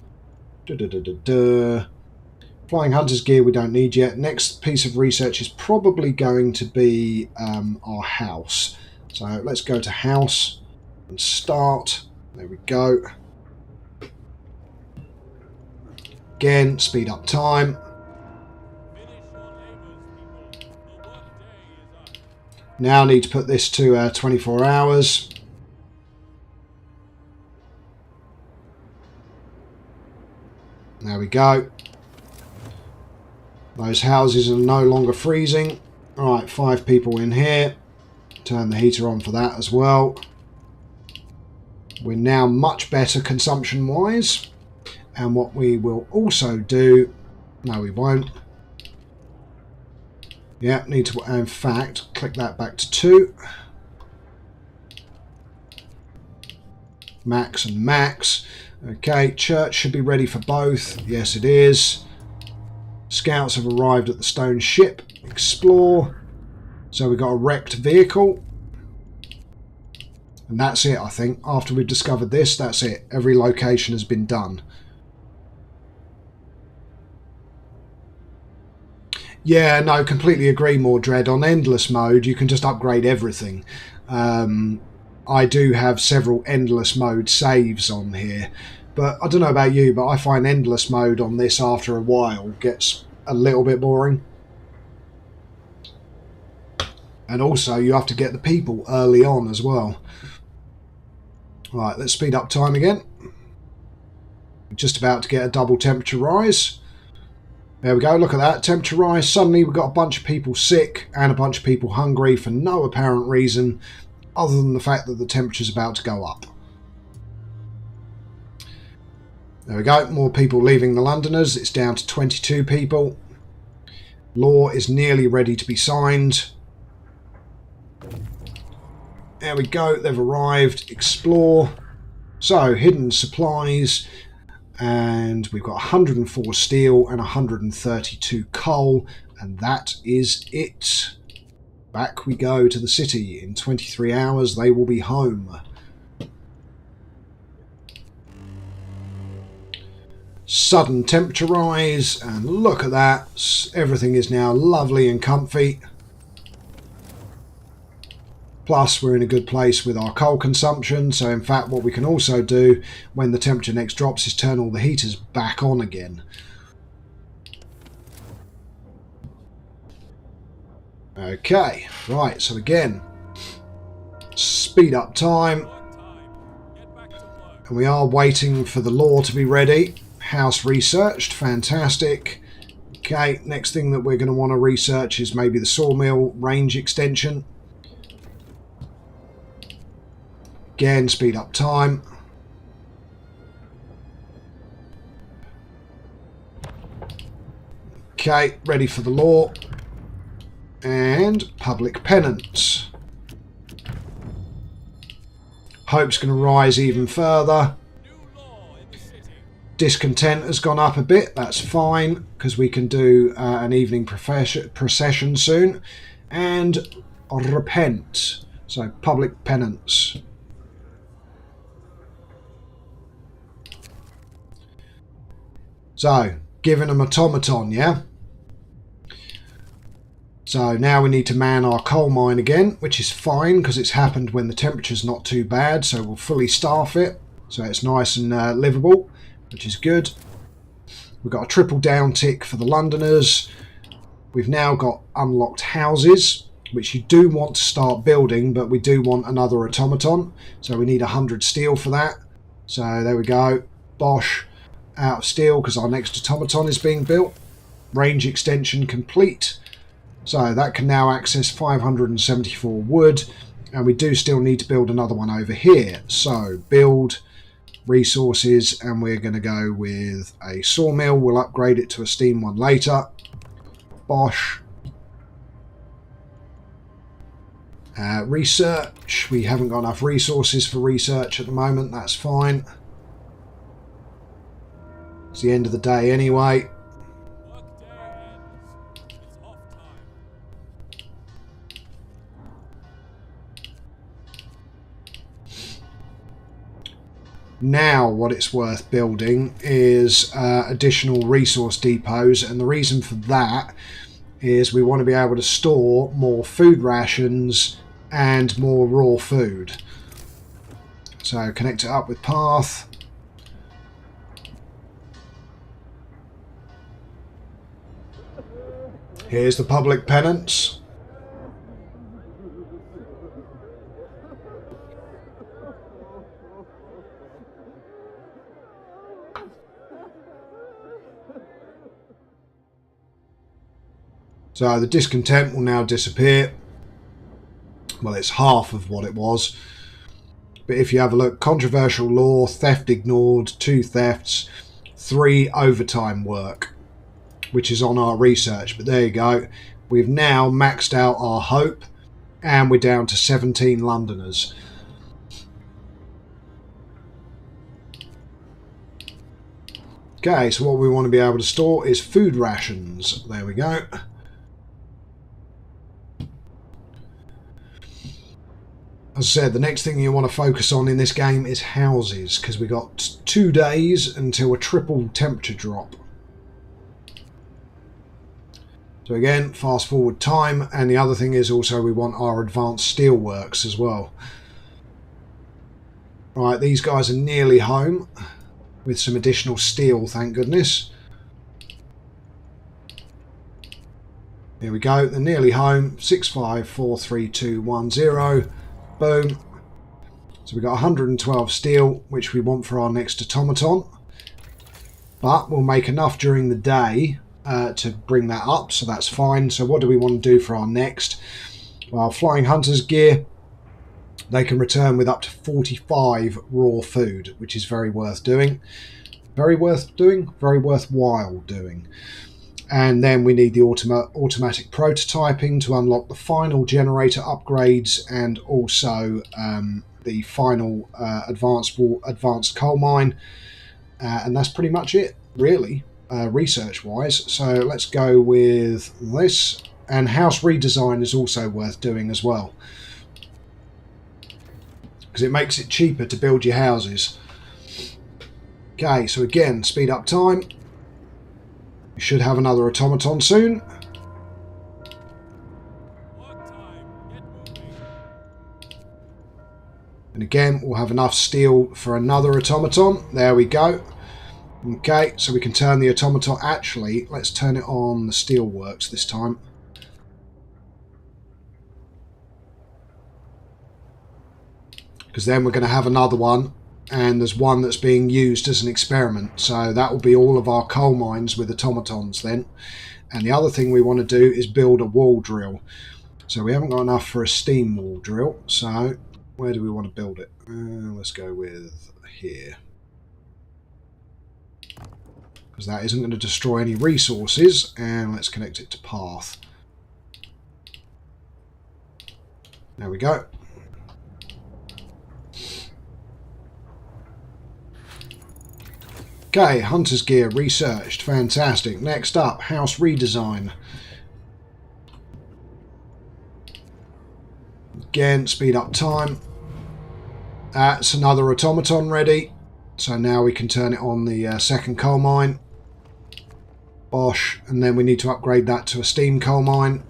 flying hunter's gear. We don't need yet. Next piece of research is probably going to be our house. So let's go to house and start. There we go. Again, speed up time. Now need to put this to 24 hours. There we go. Those houses are no longer freezing. Alright, 5 people in here. Turn the heater on for that as well. We're now much better consumption wise. And what we will also do... No, we won't. Yeah, need to, in fact, click that back to 2. Max and max. Okay, church should be ready for both. Yes, it is. Scouts have arrived at the stone ship. Explore. So we've got a wrecked vehicle. And that's it, I think. After we've discovered this, that's it. Every location has been done. Yeah, no, completely agree, Mordred. On endless mode, you can just upgrade everything. I do have several endless mode saves on here. But I don't know about you, but I find endless mode on this after a while gets a little bit boring. And also, you have to get the people early on as well. Right, let's speed up time again. Just about to get a double temperature rise. There we go, look at that, temperature rise. Suddenly we've got a bunch of people sick and a bunch of people hungry for no apparent reason other than the fact that the temperature's about to go up. There we go, more people leaving the Londoners. It's down to 22 people. Law is nearly ready to be signed. There we go, they've arrived. Explore. So, hidden supplies. And we've got 104 steel and 132 coal, and that is it. Back we go to the city. In 23 hours they will be home. Sudden temperature rise, and look at that. Everything is now lovely and comfy. Plus, we're in a good place with our coal consumption, so in fact what we can also do when the temperature next drops is turn all the heaters back on again. Okay, right, so again, speed up time. And we are waiting for the law to be ready. House researched, fantastic. Okay, next thing that we're going to want to research is maybe the sawmill range extension. Again, speed up time. Okay, ready for the law. And public penance. Hope's going to rise even further. Discontent has gone up a bit. That's fine, because we can do an evening procession soon. And repent. So, public penance. So, giving them automaton, yeah? So now we need to man our coal mine again, which is fine because it's happened when the temperature's not too bad, so we'll fully staff it. So it's nice and livable, which is good. We've got a triple down tick for the Londoners. We've now got unlocked houses, which you do want to start building, but we do want another automaton. So we need 100 steel for that. So there we go. Bosh, out of steel because our next automaton is being built. Range extension complete. So that can now access 574 wood. And we do still need to build another one over here. So build, resources, and we're going to go with a sawmill. We'll upgrade it to a steam one later. Bosh. Research. We haven't got enough resources for research at the moment. That's fine. It's the end of the day anyway. Work day ends. It's off time. Now what it's worth building is additional resource depots, and the reason for that is we want to be able to store more food rations and more raw food. So connect it up with path. Here's the public penance. So the discontent will now disappear. Well, it's half of what it was. But if you have a look, controversial law, theft ignored, 2 thefts, 3 overtime work, which is on our research. But there you go. We've now maxed out our hope, and we're down to 17 Londoners. Okay, so what we want to be able to store is food rations. There we go. As I said, the next thing you want to focus on in this game is houses, because we've got 2 days until a triple temperature drop. So again, fast forward time, and the other thing is also we want our advanced steelworks as well. Right, these guys are nearly home with some additional steel, thank goodness. Here we go, they're nearly home. 65432110. Boom. So we've got 112 steel, which we want for our next automaton. But we'll make enough during the day to bring that up, so that's fine. So what do we want to do for our next? Well, flying hunters gear, they can return with up to 45 raw food, which is very worth doing. Very worth doing, very worthwhile doing. And then we need the automatic prototyping to unlock the final generator upgrades, and also the final advanced coal mine. And that's pretty much it, really, research-wise. So let's go with this. And house redesign is also worth doing as well, because it makes it cheaper to build your houses. Okay, so again, speed up time. We should have another automaton soon. Work time. Get moving. And again, we'll have enough steel for another automaton. There we go. Okay, so we can turn the automaton. Actually, let's turn it on the steelworks this time. Because then we're going to have another one. And there's one that's being used as an experiment. So that will be all of our coal mines with automatons then. And the other thing we want to do is build a wall drill. So we haven't got enough for a steam wall drill. So where do we want to build it? Let's go with here. Because that isn't going to destroy any resources. And let's connect it to path. There we go. Okay, hunter's gear researched. Fantastic. Next up, house redesign. Again, speed up time. That's another automaton ready. So now we can turn it on the second coal mine. Bosh. And then we need to upgrade that to a steam coal mine.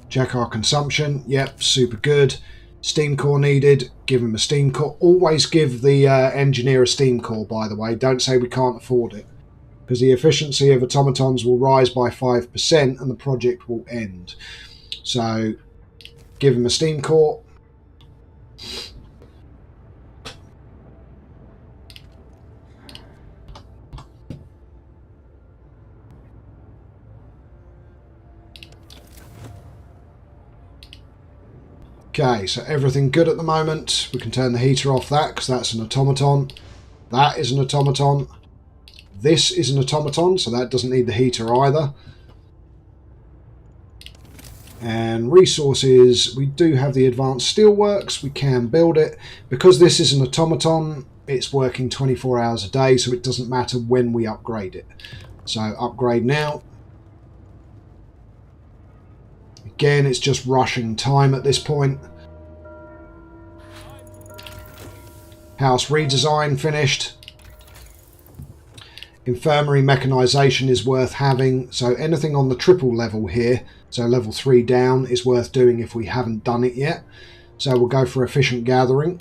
Check our consumption. Yep, super good. Steam core needed. Give him a steam core. Always give the engineer a steam core, by the way. Don't say we can't afford it. because the efficiency of automatons will rise by 5% and the project will end. So give him a steam core. Okay, so everything good at the moment. We can turn the heater off that because that's an automaton. That is an automaton. This is an automaton, so that doesn't need the heater either. And resources, we do have the advanced steelworks. We can build it. Because this is an automaton, it's working 24 hours a day, so it doesn't matter when we upgrade it. So upgrade now. Again, it's just rushing time at this point. House redesign finished. Infirmary mechanisation is worth having. So anything on the triple level here, so level 3 down, is worth doing if we haven't done it yet. So we'll go for efficient gathering.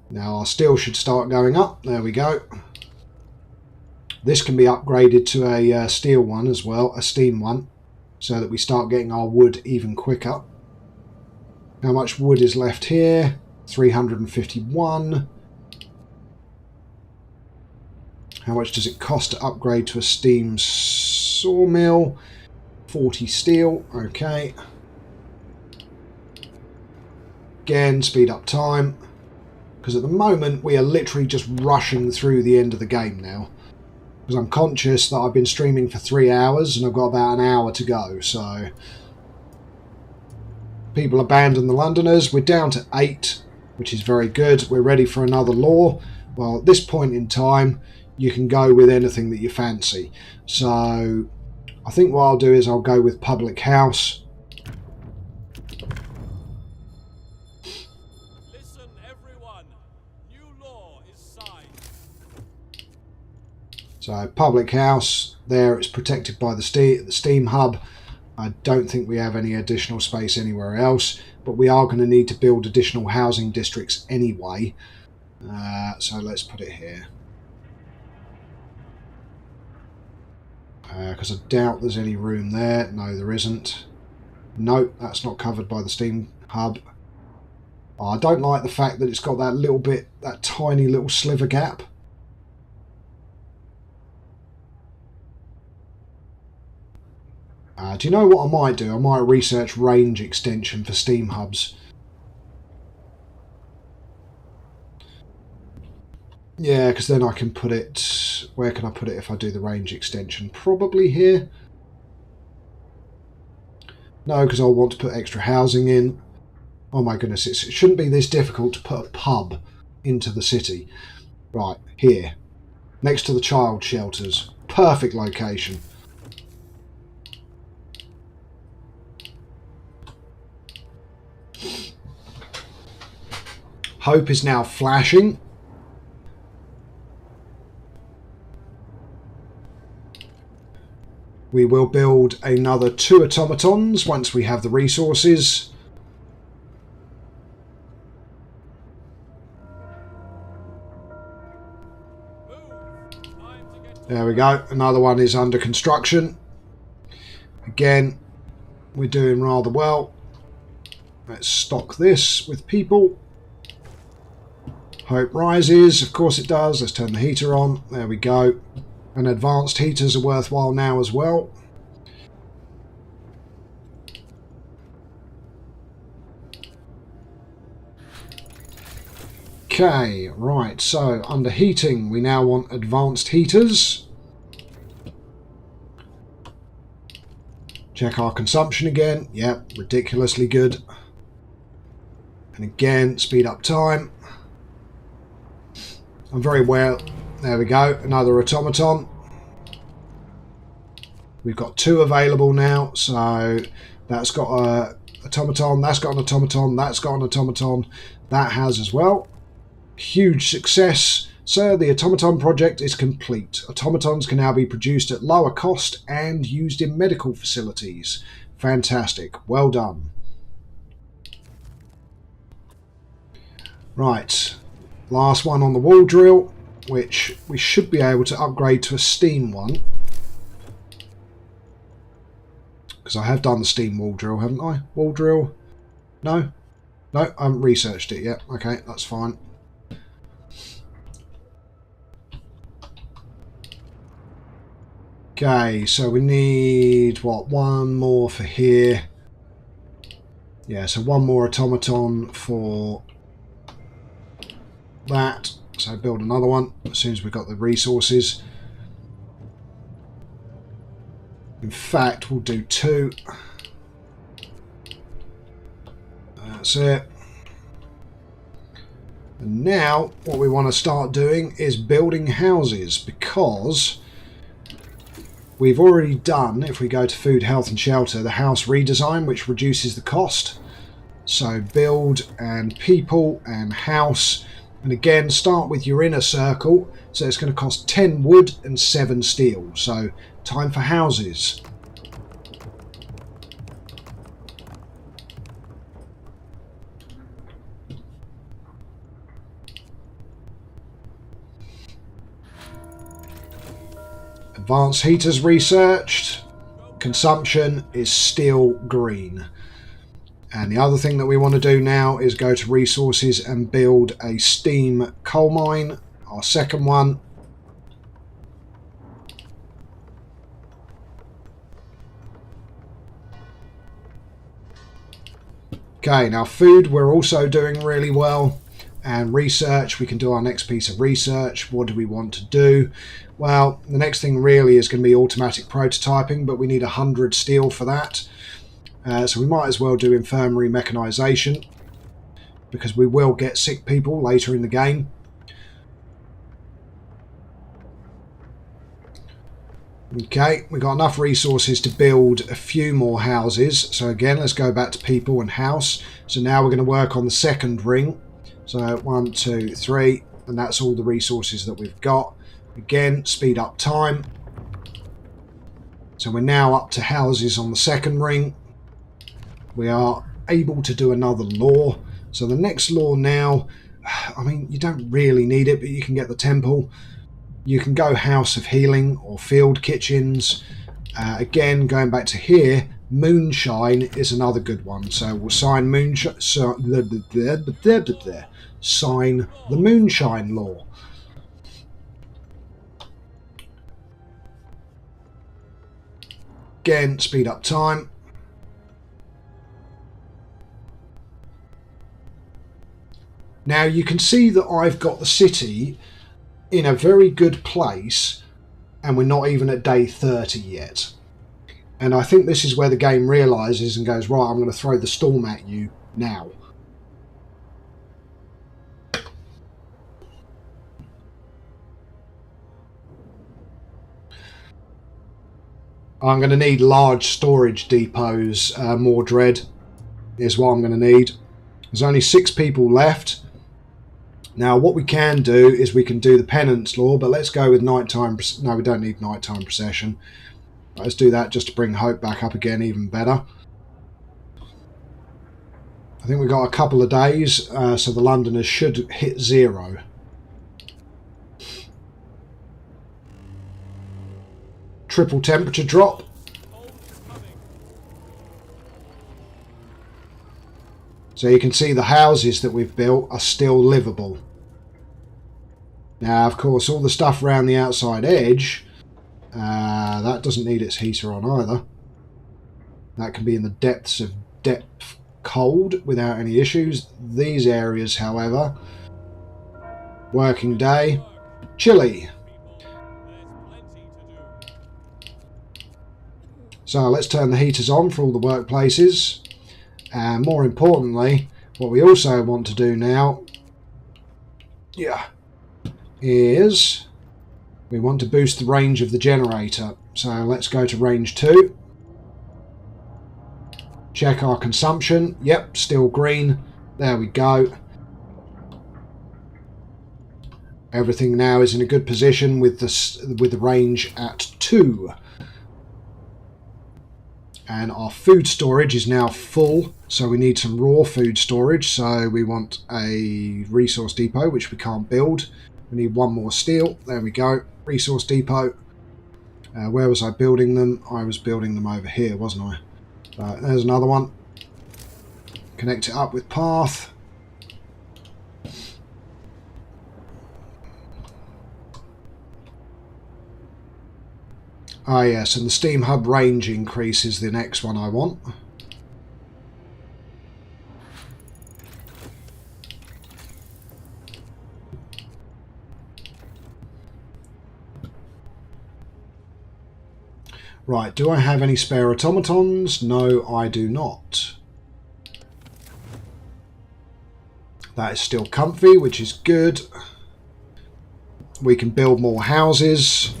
Now our steel should start going up. There we go. This can be upgraded to a steel one as well, a steam one, so that we start getting our wood even quicker. How much wood is left here? 351. How much does it cost to upgrade to a steam sawmill? 40 steel. Okay. Again, speed up time. Because at the moment we are literally just rushing through the end of the game now. Because I'm conscious that I've been streaming for 3 hours and I've got about an hour to go. So people abandon the Londoners. We're down to 8, which is very good. We're ready for another law. Well, at this point in time, you can go with anything that you fancy. So I think what I'll do is I'll go with public house. So public house, there it's protected by the steam hub. I don't think we have any additional space anywhere else, but we are going to need to build additional housing districts anyway. So let's put it here. Because I doubt there's any room there. No, there isn't. Nope, that's not covered by the steam hub. Oh, I don't like the fact that it's got that little bit, that tiny little sliver gap. Do you know what I might do? I might research range extension for steam hubs. Yeah, because then I can put it... Where can I put it if I do the range extension? Probably here. No, because I'll want to put extra housing in. Oh my goodness, it shouldn't be this difficult to put a pub into the city. Right, here. Next to the child shelters. Perfect location. Hope is now flashing. We will build another 2 automatons once we have the resources. There we go. Another one is under construction. Again, we're doing rather well. Let's stock this with people. Hope rises. Of course it does. Let's turn the heater on. There we go. And advanced heaters are worthwhile now as well. Okay, right. So under heating, we now want advanced heaters. Check our consumption again. Yep, ridiculously good. And again, speed up time. I'm very well. There we go. Another automaton. We've got 2 available now. So that's got a automaton. That's got an automaton. That's got an automaton. That has as well. Huge success. Sir, the automaton project is complete. Automatons can now be produced at lower cost and used in medical facilities. Fantastic. Well done. Right. Last one on the wall drill, which we should be able to upgrade to a steam one. Because I have done the steam wall drill, haven't I? Wall drill? No? No, I haven't researched it yet. Okay, that's fine. Okay, so we need, what, one more for here. Yeah, so one more automaton for that. So build another one as soon as we've got the resources. In fact, we'll do 2. That's it. And now what we want to start doing is building houses, because we've already done, if we go to food, health and shelter, the house redesign, which reduces the cost. So build and people and house. And again, start with your inner circle. So it's going to cost 10 wood and 7 steel. So time for houses. Advanced heaters researched. Consumption is still green. And the other thing that we want to do now is go to resources and build a steam coal mine, our second one. Okay, now food we're also doing really well. And research, we can do our next piece of research. What do we want to do? Well, the next thing really is going to be automatic prototyping, but we need 100 steel for that. So we might as well do infirmary mechanisation, because we will get sick people later in the game. Okay, we've got enough resources to build a few more houses. So again, let's go back to people and house. So now we're going to work on the second ring. So 1, 2, 3, and that's all the resources that we've got. Again, speed up time. So we're now up to houses on the second ring. We are able to do another law. So the next law now, I mean, you don't really need it, but you can get the temple. You can go House of Healing or Field Kitchens. Again, going back to here, Moonshine is another good one. So we'll sign Moonshine. Sign the Moonshine Law. Again, speed up time. Now you can see that I've got the city in a very good place, and we're not even at day 30 yet. And I think this is where the game realises and goes, right, I'm going to throw the storm at you now. I'm going to need large storage depots, Mordred, is what I'm going to need. There's only 6 people left. Now what we can do is we can do the penance law, but let's go with nighttime. No, we don't need nighttime procession. Let's do that just to bring hope back up again, even better. I think we've got a couple of days, so the Londoners should hit 0. Triple temperature drop. So you can see the houses that we've built are still livable. Now, of course, all the stuff around the outside edge, that doesn't need its heater on either. That can be in the depths of depth cold without any issues. These areas, however, working day, chilly. So let's turn the heaters on for all the workplaces. And more importantly, what we also want to do now, is we want to boost the range of the generator. So let's go to range 2. Check our consumption. Yep, still green. There we go. Everything now is in a good position with the range at 2. And our food storage is now full, so we need some raw food storage. So we want a resource depot, which we can't build. We need one more steel. There we go. Resource depot. Where was I building them? I was building them over here, wasn't I? There's another one. Connect it up with path. Ah yes, and the steam hub range increase is the next one I want. Right, do I have any spare automatons? No, I do not. That is still comfy, which is good. We can build more houses.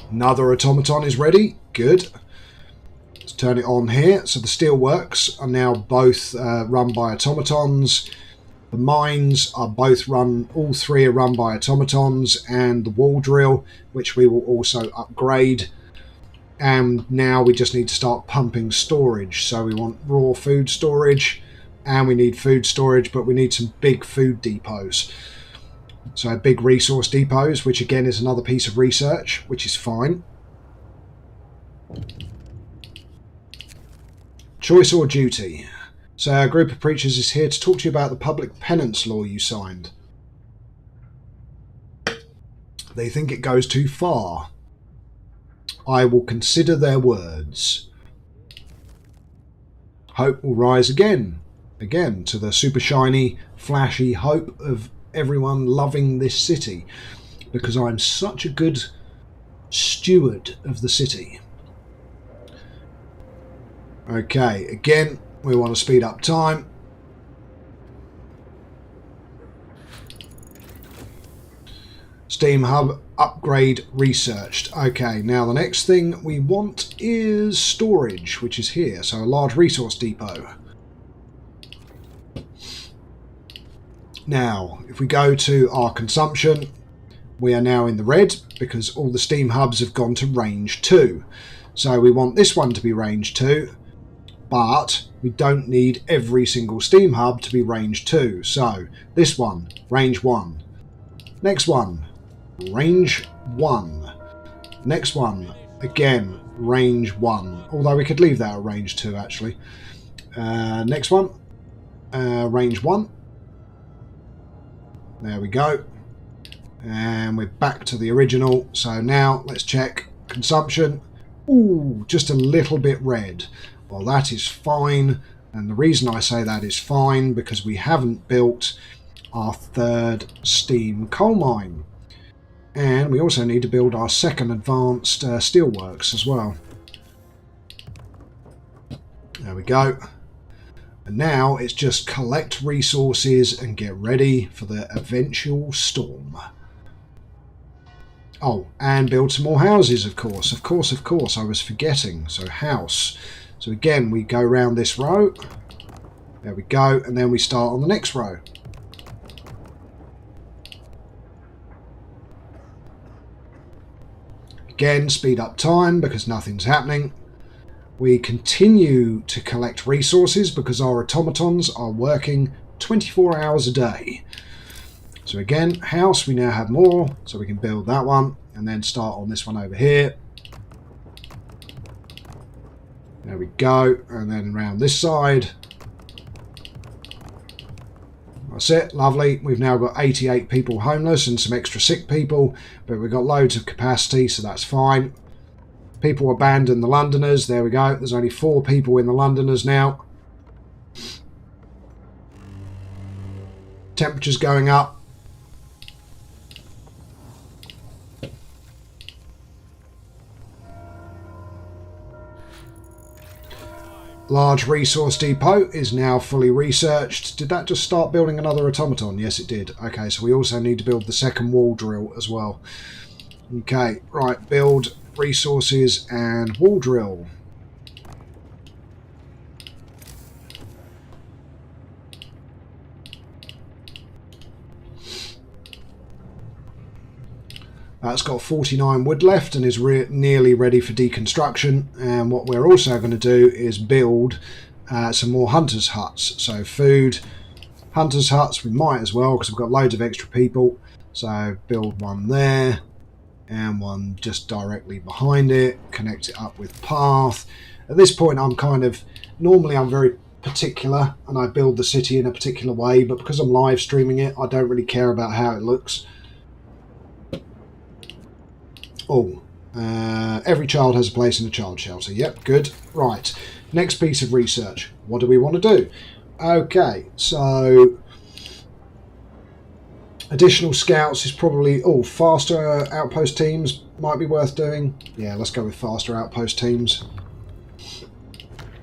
Another automaton is ready. Good. Let's turn it on here. So the steelworks are now both run by automatons. The mines are both run, all three are run by automatons, and the wall drill, which we will also upgrade. And now we just need to start pumping storage. So we want raw food storage, and we need food storage, but we need some big food depots. So big resource depots, which again is another piece of research, which is fine. Choice or duty? So a group of preachers is here to talk to you about the public penance law you signed. They think it goes too far. I will consider their words. Hope will rise again. Again, to the super shiny, flashy hope of everyone loving this city, because I'm such a good steward of the city. Okay, again, we want to speed up time. Steam hub upgrade researched. Okay, now the next thing we want is storage, which is here, so a large resource depot. Now, if we go to our consumption, we are now in the red because all the steam hubs have gone to range 2. So we want this one to be range 2, but we don't need every single steam hub to be range 2. So this one, range 1. Next one, range 1. Next one, again, range 1. Although we could leave that at range 2 actually. Next one, range 1. There we go. And we're back to the original. So now let's check consumption. Ooh, just a little bit red. Well, that is fine. And the reason I say that is fine because we haven't built our third steam coal mine. And we also need to build our second advanced steelworks as well. There we go. And now it's just collect resources and get ready for the eventual storm. Oh, and build some more houses, of course. Of course, I was forgetting. So house. So again, we go around this row. There we go. And then we start on the next row. Again, speed up time because nothing's happening. We continue to collect resources because our automatons are working 24 hours a day. So again, house, we now have more, so we can build that one and then start on this one over here. There we go, and then around this side. That's it, lovely. We've now got 88 people homeless and some extra sick people, but we've got loads of capacity, so that's fine. People abandon the Londoners. There we go. There's only 4 people in the Londoners now. Temperature's going up. Large resource depot is now fully researched. Did that just start building another automaton? Yes, it did. Okay, so we also need to build the second wall drill as well. Okay, right, build resources and wall drill. It's got 49 wood left and is nearly ready for deconstruction. And what we're also going to do is build some more hunters' huts. So food, hunters' huts, we might as well because we've got loads of extra people. So build one there and one just directly behind it. Connect it up with path. At this point normally I'm very particular and I build the city in a particular way, but because I'm live streaming it, I don't really care about how it looks. Oh, every child has a place in a child shelter. Yep, good. Right, next piece of research. What do we want to do? Okay, so additional scouts is probably... Oh, faster outpost teams might be worth doing. Yeah, let's go with faster outpost teams.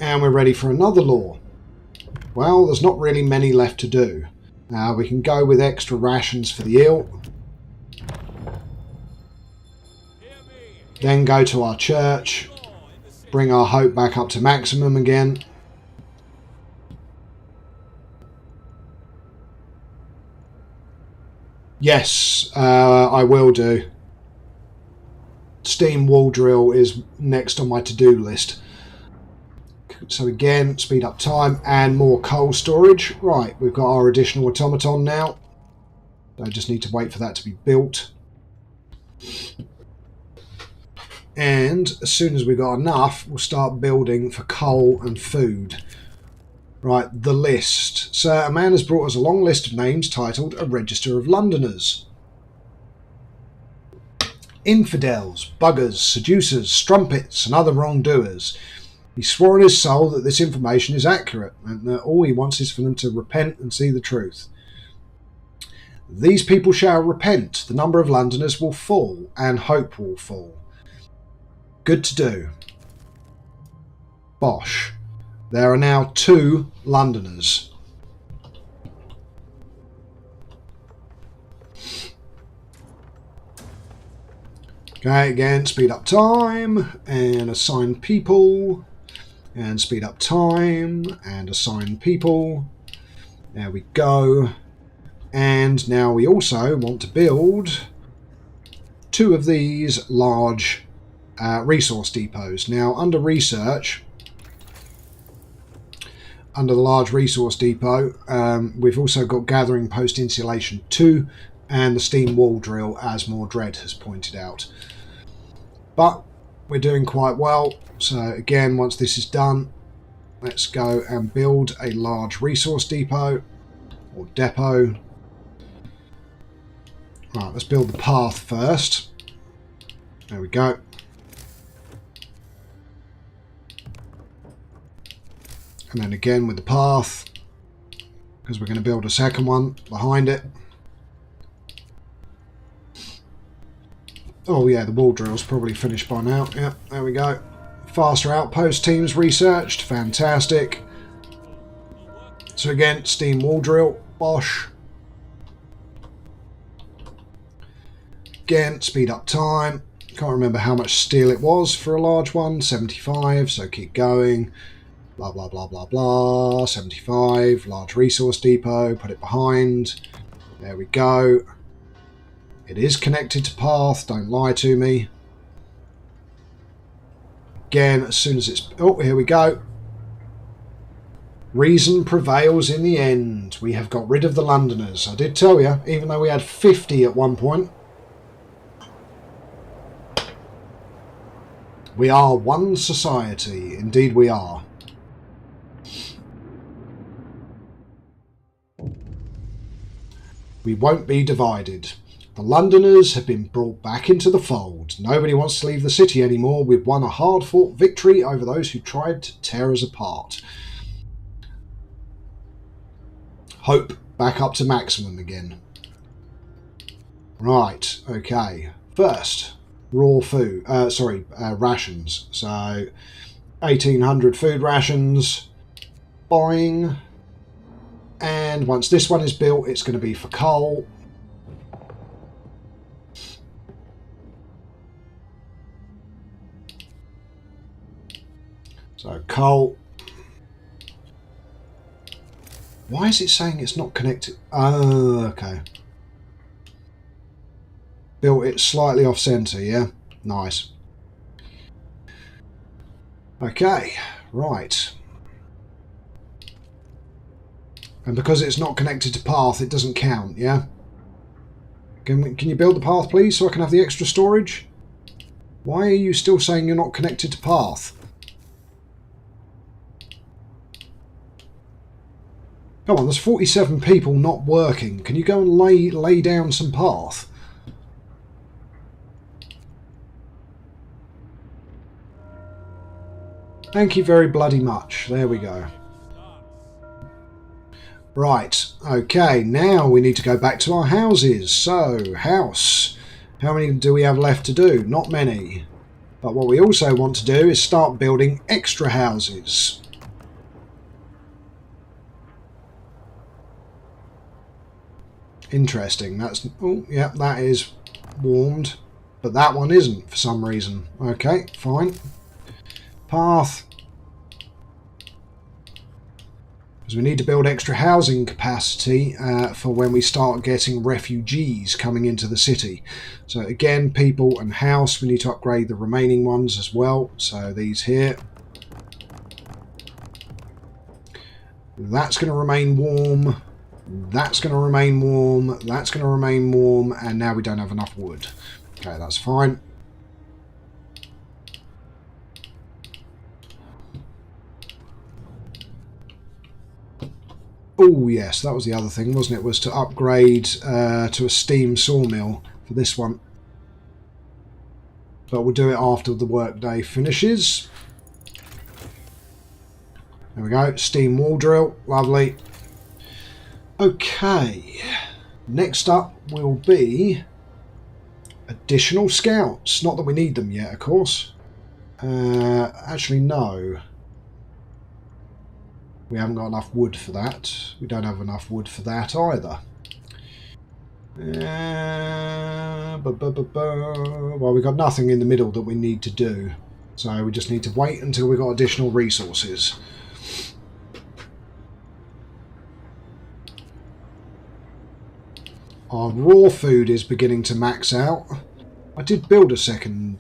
And we're ready for another law. Well, there's not really many left to do. We can go with extra rations for the ill. Then go to our church, bring our hope back up to maximum again. Yes, I will do. Steam wall drill is next on my to-do list. So again, speed up time and more coal storage. Right, we've got our additional automaton now. I just need to wait for that to be built. And as soon as we've got enough, we'll start building for coal and food. Right, the list. So a man has brought us a long list of names titled A Register of Londoners. Infidels, buggers, seducers, strumpets and other wrongdoers. He swore on his soul that this information is accurate and that all he wants is for them to repent and see the truth. These people shall repent, the number of Londoners will fall and hope will fall. Good to do. Bosh. There are now 2 Londoners. Okay, again, speed up time and assign people. And speed up time and assign people. There we go. And now we also want to build 2 of these large resource depots. Now, under research, under the large resource depot, we've also got gathering post insulation 2 and the steam wall drill, as Mordred has pointed out. But we're doing quite well. So again, once this is done, let's go and build a large resource depot or depot. Right, let's build the path first. There we go. And then again with the path, because we're going to build a second one behind it. Oh yeah, the wall drill's probably finished by now. Yeah, there we go. Faster outpost teams researched. Fantastic. So again, steam wall drill. Bosh. Again, speed up time. Can't remember how much steel it was for a large one. 75, so keep going. Blah, blah, blah, blah, blah. 75, large resource depot. Put it behind. There we go. It is connected to path. Don't lie to me. Again, as soon as it's... Oh, here we go. Reason prevails in the end. We have got rid of the Londoners. I did tell you, even though we had 50 at one point. We are one society. Indeed we are. We won't be divided. The Londoners have been brought back into the fold. Nobody wants to leave the city anymore. We've won a hard-fought victory over those who tried to tear us apart. Hope back up to maximum again. Right, okay. First, raw food. Rations. So, 1,800 food rations. Buying. And once this one is built, it's going to be for coal. So coal. Why is it saying it's not connected? Oh, okay. built it slightly off centre, yeah? Nice. Okay, right. And because it's not connected to path, it doesn't count, yeah? Can you build the path, please, so I can have the extra storage? Why are you still saying you're not connected to path? Come on, there's 47 people not working. Can you go and lay down some path? Thank you very bloody much. There we go. Right, okay, now we need to go back to our houses. So, house. How many do we have left to do? Not many. But what we also want to do is start building extra houses. Interesting. That's... oh, yeah, that is warmed. But that one isn't for some reason. Okay, fine. Path. Because we need to build extra housing capacity for when we start getting refugees coming into the city. So again, people and house, we need to upgrade the remaining ones as well. So these here. That's going to remain warm. That's going to remain warm. That's going to remain warm. And now we don't have enough wood. Okay, that's fine. Oh yes, that was the other thing, wasn't it? Was to upgrade to a steam sawmill for this one. But we'll do it after the workday finishes. There we go, steam wall drill, lovely. Okay, next up will be additional scouts. Not that we need them yet, of course. Actually, no. We haven't got enough wood for that. We don't have enough wood for that either. Well, we've got nothing in the middle that we need to do. So we just need to wait until we've got additional resources. Our raw food is beginning to max out. I did build a second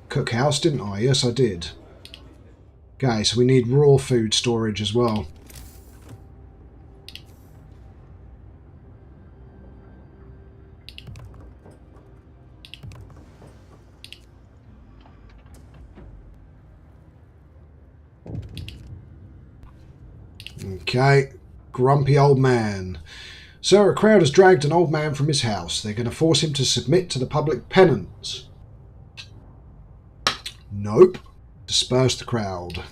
cookhouse, didn't I? Yes, I did. Okay, so we need raw food storage as well. Okay, grumpy old man. Sir, a crowd has dragged an old man from his house. They're going to force him to submit to the public penance. Nope. Disperse the crowd.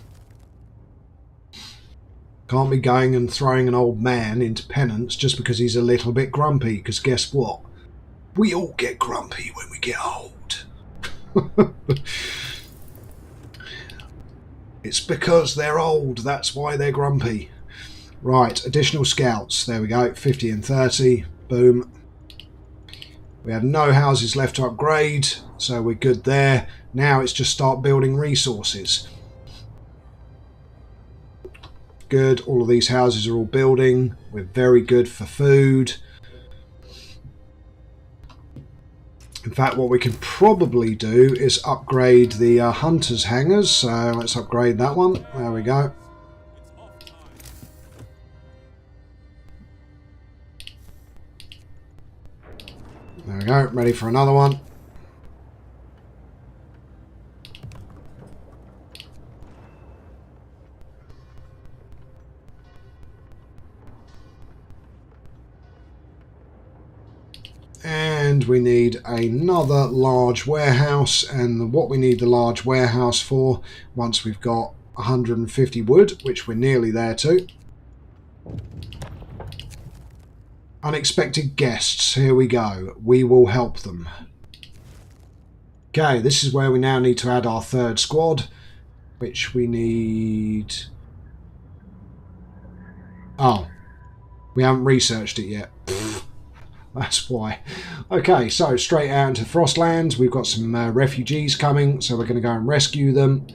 Can't be going and throwing an old man into penance just because he's a little bit grumpy, because guess what? We all get grumpy when we get old. It's because they're old, that's why they're grumpy. Right, additional scouts. There we go, 50 and 30. Boom. We have no houses left to upgrade, so we're good there. Now it's just start building resources. Good, all of these houses are all building. We're very good for food. In fact, what we can probably do is upgrade the hunter's hangars. So let's upgrade that one. There we go. There we go, ready for another one. And we need another large warehouse, and what we need the large warehouse for, once we've got 150 wood, which we're nearly there to. Unexpected guests, here we go. We will help them. Okay, this is where we now need to add our third squad, which we need... oh, we haven't researched it yet. That's why. Okay, so straight out into Frostlands. We've got some refugees coming, so we're going to go and rescue them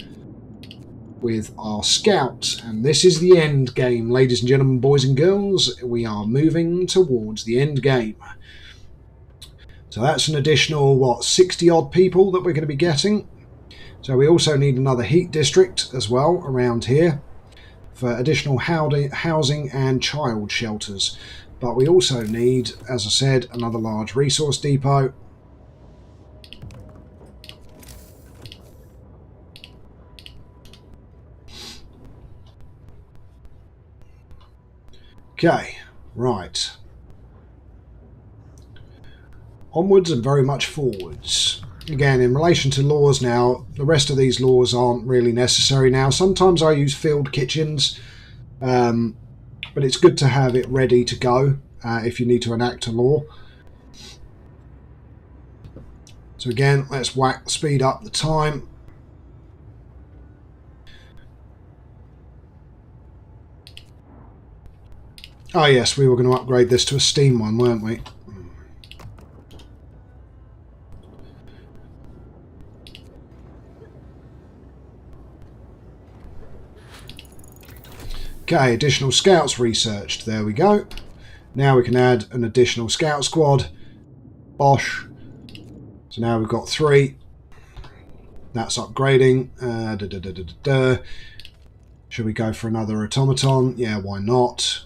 with our scouts. And this is the end game, ladies and gentlemen, boys and girls. We are moving towards the end game. So that's an additional, what, 60 odd people that we're going to be getting. So we also need another heat district as well around here for additional housing and child shelters. But we also need, as I said, another large resource depot. Okay, right. Onwards and very much forwards. Again, in relation to laws now, the rest of these laws aren't really necessary now. Sometimes I use field kitchens, but it's good to have it ready to go if you need to enact a law. So again, let's speed up the time. Oh yes, we were going to upgrade this to a steam one, weren't we? Okay, additional scouts researched. There we go. Now we can add an additional scout squad. Bosh. So now we've got 3. That's upgrading. Should we go for another automaton? Yeah, why not?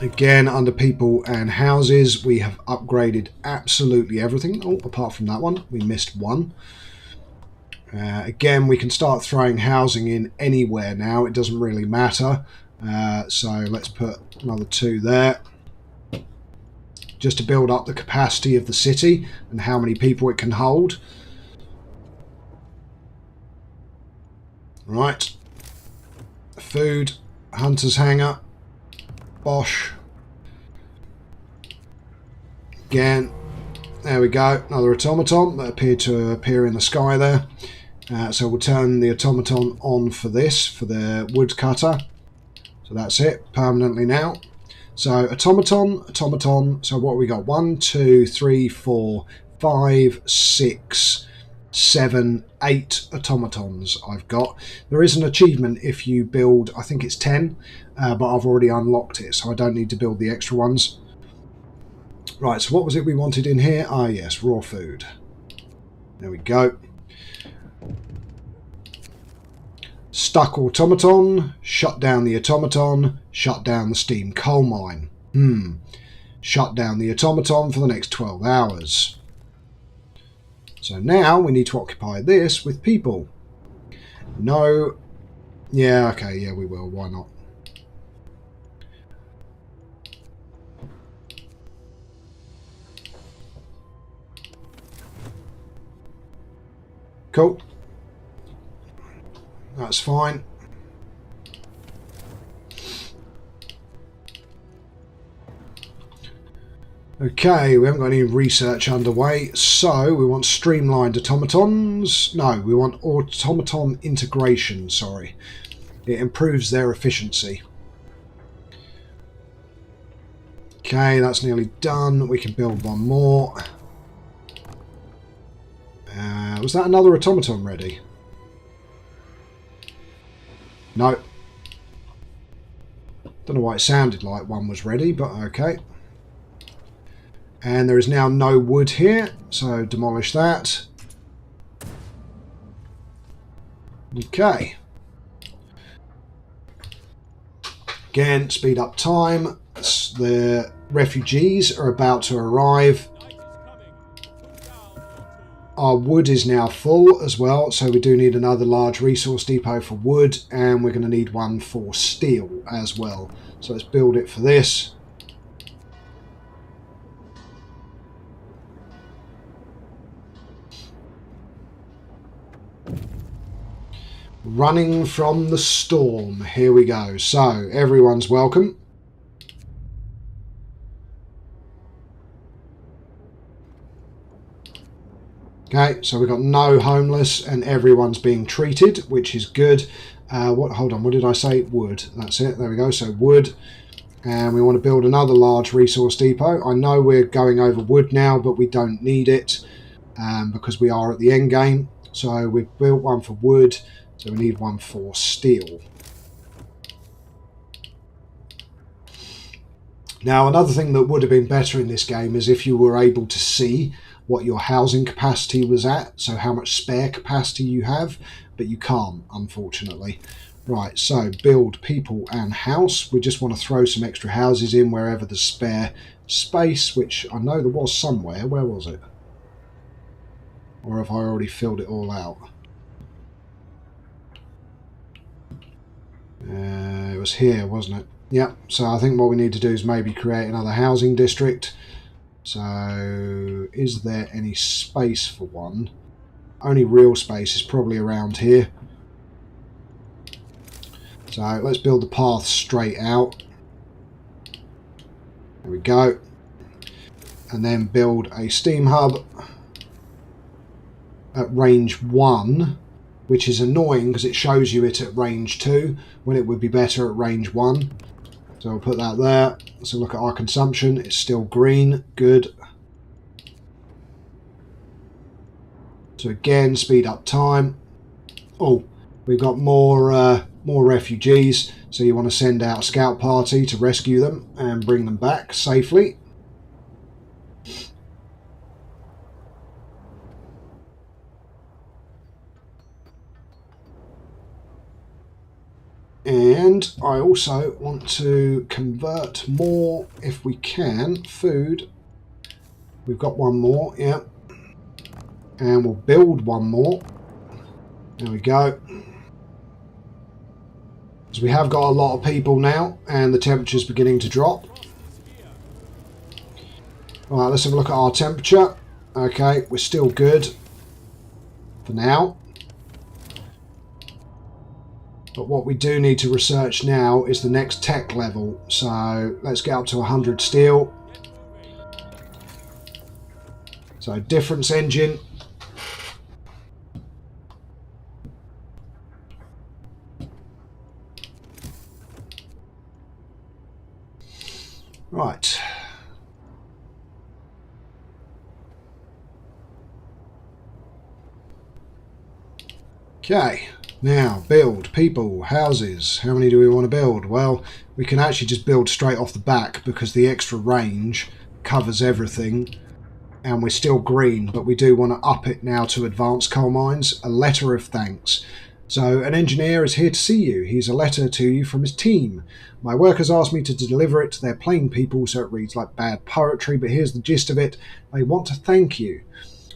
Again, under people and houses, we have upgraded absolutely everything. Oh, apart from that one, we missed one. Again, we can start throwing housing in anywhere now. It doesn't really matter. So let's put another 2 there. Just to build up the capacity of the city and how many people it can hold. Right. Food. Hunter's hangar. Bosh. Again, there we go, another automaton that appeared to appear in the sky there. So we'll turn the automaton on for this, for the woodcutter. So that's it, permanently now. So automaton, so what have we got? 1, 2, 3, 4, 5, 6, 7, 8 automatons I've got. There is an achievement if you build, I think it's 10, but I've already unlocked it, so I don't need to build the extra ones. Right, so what was it we wanted in here? Ah, yes, raw food. There we go. Stuck automaton, shut down the automaton, shut down the steam coal mine. Shut down the automaton for the next 12 hours. So now we need to occupy this with people. No. Yeah, okay, yeah, we will. Why not? Cool. That's fine. Okay, we haven't got any research underway, so we want streamlined automatons. No, we want automaton integration, sorry. It improves their efficiency. Okay, that's nearly done. We can build one more. Was that another automaton ready? No. Don't know why it sounded like one was ready, but okay. And there is now no wood here, so demolish that. Okay. Again, speed up time. The refugees are about to arrive. Our wood is now full as well, so we do need another large resource depot for wood, and we're going to need one for steel as well. So let's build it for this. Running from the storm. Here we go. So everyone's welcome. Okay, so we've got no homeless and everyone's being treated, which is good. Hold on, what did I say? Wood. That's it. There we go. So wood. And we want to build another large resource depot. I know we're going over wood now, but we don't need it because we are at the end game. So we've built one for wood. So we need one for steel. Now, another thing that would have been better in this game is if you were able to see what your housing capacity was at, so how much spare capacity you have, but you can't, unfortunately. Right, so build people and house. We just want to throw some extra houses in wherever there's spare space, which I know there was somewhere. Where was it? Or have I already filled it all out? It was here, wasn't it? Yep, so I think what we need to do is maybe create another housing district. So, is there any space for one? Only real space is probably around here. So, let's build the path straight out. There we go. And then build a steam hub at range 1, which is annoying because it shows you it at range 2 when it would be better at range 1. So we'll put that there. So look at our consumption. It's still green. Good. So again, speed up time. Oh, we've got more refugees. So you want to send out a scout party to rescue them and bring them back safely. And I also want to convert more, if we can, food. We've got one more, yeah. And we'll build one more. There we go. So we have got a lot of people now, and the temperature's beginning to drop. Alright, let's have a look at our temperature. Okay, we're still good for now. But what we do need to research now is the next tech level. So let's get up to 100 steel. So difference engine. Right. Okay. Now, build, people, houses. How many do we want to build? Well, we can actually just build straight off the back because the extra range covers everything. And we're still green, but we do want to up it now to advanced coal mines. A letter of thanks. So, an engineer is here to see you. He's a letter to you from his team. My workers asked me to deliver it. They're plain people, so it reads like bad poetry, but here's the gist of it. They want to thank you.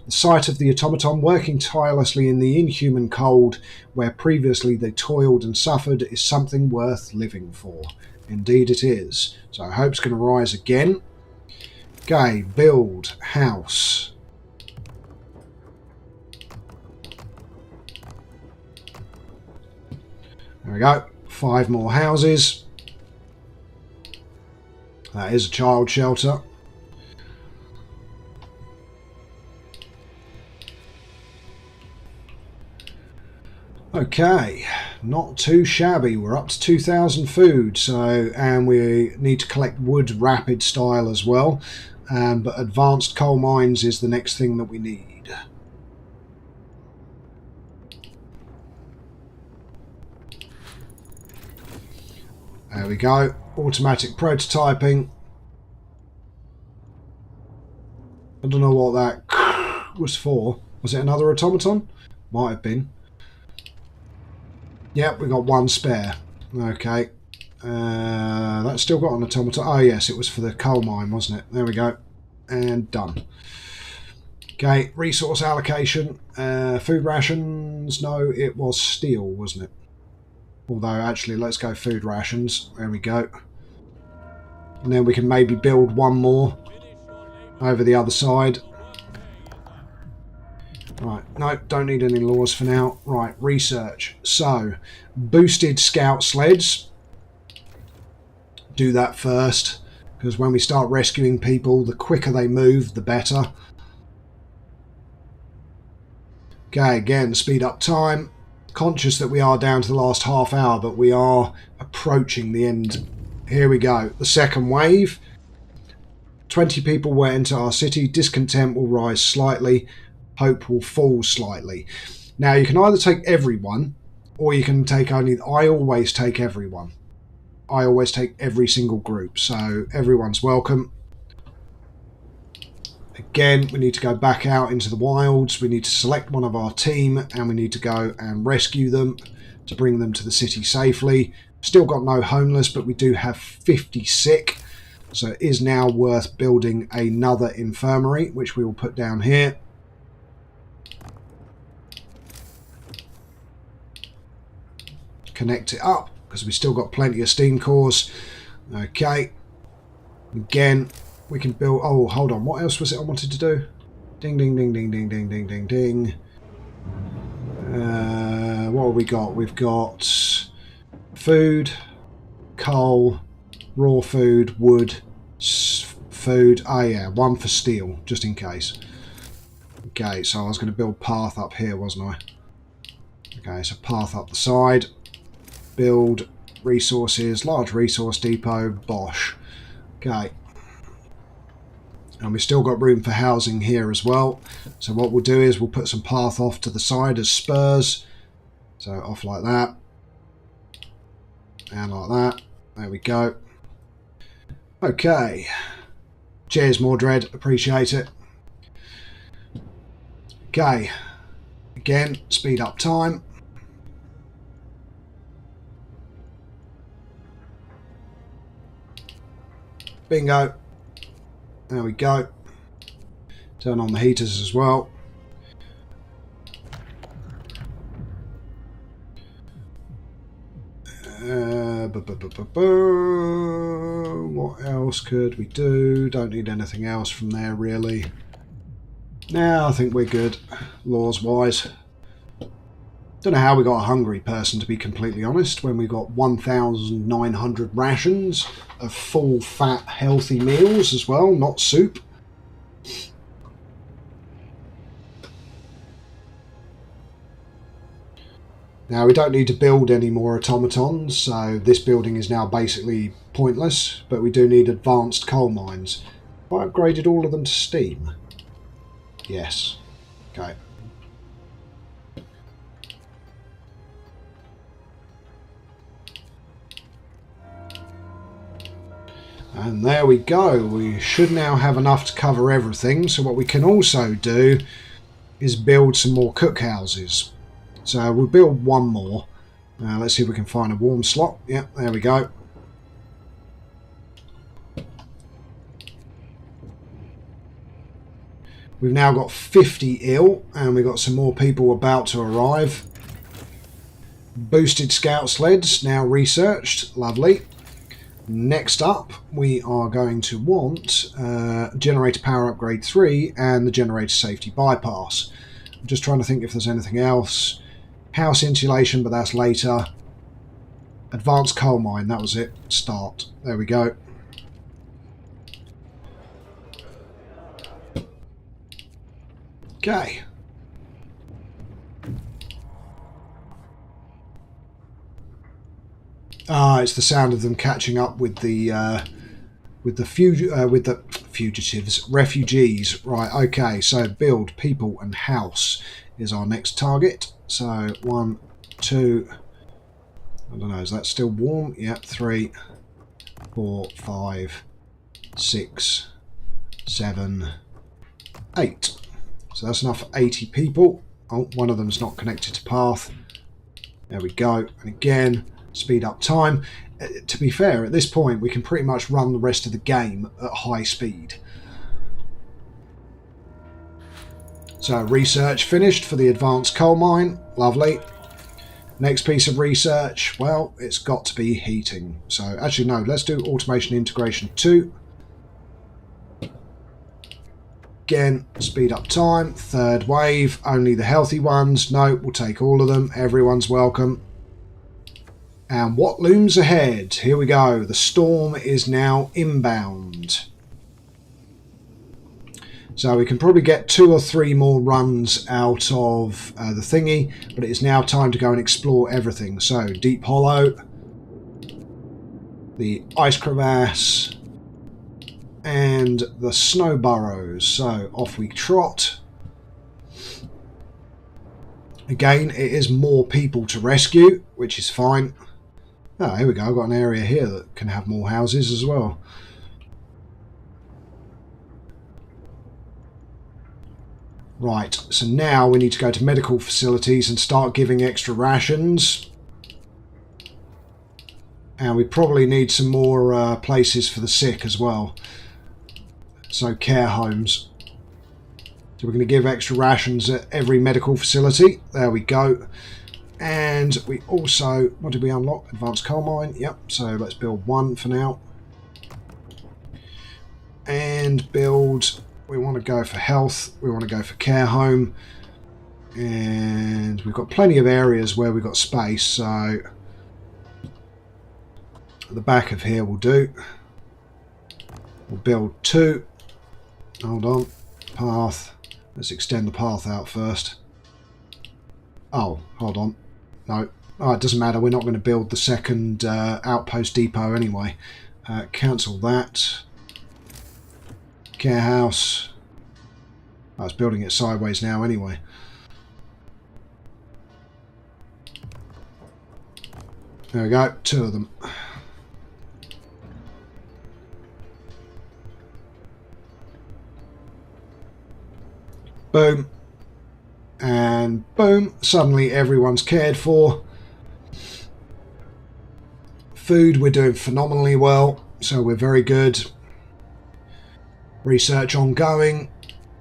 The sight of the automaton working tirelessly in the inhuman cold, where previously they toiled and suffered, is something worth living for. Indeed it is. So hope's going to rise again. Okay, build, house. There we go. 5 more houses. That is a child shelter. Okay, not too shabby. We're up to 2,000 food, so and we need to collect wood rapid style as well. But advanced coal mines is the next thing that we need. There we go. Automatic prototyping. I don't know what that was for. Was it another automaton? Might have been. Yep, we got 1 spare. Okay. That's still got an automaton. Oh yes, it was for the coal mine, wasn't it? There we go. And done. Okay, resource allocation. Food rations. No, it was steel, wasn't it? Although, actually, let's go food rations. There we go. And then we can maybe build 1 more over the other side. Right, no, don't need any laws for now. Right, research. So, boosted scout sleds. Do that first, because when we start rescuing people, the quicker they move, the better. Okay, again, speed up time. Conscious that we are down to the last half hour, but we are approaching the end. Here we go. The second wave. 20 people will enter our city. Discontent will rise slightly. Hope will fall slightly. Now, you can either take everyone, or you can take only... I always take everyone. I always take every single group, so everyone's welcome. Again, we need to go back out into the wilds. We need to select one of our team and we need to go and rescue them to bring them to the city safely. Still got no homeless, but we do have 50 sick. So it is now worth building another infirmary, which we will put down here. Connect it up, because we've still got plenty of steam cores. Okay. Again, we can build... Oh, hold on. What else was it I wanted to do? Ding, ding, ding, ding, ding, ding, ding, ding, ding. What have we got? We've got food, coal, raw food, wood, food. Oh, yeah, one for steel, just in case. Okay, so I was going to build path up here, wasn't I? Okay, so path up the side. Build resources, large resource depot, bosh. Okay. And we've still got room for housing here as well. So what we'll do is we'll put some path off to the side as spurs. So off like that. And like that. There we go. Okay. Cheers, Mordred. Appreciate it. Okay. Again, speed up time. Bingo. There we go. Turn on the heaters as well. What else could we do? Don't need anything else from there really. Now I think we're good, laws wise. Don't know how we got a hungry person, to be completely honest, when we got 1,900 rations of full fat healthy meals as well, not soup. Now we don't need to build any more automatons, so this building is now basically pointless, but we do need advanced coal mines. Have I upgraded all of them to steam? Yes. Okay. And there we go. We should now have enough to cover everything. So what we can also do is build some more cookhouses. So we'll build one more. Let's see if we can find a warm slot. Yep, there we go. We've now got 50 ill, and we've got some more people about to arrive. Boosted scout sleds, now researched. Lovely. Next up, we are going to want generator power upgrade 3 and the generator safety bypass. I'm just trying to think if there's anything else. House insulation, but that's later. Advanced coal mine, that was it. Start. There we go. Okay. Ah, it's the sound of them catching up with the fugitives, refugees. Right. Okay. So build, people, and house is our next target. So 1, 2. I don't know. Is that still warm? Yep. 3, 4, 5, 6, 7, 8. So that's enough for 80 people. Oh, one of them's not connected to path. There we go. And again, speed up time. To be fair, at this point, we can pretty much run the rest of the game at high speed. So research finished for the advanced coal mine. Lovely. Next piece of research, well, it's got to be heating. So actually, no, let's do automation integration 2. Again, speed up time. Third wave, only the healthy ones. No, we'll take all of them. Everyone's welcome. And what looms ahead? Here we go. The storm is now inbound. So we can probably get 2 or 3 more runs out of the thingy, but it is now time to go and explore everything. So Deep Hollow, the Ice Crevasse, and the Snow Burrows. So off we trot. Again, it is more people to rescue, which is fine. Oh, here we go. I've got an area here that can have more houses as well. Right, so now we need to go to medical facilities and start giving extra rations. And we probably need some more places for the sick as well. So care homes. So we're going to give extra rations at every medical facility. There we go. And we also, what did we unlock? Advanced coal mine. Yep, so let's build one for now. And build, we want to go for health. We want to go for care home. And we've got plenty of areas where we've got space, so at the back of here will do. We'll build two. Hold on. Path. Let's extend the path out first. Oh, hold on. No. Oh, it doesn't matter. We're not going to build the second outpost depot anyway. Cancel that. Care house. I was building it sideways now anyway. There we go. Two of them. Boom. And boom. Suddenly everyone's cared for. Food, we're doing phenomenally well. So we're very good. Research ongoing.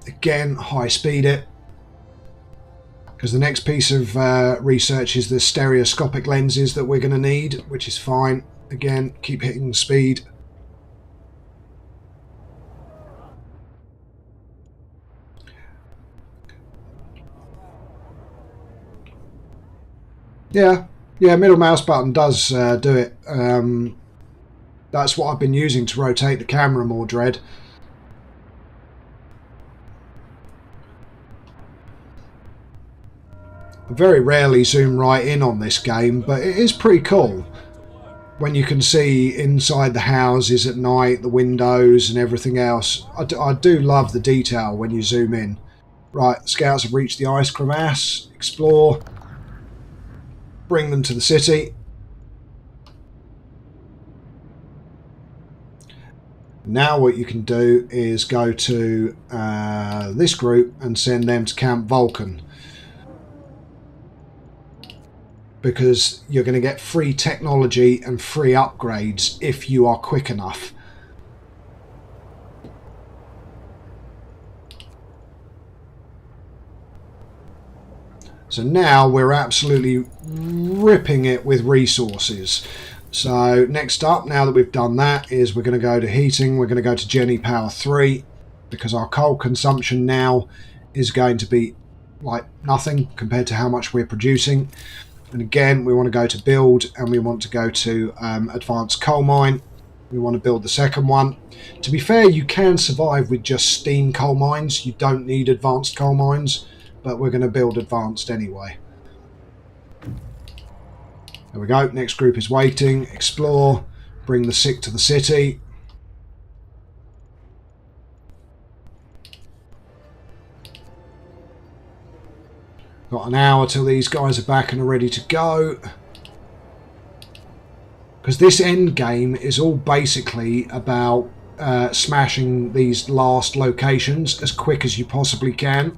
Again, high speed it. Because the next piece of research is the stereoscopic lenses that we're going to need, which is fine. Again, keep hitting speed. Yeah, middle mouse button does do it. That's what I've been using to rotate the camera more, Dread. I very rarely zoom right in on this game, but it is pretty cool when you can see inside the houses at night, the windows and everything else. I do love the detail when you zoom in. Right, scouts have reached the ice crevasse. Explore. Bring them to the city. Now what you can do is go to this group and send them to Camp Vulcan. Because you're going to get free technology and free upgrades if you are quick enough. So now we're absolutely ripping it with resources. So next up, now that we've done that, is we're going to go to heating. We're going to go to Jenny Power 3 because our coal consumption now is going to be like nothing compared to how much we're producing. And again, we want to go to build and we want to go to advanced coal mine. We want to build the second one. To be fair, you can survive with just steam coal mines. You don't need advanced coal mines. But we're going to build advanced anyway. There we go. Next group is waiting. Explore. Bring the sick to the city. Got an hour till these guys are back and are ready to go. Because this end game is all basically about smashing these last locations as quick as you possibly can.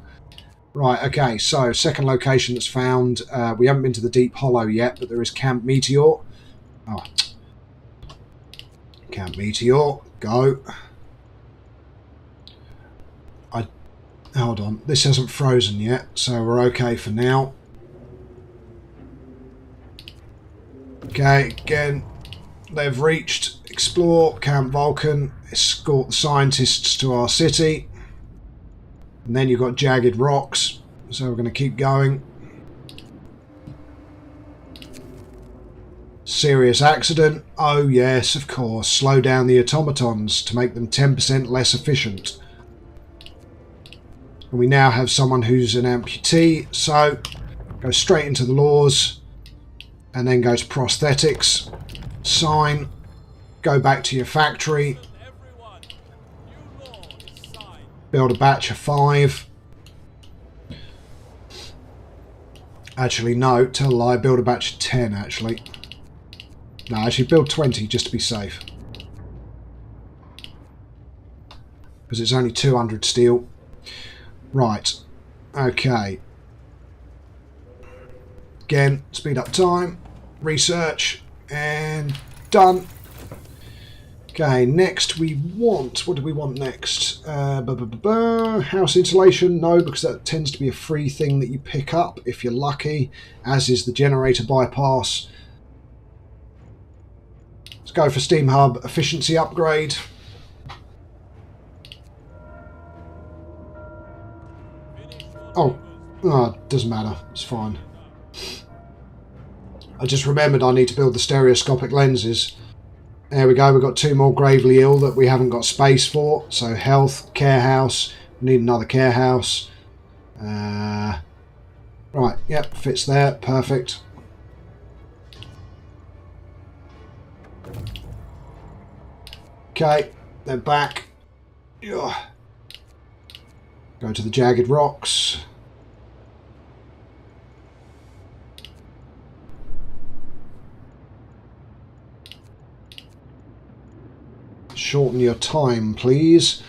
Right, okay, so second location that's found. We haven't been to the Deep Hollow yet, but there is Camp Meteor. Oh. Camp Meteor, go. Hold on, this hasn't frozen yet, so we're okay for now. Okay, again, they've reached. Explore, Camp Vulcan, escort the scientists to our city. And then you've got jagged rocks, so we're going to keep going. Serious accident. Oh yes, of course. Slow down the automatons to make them 10% less efficient. And we now have someone who's an amputee, so go straight into the laws and then go to prosthetics. Sign. Go back to your factory. Build a batch of 5. Actually, no, tell a lie, build a batch of 10, actually. No, actually build 20 just to be safe. Because it's only 200 steel. Right. Okay. Again, speed up time. Research. And done. Okay, next we want... What do we want next? House insulation? No, because that tends to be a free thing that you pick up if you're lucky, as is the generator bypass. Let's go for steam hub efficiency upgrade. Oh, doesn't matter. It's fine. I just remembered I need to build the stereoscopic lenses. There we go. We've got 2 more gravely ill that we haven't got space for. So health, care house. We need another care house. Right. Yep. Fits there. Perfect. Okay. They're back. Ugh. Go to the jagged rocks. Shorten your time, please.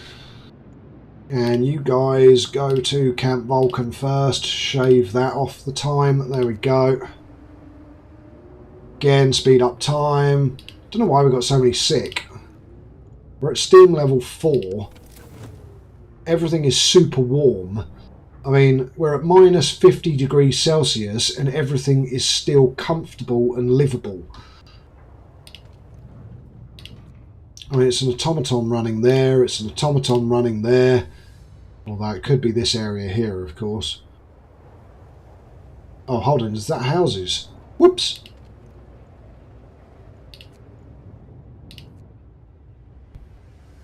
And you guys go to Camp Vulcan first. Shave that off the time. There we go. Again, speed up time. Don't know why we've got so many sick. We're at steam level 4. Everything is super warm. I mean, we're at minus 50 degrees Celsius and everything is still comfortable and livable. I mean, it's an automaton running there, it's an automaton running there. Although it could be this area here, of course. Oh, hold on, is that houses? Whoops!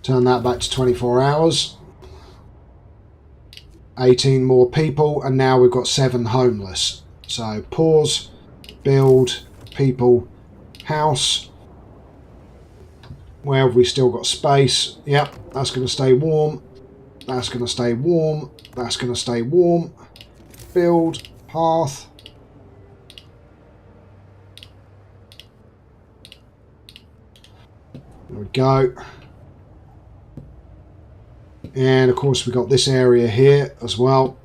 Turn that back to 24 hours. 18 more people, and now we've got 7 homeless. So, pause, build, people, house. Where have we still got space? Yep, that's going to stay warm. That's going to stay warm. That's going to stay warm. Build, path. There we go. And of course we've got this area here as well.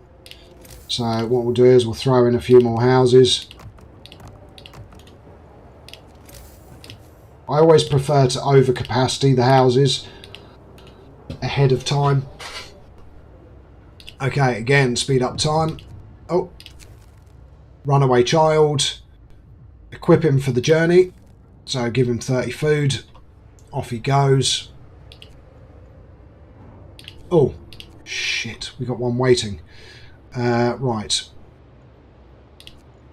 So what we'll do is we'll throw in a few more houses. I always prefer to overcapacity the houses ahead of time. Okay, again, speed up time. Oh, runaway child. Equip him for the journey. So give him 30 food. Off he goes. Oh, shit. We got one waiting. Right.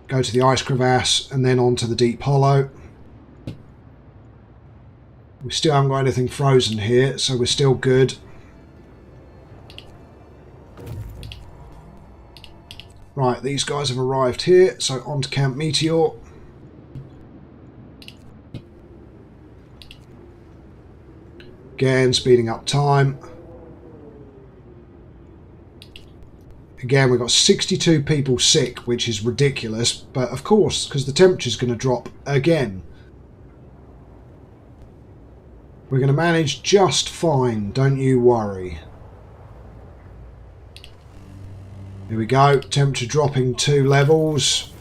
Go to the ice crevasse and then on to the deep hollow. We still haven't got anything frozen here, so we're still good. Right, these guys have arrived here, so on to Camp Meteor. Again, speeding up time. Again, we've got 62 people sick, which is ridiculous, but of course, because the temperature's going to drop again. We're going to manage just fine, don't you worry. Here we go, temperature dropping 2 levels.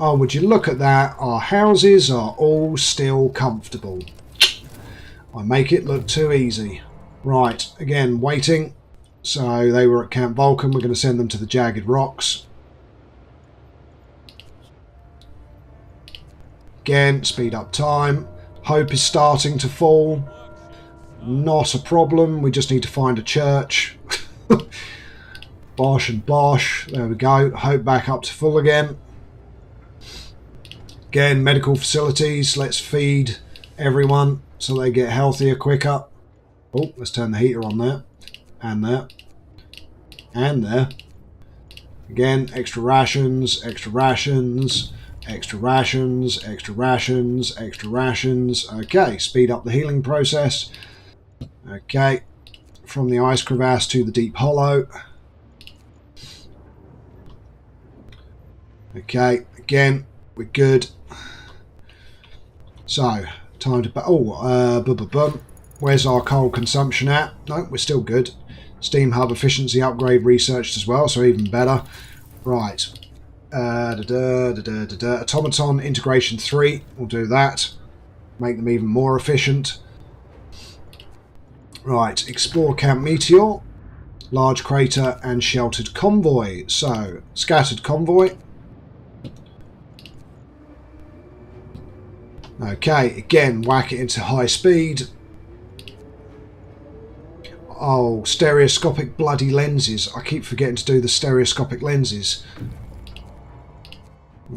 Oh, would you look at that? Our houses are all still comfortable. I make it look too easy. Right, again, waiting. So they were at Camp Vulcan, we're going to send them to the Jagged Rocks. Again, speed up time. Hope is starting to fall. Not a problem, we just need to find a church. Bosh and bosh, there we go. Hope back up to full again. Again, medical facilities, let's feed everyone so they get healthier quicker. Oh, let's turn the heater on there. And there. And there. Again, extra rations, extra rations, extra rations, extra rations, extra rations. Okay, speed up the healing process. Okay, from the ice crevasse to the deep hollow. Okay, again, we're good. So, time to... Where's our coal consumption at? No, we're still good. Steam hub efficiency upgrade researched as well, so even better. Right. Automaton integration 3. We'll do that. Make them even more efficient. Right. Explore Camp Meteor. Large crater and sheltered convoy. So, scattered convoy. Okay, again, whack it into high speed. Oh, stereoscopic bloody lenses. I keep forgetting to do the stereoscopic lenses.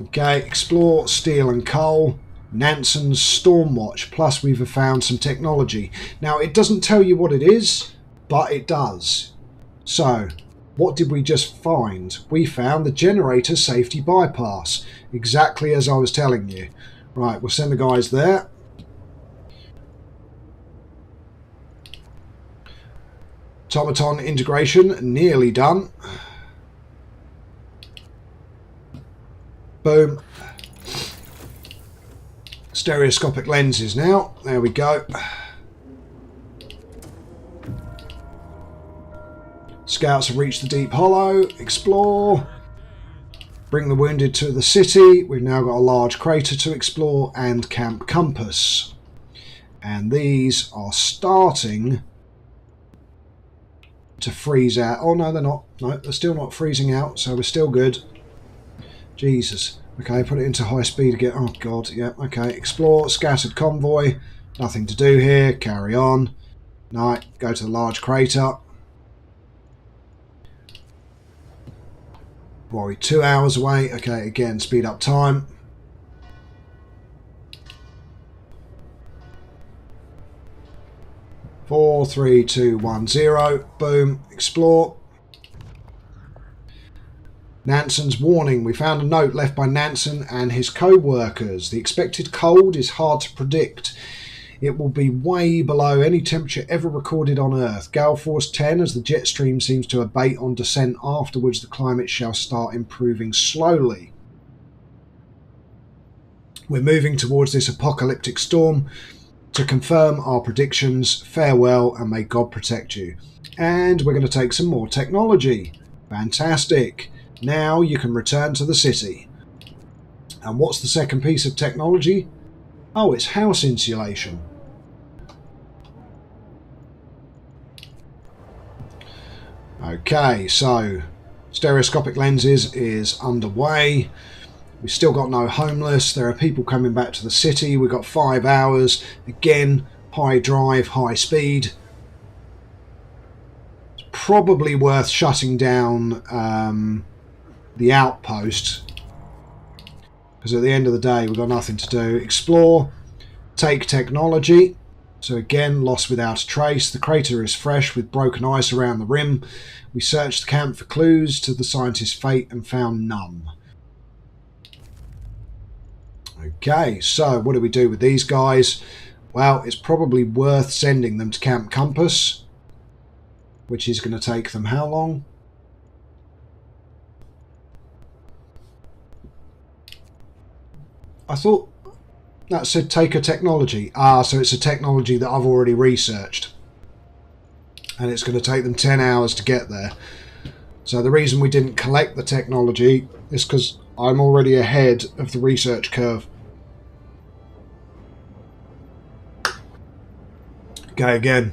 Okay, explore steel and coal. Nansen's Stormwatch. Plus we've found some technology. Now, it doesn't tell you what it is, but it does. So, what did we just find? We found the generator safety bypass. Exactly as I was telling you. Right, we'll send the guys there. Automaton integration nearly done. Boom. Stereoscopic lenses now. There we go. Scouts have reached the deep hollow. Explore. Bring the wounded to the city. We've now got a large crater to explore and Camp Compass. And these are starting to freeze out. Oh no, they're not. No, they're still not freezing out, so we're still good. Jesus. Okay, put it into high speed again. Oh god, yeah, okay. Explore, scattered convoy. Nothing to do here. Carry on. No, go to the large crater. Well, we're 2 hours away. Okay, again, speed up time. Four, 3, 2, 1, 0. Boom. Explore. Nansen's warning. We found a note left by Nansen and his co-workers. The expected cold is hard to predict. It will be way below any temperature ever recorded on Earth. Gale Force 10, as the jet stream seems to abate on descent. Afterwards, the climate shall start improving slowly. We're moving towards this apocalyptic storm. To confirm our predictions, farewell and may God protect you. And we're going to take some more technology. Fantastic. Now you can return to the city. And what's the second piece of technology? Oh, it's house insulation. Okay, so stereoscopic lenses is underway. We've still got no homeless. There are people coming back to the city. We've got 5 hours. Again, high drive, high speed. It's probably worth shutting down the outpost. Because at the end of the day, we've got nothing to do. Explore. Take technology. So again, lost without a trace. The crater is fresh with broken ice around the rim. We searched the camp for clues to the scientist's fate and found none. Okay, so what do we do with these guys? Well, it's probably worth sending them to Camp Compass, which is going to take them how long? I thought that said take a technology. Ah, so it's a technology that I've already researched. And it's going to take them 10 hours to get there. So the reason we didn't collect the technology is because I'm already ahead of the research curve. Okay, again,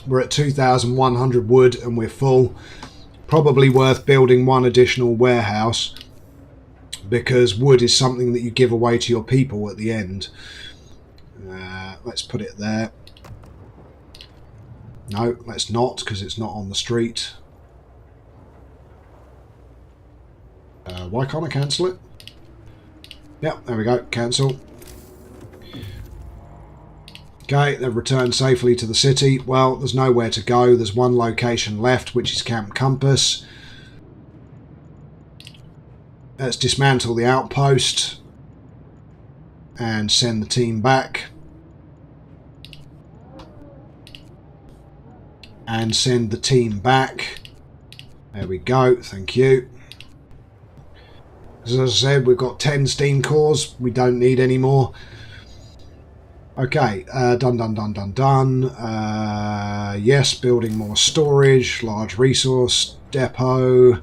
we're at 2,100 wood and we're full. Probably worth building one additional warehouse, because wood is something that you give away to your people at the end. Let's put it there. No, let's not, because it's not on the street. Why can't I cancel it? Yep, there we go, cancel. Okay, they've returned safely to the city. Well, there's nowhere to go. There's one location left, which is Camp Compass. Let's dismantle the outpost and send the team back. And send the team back. There we go, thank you. As I said, we've got 10 steam cores. We don't need any more. Okay, done. Yes, building more storage, large resource depot.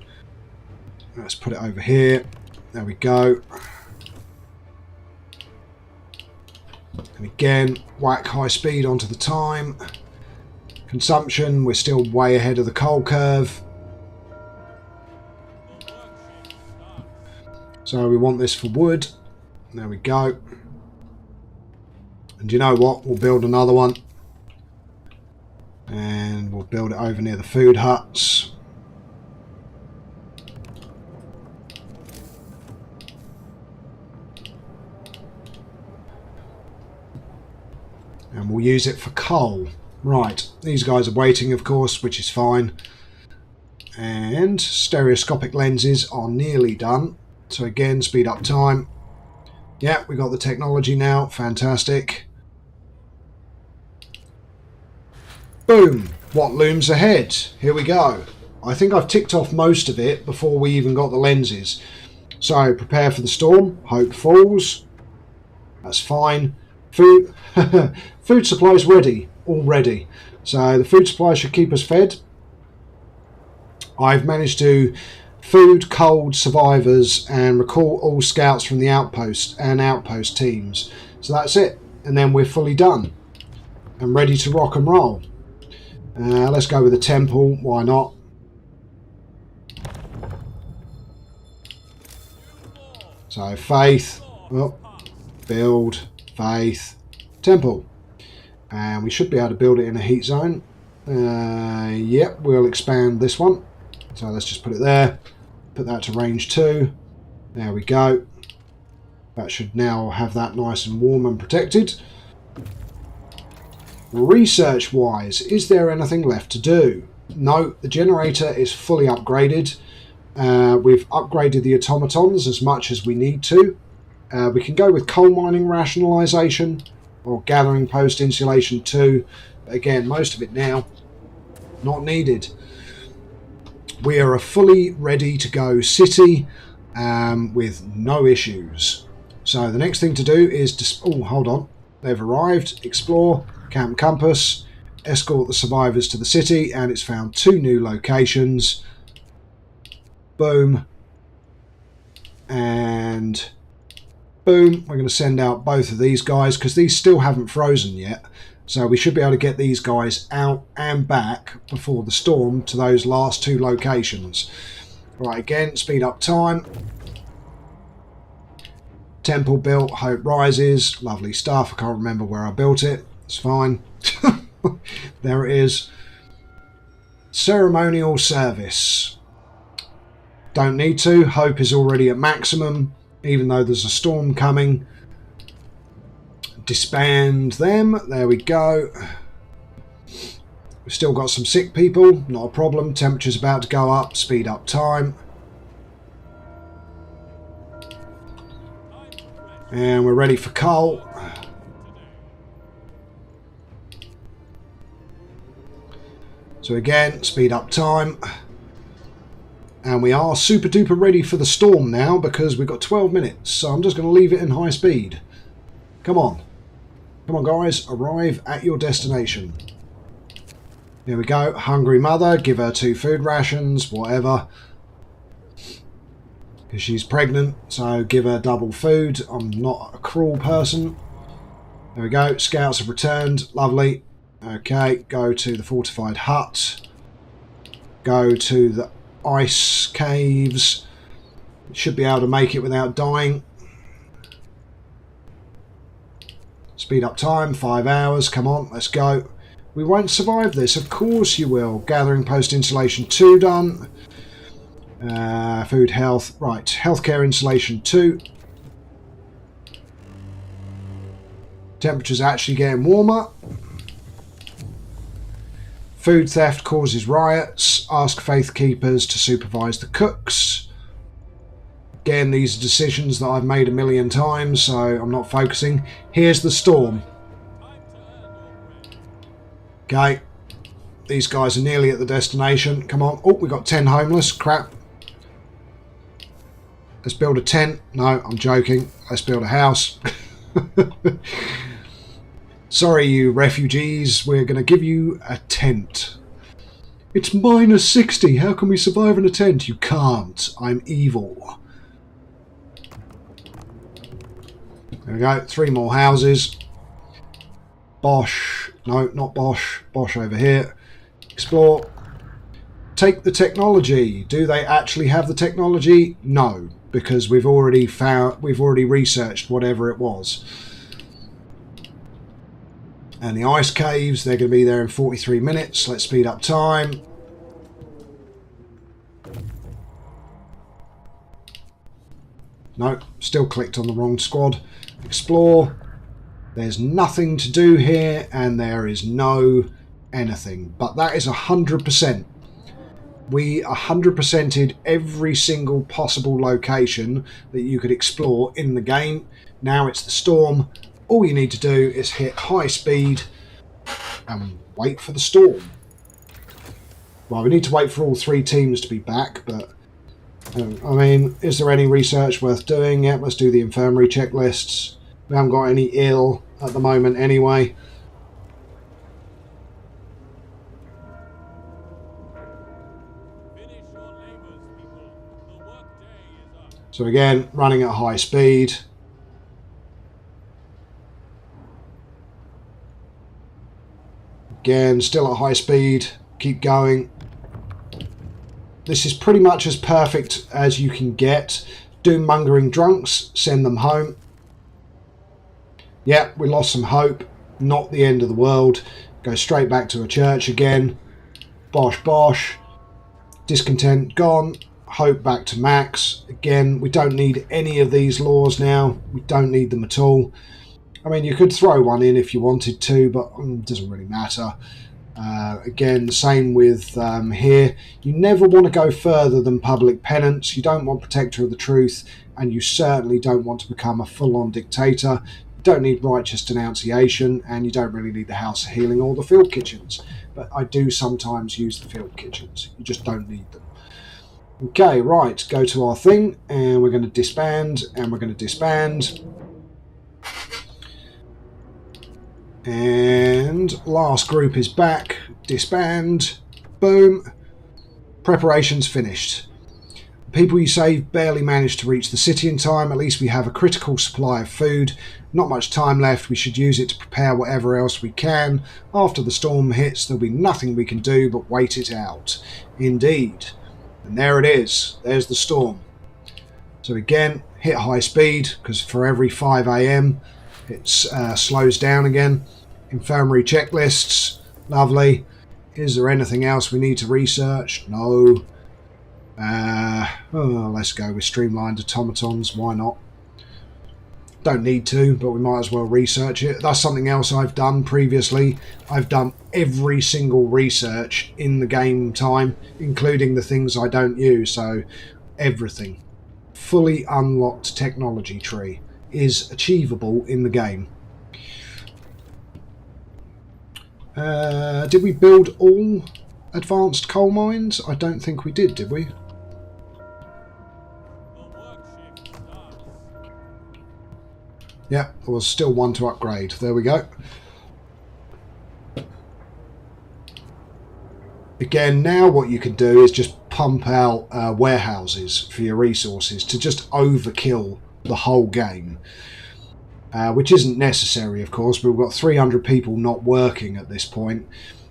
Let's put it over here. There we go. And again, whack high speed onto the time. Consumption, we're still way ahead of the coal curve. So we want this for wood. There we go. And you know what? We'll build another one. And we'll build it over near the food huts. And we'll use it for coal. Right, these guys are waiting, of course, which is fine. And stereoscopic lenses are nearly done. So again, speed up time. Yeah, we got the technology now. Fantastic. Boom. What looms ahead? Here we go. I think I've ticked off most of it before we even got the lenses. So, prepare for the storm. Hope falls. That's fine. Food, food supplies ready. All ready. So, the food supply should keep us fed. I've managed to food, cold, survivors, and recall all scouts from the outpost and outpost teams. So that's it. And then we're fully done. And ready to rock and roll. Let's go with the temple. Why not? So faith. Oh, build. Faith. Temple. And we should be able to build it in a heat zone. Yep, we'll expand this one. So let's just put it there. Put that to range 2. There we go. That should now have that nice and warm and protected. Research wise, is there anything left to do? No, the generator is fully upgraded. We've upgraded the automatons as much as we need to. We can go with coal mining rationalisation or gathering post insulation 2. But again, most of it now not needed. We are a fully ready to go city with no issues. So the next thing to do is oh, hold on. They've arrived. Explore. Camp compass, escort the survivors to the city, and it's found 2 new locations. Boom. And boom. We're going to send out both of these guys because these still haven't frozen yet. So we should be able to get these guys out and back before the storm to those last 2 locations. Right, again, speed up time. Temple built, hope rises. Lovely stuff. I can't remember where I built it. It's fine. There it is. Ceremonial service. Don't need to. Hope is already at maximum, even though there's a storm coming. Disband them. There we go. We've still got some sick people. Not a problem. Temperature's about to go up. Speed up time. And we're ready for coal. So again, speed up time. And we are super duper ready for the storm now because we've got 12 minutes. So I'm just going to leave it in high speed. Come on. Come on guys, arrive at your destination. Here we go. Hungry mother, give her 2 food rations, whatever. Because she's pregnant, so give her double food. I'm not a cruel person. There we go. Scouts have returned. Lovely. Okay, go to the fortified hut. Go to the ice caves. Should be able to make it without dying. Speed up time, 5 hours. Come on, let's go. We won't survive this. Of course you will. Gathering post insulation 2 done. Food health. Right, healthcare insulation 2. Temperature's actually getting warmer. Food theft causes riots. Ask faith keepers to supervise the cooks. Again, these are decisions that I've made a million times, so I'm not focusing. Here's the storm. Okay. These guys are nearly at the destination. Come on. Oh, we've got 10 homeless. Crap. Let's build a tent. No, I'm joking. Let's build a house. Sorry, you refugees, we're going to give you a tent. It's -60. How can we survive in a tent? You can't. I'm evil. There we go. 3 more houses. Bosh. No, not Bosh. Bosh over here. Explore. Take the technology. Do they actually have the technology? No, because we've already researched whatever it was. And the ice caves, they're going to be there in 43 minutes. Let's speed up time. No, still clicked on the wrong squad. Explore. There's nothing to do here, and there is no anything. But that is 100%. We 100%ed every single possible location that you could explore in the game. Now it's the storm. All you need to do is hit high speed and wait for the storm. Well, we need to wait for all 3 teams to be back, but I mean, is there any research worth doing? Yeah, let's do the infirmary checklists. We haven't got any ill at the moment anyway. Finish your labors, people. The workday is up. So again, running at high speed. Again, still at high speed. Keep going. This is pretty much as perfect as you can get. Doom-mongering drunks, send them home. Yeah, we lost some hope. Not the end of the world. Go straight back to a church again. Bosh, bosh. Discontent gone. Hope back to max. Again, we don't need any of these laws now. We don't need them at all. I mean, you could throw one in if you wanted to, but it doesn't really matter. Again, the same with here. You never want to go further than public penance. You don't want protector of the truth, and you certainly don't want to become a full-on dictator. You don't need righteous denunciation, and you don't really need the house of healing or the field kitchens. But I do sometimes use the field kitchens. You just don't need them. Okay, right, go to our thing, and we're going to disband, and we're going to disband. And last group is back. Disband. Boom. Preparations finished. The people you saved barely managed to reach the city in time. At least we have a critical supply of food. Not much time left. We should use it to prepare whatever else we can. After the storm hits, there'll be nothing we can do but wait it out. Indeed. And there it is. There's the storm. So again, hit high speed, because for every 5 AM it slows down again. Infirmary checklists, lovely. Is there anything else we need to research? No. Let's go with streamlined automatons. Why not? Don't need to, but we might as well research it. That's something else I've done previously. I've done every single research in the game time, including the things I don't use. So everything. Fully unlocked technology tree is achievable in the game. Did we build all advanced coal mines? I don't think we did we? The work shift starts. Yeah, there was still one to upgrade. There we go. Again, now what you can do is just pump out warehouses for your resources to just overkill the whole game. Which isn't necessary, of course, but we've got 300 people not working at this point.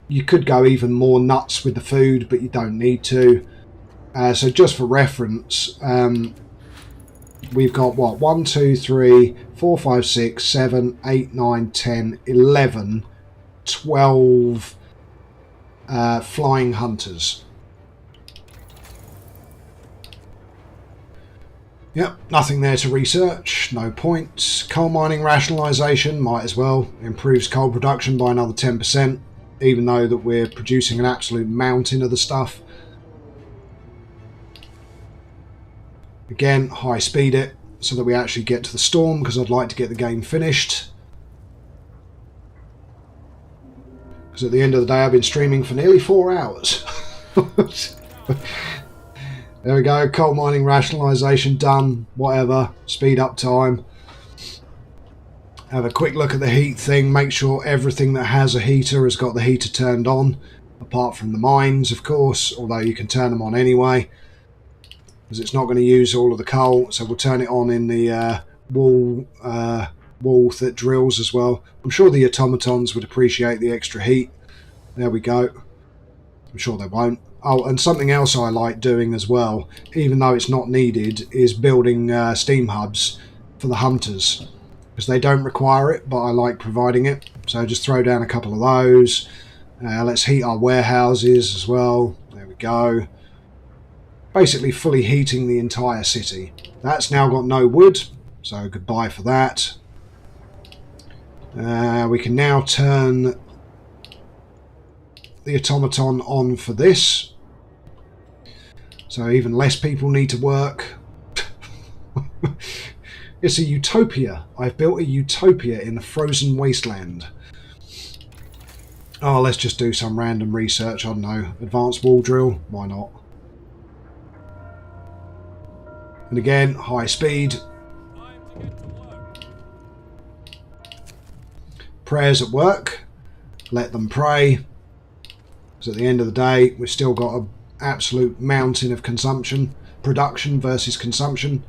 You could go even more nuts with the food, but you don't need to. So just for reference, we've got what? 1, 2, 3, 4, 5, 6, 7, 8, 9, 10, 11, 12 flying hunters. Yep, nothing there to research, no points. Coal mining rationalisation, might as well. Improves coal production by another 10%, even though that we're producing an absolute mountain of the stuff. Again, high speed it, so that we actually get to the storm, because I'd like to get the game finished. Because at the end of the day, I've been streaming for nearly 4 hours. There we go, coal mining rationalisation done, whatever, speed up time. Have a quick look at the heat thing. Make sure everything that has a heater has got the heater turned on, apart from the mines, of course, although you can turn them on anyway, because it's not going to use all of the coal. So we'll turn it on in the wall that drills as well. I'm sure the automatons would appreciate the extra heat. There we go. I'm sure they won't. Oh, and something else I like doing as well, even though it's not needed, is building steam hubs for the hunters, because they don't require it, but I like providing it. So just throw down a couple of those. Let's heat our warehouses as well. There we go. Basically fully heating the entire city. That's now got no wood, so goodbye for that. We can now turn the automaton on for this, so even less people need to work. It's a utopia. I've built a utopia in a frozen wasteland. Oh, let's just do some random research. I don't know, advanced wall drill, why not? And again, high speed. Prayers at work, let them pray. Because at the end of the day, we've still got an absolute mountain of consumption, production versus consumption.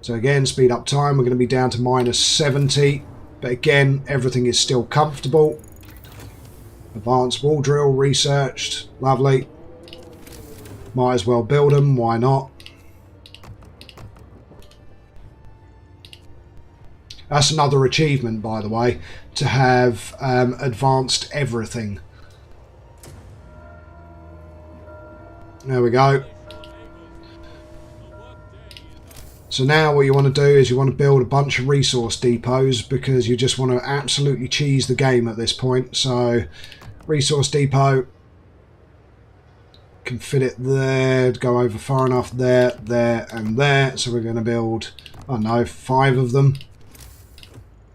So again, speed up time, we're going to be down to -70, but again, everything is still comfortable. Advanced wall drill researched, lovely. Might as well build them, why not? That's another achievement, by the way, to have advanced everything. There we go. So now what you want to do is you want to build a bunch of resource depots, because you just want to absolutely cheese the game at this point. So resource depot, can fit it there, go over far enough there, there and there. So we're going to build, I don't know, 5 of them.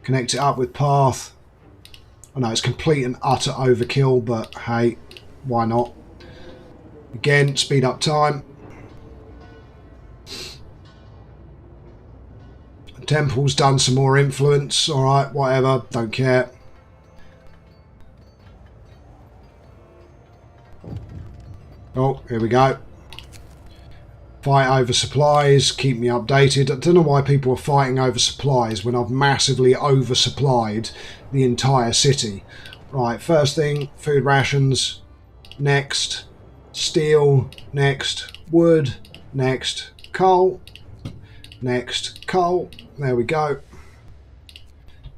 Connect it up with path. I know it's complete and utter overkill, but hey, why not? Again, speed up time. Temple's done some more influence. Alright, whatever, don't care. Oh, here we go. Fight over supplies, keep me updated. I don't know why people are fighting over supplies when I've massively oversupplied the entire city. Right, first thing, food rations. Next, steel. Next, wood. Next, coal. Next, coal. There we go.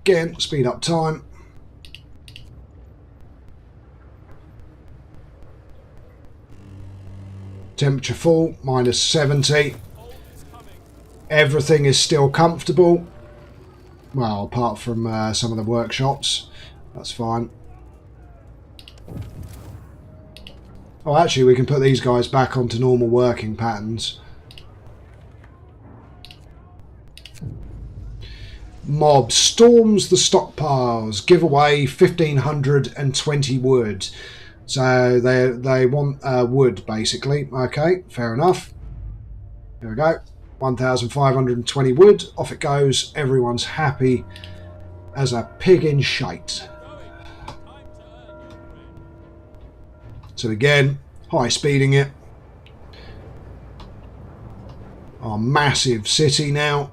Again, speed up time. Temperature full, -70. Everything is still comfortable. Well, apart from some of the workshops. That's fine. Oh, actually, we can put these guys back onto normal working patterns. Mob storms the stockpiles. Give away 1,520 wood. So they want wood, basically. Okay, fair enough. There we go. 1,520 wood. Off it goes. Everyone's happy as a pig in shite. So again, high speeding it. Our massive city now.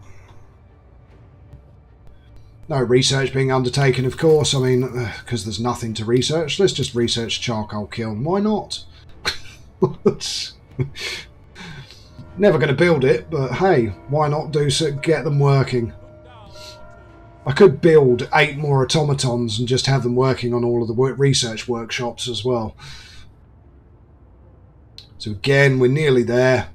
No research being undertaken, of course. I mean, because there's nothing to research. Let's just research charcoal kiln. Why not? Never going to build it, but hey, why not do so? Get them working. I could build 8 more automatons and just have them working on all of the research workshops as well. So again, we're nearly there.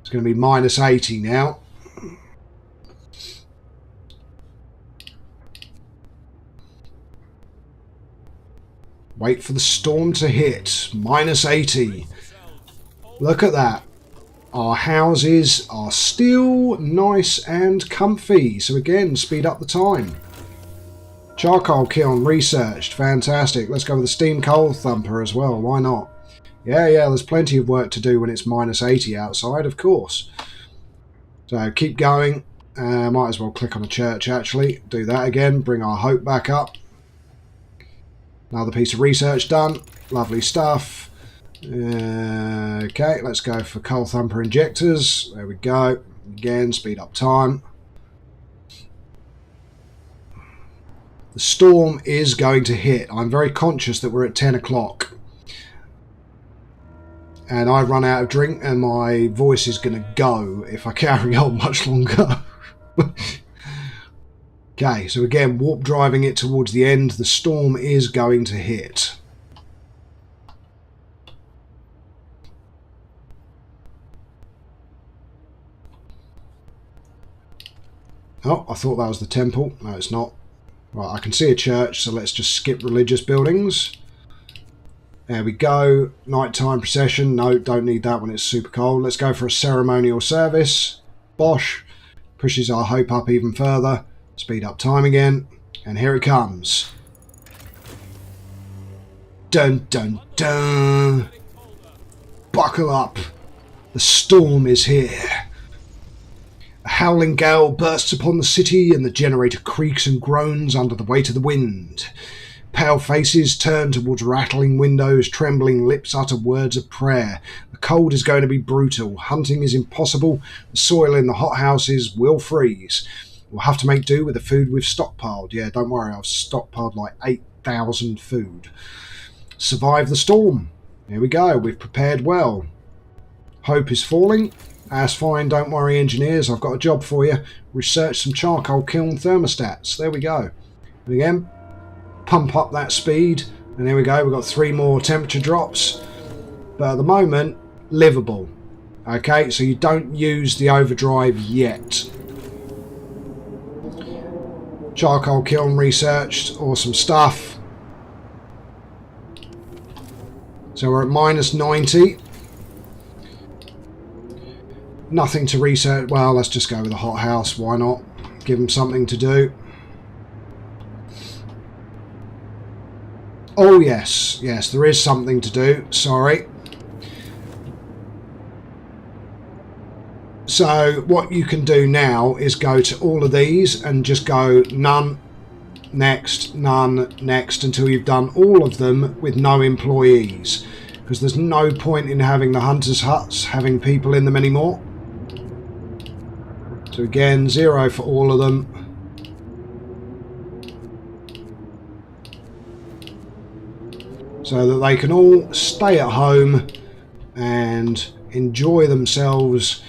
It's going to be -80 now. Wait for the storm to hit. -80. Look at that. Our houses are still nice and comfy. So again, speed up the time. Charcoal kiln researched. Fantastic. Let's go with the steam coal thumper as well. Why not? Yeah, there's plenty of work to do when it's minus 80 outside, of course. So keep going. Might as well click on a church, actually. Do that again. Bring our hope back up. Another piece of research done. Lovely stuff. Okay, let's go for coal thumper injectors. There we go. Again, speed up time. The storm is going to hit. I'm very conscious that we're at 10 o'clock. And I've run out of drink and my voice is going to go if I carry on much longer. Okay, so again, warp driving it towards the end. The storm is going to hit. Oh, I thought that was the temple. No, it's not. Right, I can see a church, so let's just skip religious buildings. There we go. Nighttime procession. No, don't need that when it's super cold. Let's go for a ceremonial service. Bosh. Pushes our hope up even further. Speed up time again. And here it comes. Dun dun dun. Buckle up. The storm is here. A howling gale bursts upon the city and the generator creaks and groans under the weight of the wind. Pale faces turn towards rattling windows, trembling lips utter words of prayer. The cold is going to be brutal. Hunting is impossible. The soil in the hothouses will freeze. We'll have to make do with the food we've stockpiled. Yeah, don't worry, I've stockpiled like 8,000 food. Survive the storm. Here we go, we've prepared well. Hope is falling. That's fine, don't worry engineers, I've got a job for you. Research some charcoal kiln thermostats. There we go. And again, pump up that speed. And there we go, we've got 3 more temperature drops. But at the moment, livable. Okay, so you don't use the overdrive yet. Charcoal kiln researched, awesome stuff. So we're at minus 90. Nothing to research. Well, let's just go with a hothouse. Why not? Give them something to do. Oh, yes. Yes, there is something to do. Sorry. So what you can do now is go to all of these and just go none, next, none, next, until you've done all of them with no employees. Because there's no point in having the hunters' huts, having people in them anymore. So again, 0 for all of them. So that they can all stay at home and enjoy themselves.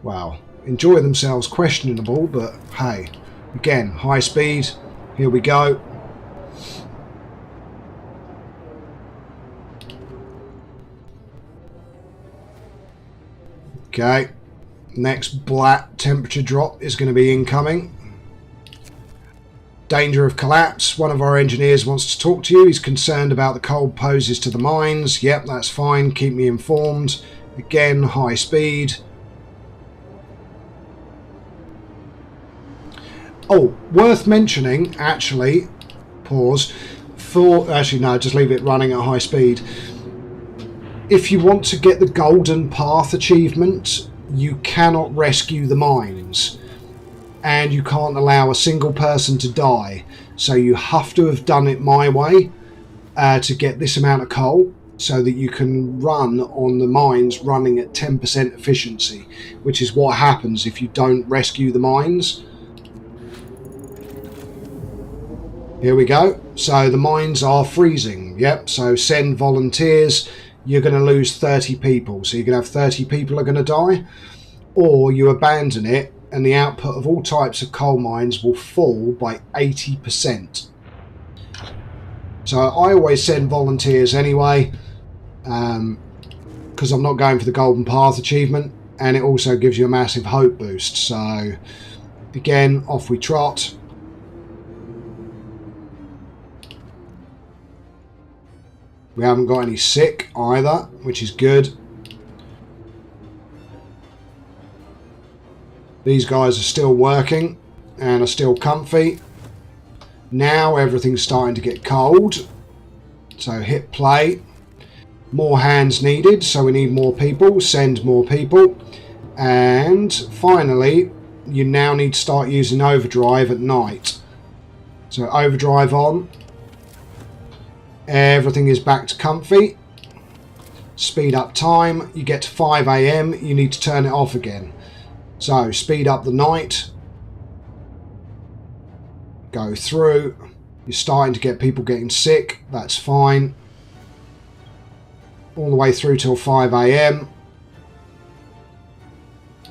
Well, enjoy themselves questionable, but hey, again, high speed. Here we go. Okay. Next black temperature drop is going to be incoming. Danger of collapse. One of our engineers wants to talk to you. He's concerned about the cold poses to the mines. Yep, that's fine. Keep me informed. Again, high speed. Oh, worth mentioning, actually, pause, actually no, just leave it running at high speed. If you want to get the Golden Path achievement, you cannot rescue the mines. And you can't allow a single person to die. So you have to have done it my way to get this amount of coal, so that you can run on the mines running at 10% efficiency, which is what happens if you don't rescue the mines. Here we go. So the mines are freezing. Yep, so send volunteers. You're going to lose 30 people. So you're going to have 30 people are going to die. Or you abandon it and the output of all types of coal mines will fall by 80%. So I always send volunteers anyway, because I'm not going for the Golden Path achievement, and it also gives you a massive hope boost. So again, off we trot. We haven't got any sick either, which is good. These guys are still working and are still comfy. Now everything's starting to get cold. So hit play. More hands needed, so we need more people. Send more people. And finally, you now need to start using overdrive at night. So overdrive on. Everything is back to comfy. Speed up time. You get to 5 AM, you need to turn it off again. So speed up the night. Go through. You're starting to get people getting sick. That's fine. All the way through till 5 AM.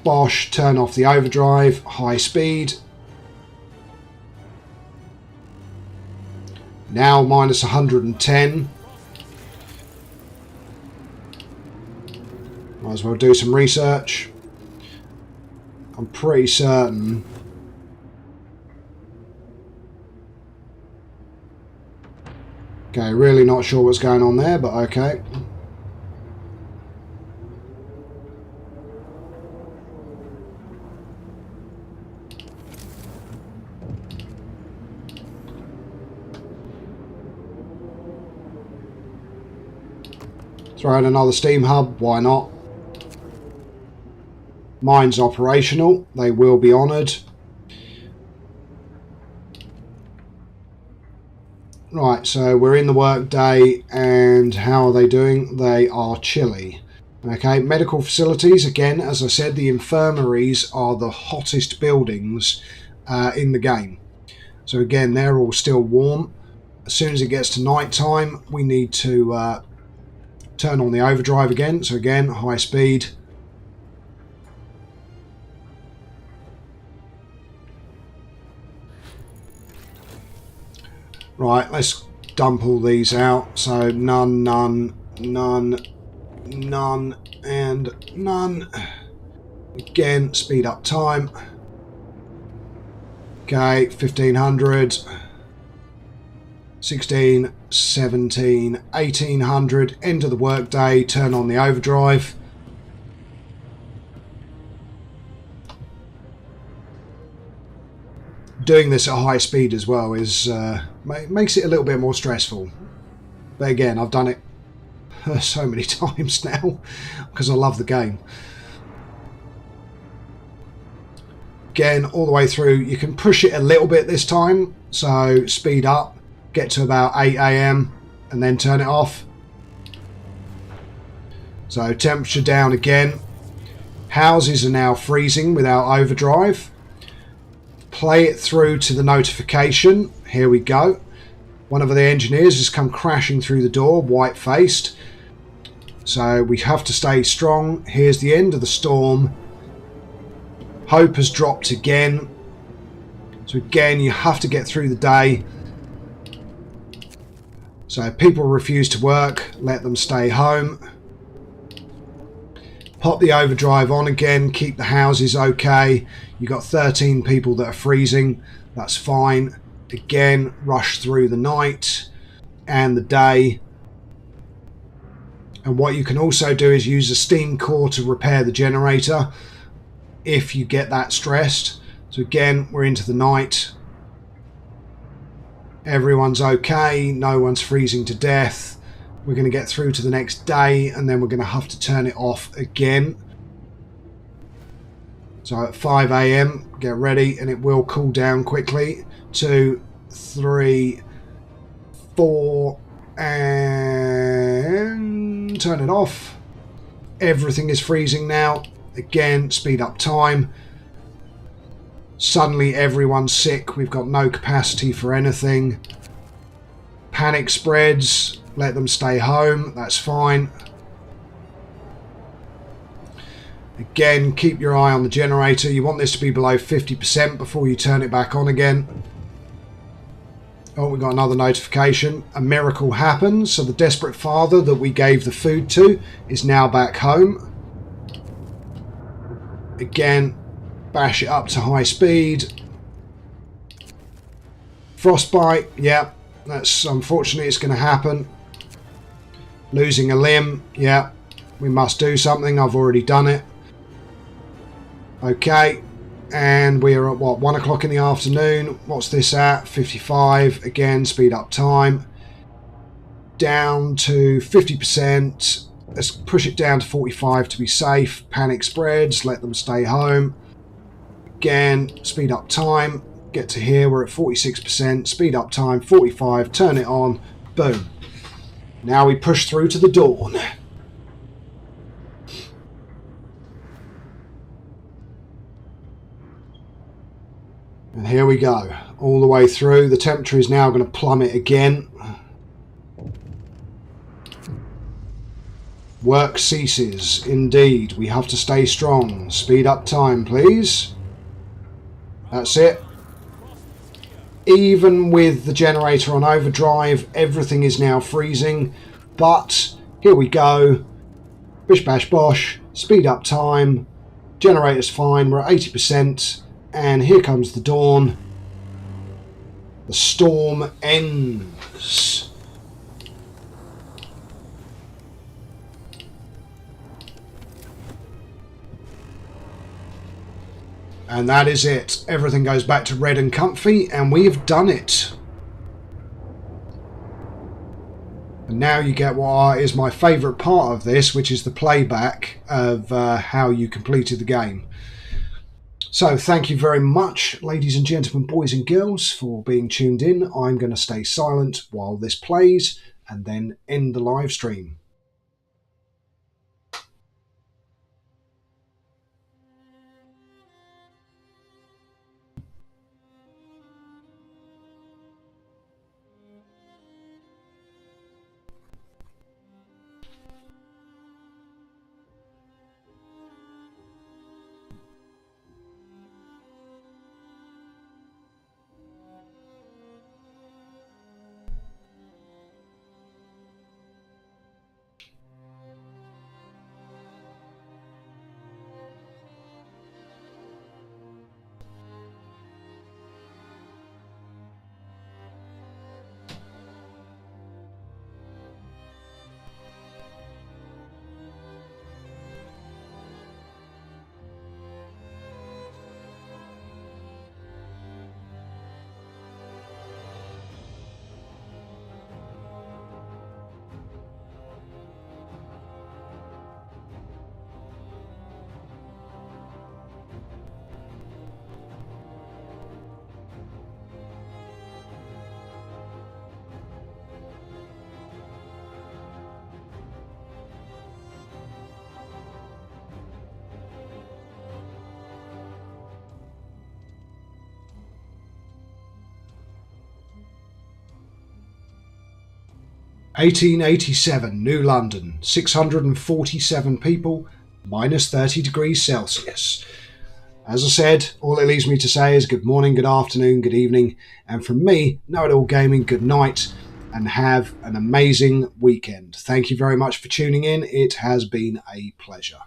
Bosh, turn off the overdrive. High speed. Now minus 110. Might as well do some research. I'm pretty certain. Okay, really not sure what's going on there, but okay. Throw in another steam hub, why not? Mines operational, they will be honoured. Right, so we're in the work day, and how are they doing? They are chilly. Okay, medical facilities, again, as I said, the infirmaries are the hottest buildings in the game. So again, they're all still warm. As soon as it gets to night time, we need to turn on the overdrive again. So again, high speed. Right, let's dump all these out. So none, none, none, none, and none. Again, speed up time. Okay, 1500, 16, 17, 1800. End of the workday, turn on the overdrive. Doing this at high speed as well is makes it a little bit more stressful. But again, I've done it so many times now because I love the game. Again, all the way through, you can push it a little bit this time. So speed up, get to about 8 AM and then turn it off. So temperature down again. Houses are now freezing without overdrive. Play it through to the notification. Here we go. One of the engineers has come crashing through the door, white-faced. So we have to stay strong. Here's the end of the storm. Hope has dropped again. So again, you have to get through the day. So if people refuse to work, let them stay home. Pop the overdrive on again, keep the houses okay. You've got 13 people that are freezing, that's fine. Again, rush through the night and the day. And what you can also do is use a steam core to repair the generator if you get that stressed. So again, we're into the night. Everyone's okay, no one's freezing to death. We're going to get through to the next day and then we're going to have to turn it off again. So at 5 AM, get ready and it will cool down quickly. 2, 3, 4 and turn it off. Everything is freezing now. Again, speed up time. Suddenly everyone's sick. We've got no capacity for anything. Panic spreads. Let them stay home. That's fine. Again, keep your eye on the generator. You want this to be below 50% before you turn it back on again. Oh, we got another notification. A miracle happens. So the desperate father that we gave the food to is now back home. Again, bash it up to high speed. Frostbite, yeah, that's unfortunately it's going to happen. Losing a limb, yeah, we must do something. I've already done it. Okay, and we are at what, 1 o'clock in the afternoon. What's this at? 55. Again, speed up time. down to 50%. Let's push it down to 45 to be safe. Panic spreads, let them stay home. Again, speed up time. Get to here, we're at 46%. Speed up time, 45. Turn it on. Boom. Now we push through to the dawn. And here we go. All the way through. The temperature is now going to plummet again. Work ceases. Indeed. We have to stay strong. Speed up time, please. That's it. Even with the generator on overdrive, everything is now freezing. But here we go. Bish bash bosh. Speed up time. Generator's fine. We're at 80%. And here comes the dawn. The storm ends. And that is it. Everything goes back to red and comfy, and we have done it. And now you get what is my favourite part of this, which is the playback of how you completed the game. So thank you very much, ladies and gentlemen, boys and girls, for being tuned in. I'm going to stay silent while this plays and then end the live stream. (1887) New London, 647 people, minus 30 degrees Celsius. As I said, all it leaves me to say is good morning, good afternoon, good evening, and from me, Know It All Gaming, good night, and have an amazing weekend. Thank you very much for tuning in. It has been a pleasure.